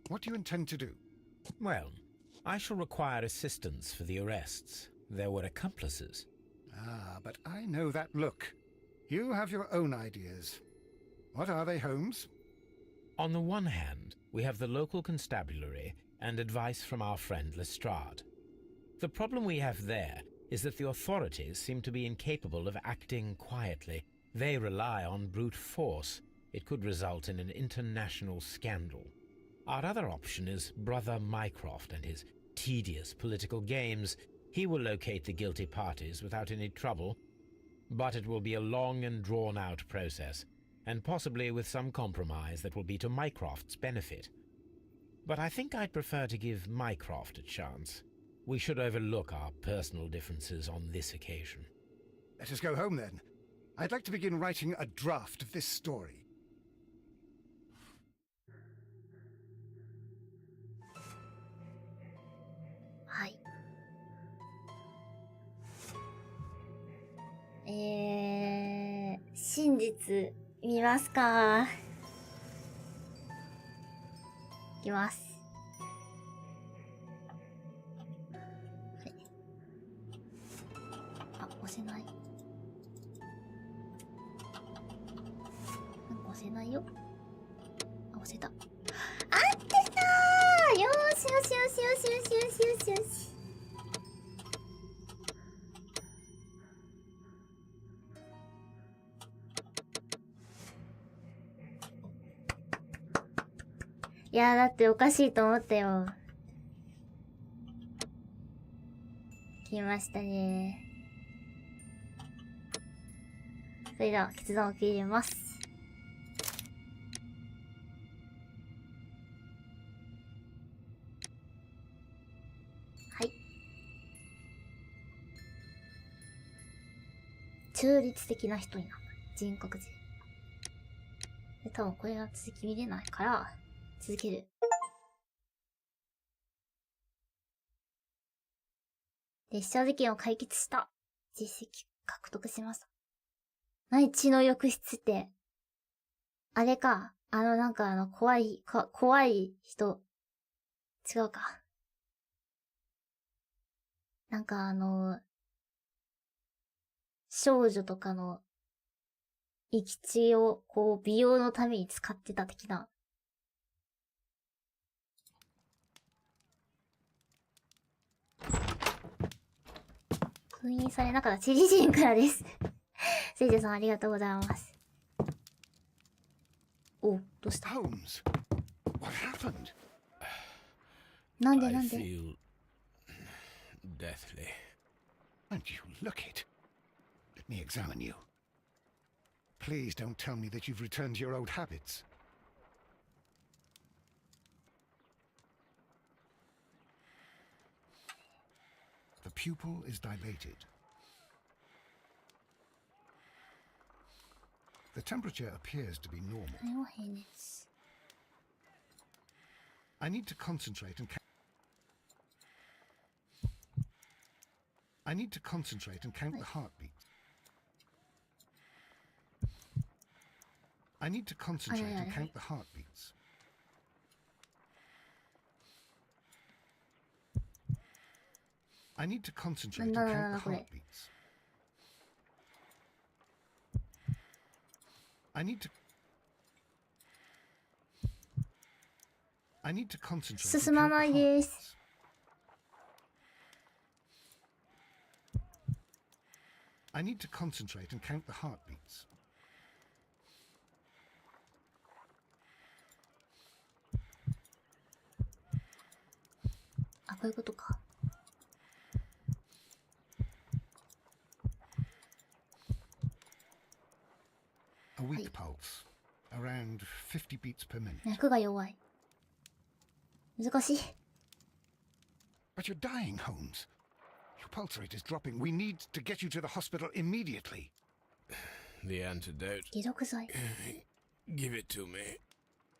What do you intend to do? Well, I shall require assistance for the arrests. There were accomplices. Ah, but I know that look. You have your own ideas. What are they, Holmes? On the one hand, we have the local constabulary and advice from our friend Lestrade. The problem we have there is that the authorities seem to be incapable of acting quietly. They rely on brute force. It could result in an international scandal. Our other option is Brother Mycroft and his tedious political games. He will locate the guilty parties without any trouble, but it will be a long and drawn-out process, and possibly with some compromise that will be to Mycroft's benefit. But I think I'd prefer to give Mycroft a chance. We should overlook our personal differences on this occasion. Let us go home, then. I'd like to begin writing a draft of this story. Hi. 真実見ますか。いきます。はい。あ、押せない。なんか押せないよ。あ、押せた。あってたー。よーしよしよしよしよしよしよしよし。いやーだっておかしいと思ったよ。来ましたね。それでは決断を切ります。はい。中立的な人になる。人格人。で、多分これは続き見れないから、続ける。列車事件を解決した。実績獲得しました。何血の浴室って。あれか。怖い人。違うか。少女とかの生き血を美容のために使ってた的な。封印されなかったチリ人からです。聖女さんありがとうございます。お、どうした？ Holmes, what happened? なんで I なんで feel deathly. And you look it. Let me examine you. Please don't tell me that you've returned to your old habits. The pupil is dilated. The temperature appears to be normal. これは平熱。I need to concentrate and count the heartbeat. I need to concentrate and count the heartbeats. I need to concentrate and count the heartbeats. I need to concentrate. 進まないです。I need to concentrate and count the heartbeats. Ah, こういうことか。A weak pulse, around 50 beats per minute. 脈が弱い。難しい。But you're dying, Holmes. Your pulse rate is dropping. We need to get you to the hospital immediately. The antidote. 解毒剤。Give it to me.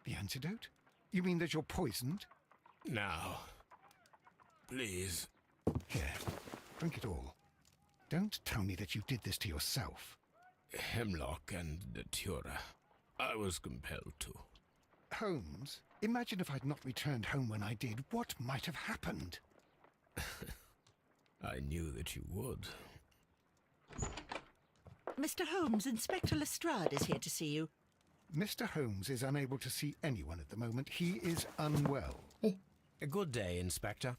The antidote? You mean that you're poisoned? Now. Please. Here, drink it all. Don't tell me that you did this to yourself. Hemlock and datura. I was compelled to. Holmes, imagine if I'd not returned home when I did. What might have happened? I knew that you would. Mr. Holmes, Inspector Lestrade is here to see you. Mr. Holmes is unable to see anyone at the moment. He is unwell. A good day, Inspector.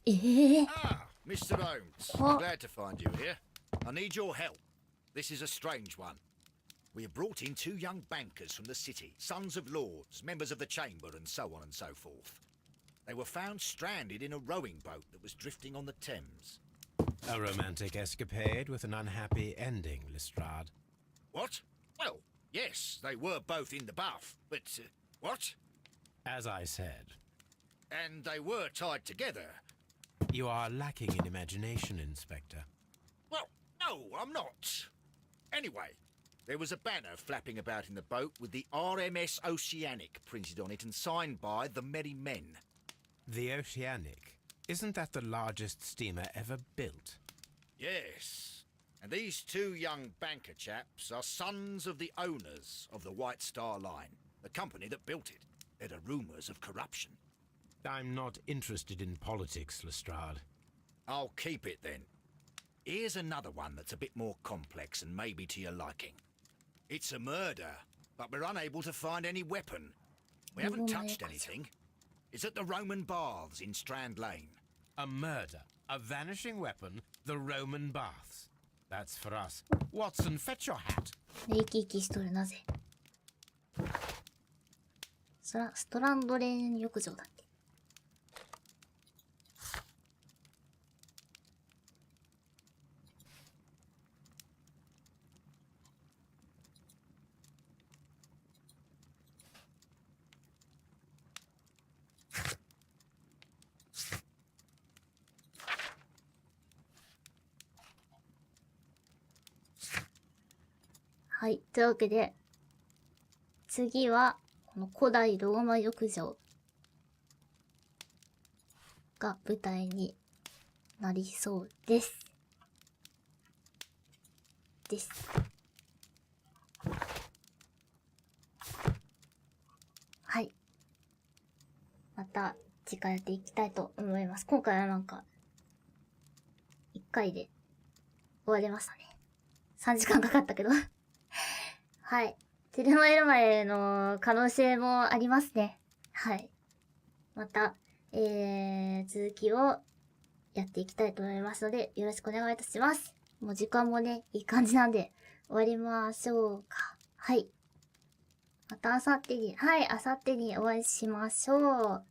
Ah, Mr. Holmes. What? Glad to find you here. I need your help. This is a strange one. We have brought in 2 young bankers from the city, sons of lords, members of the chamber, and so on and so forth. They were found stranded in a rowing boat that was drifting on the Thames. A romantic escapade with an unhappy ending, Lestrade. What? Well, yes, they were both in the bath, but... what? As I said, And they were tied together. you are lacking in imagination, Inspector. Well, no, I'm not. Anyway, there was a banner flapping about in the boat with the RMS Oceanic printed on it and signed by the Merry Men. The Oceanic. Isn't that the largest steamer ever built? Yes. And these 2 young banker chaps are sons of the owners of the White Star Line, the company that built it. There are rumours of corruption. I'm not interested in politics, Lestrade. I'll keep it then. Here's another one that's a bit more complex and maybe to your liking. It's a murder, but we're unable to find any weapon. We haven't touched anything. It's at the Roman Baths in Strand Lane. A murder, a vanishing weapon, the Roman baths. That's for us. Watson, fetch your hat. 生き生きしとるなぜ。ストランドレーン浴場だっけ。はい。というわけで、次は、この古代ローマ浴場が舞台になりそうです。です。はい。また次回やっていきたいと思います。今回はなんか、1回で終わりましたね。3時間かかったけど。はい。テルマエルマエの可能性もありますね。はい。また、続きをやっていきたいと思いますので、よろしくお願いいたします。もう時間もね、いい感じなんで、終わりましょうか。はい。また明後日に、はい、明後日にお会いしましょう。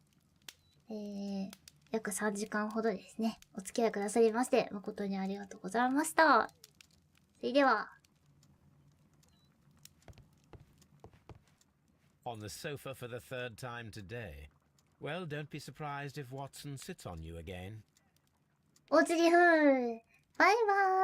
約3時間ほどですね。お付き合いくださりまして、誠にありがとうございました。それでは。On the sofa for the third time today. Well, don't be surprised if Watson sits on you again. おつりふー。バイバーイ。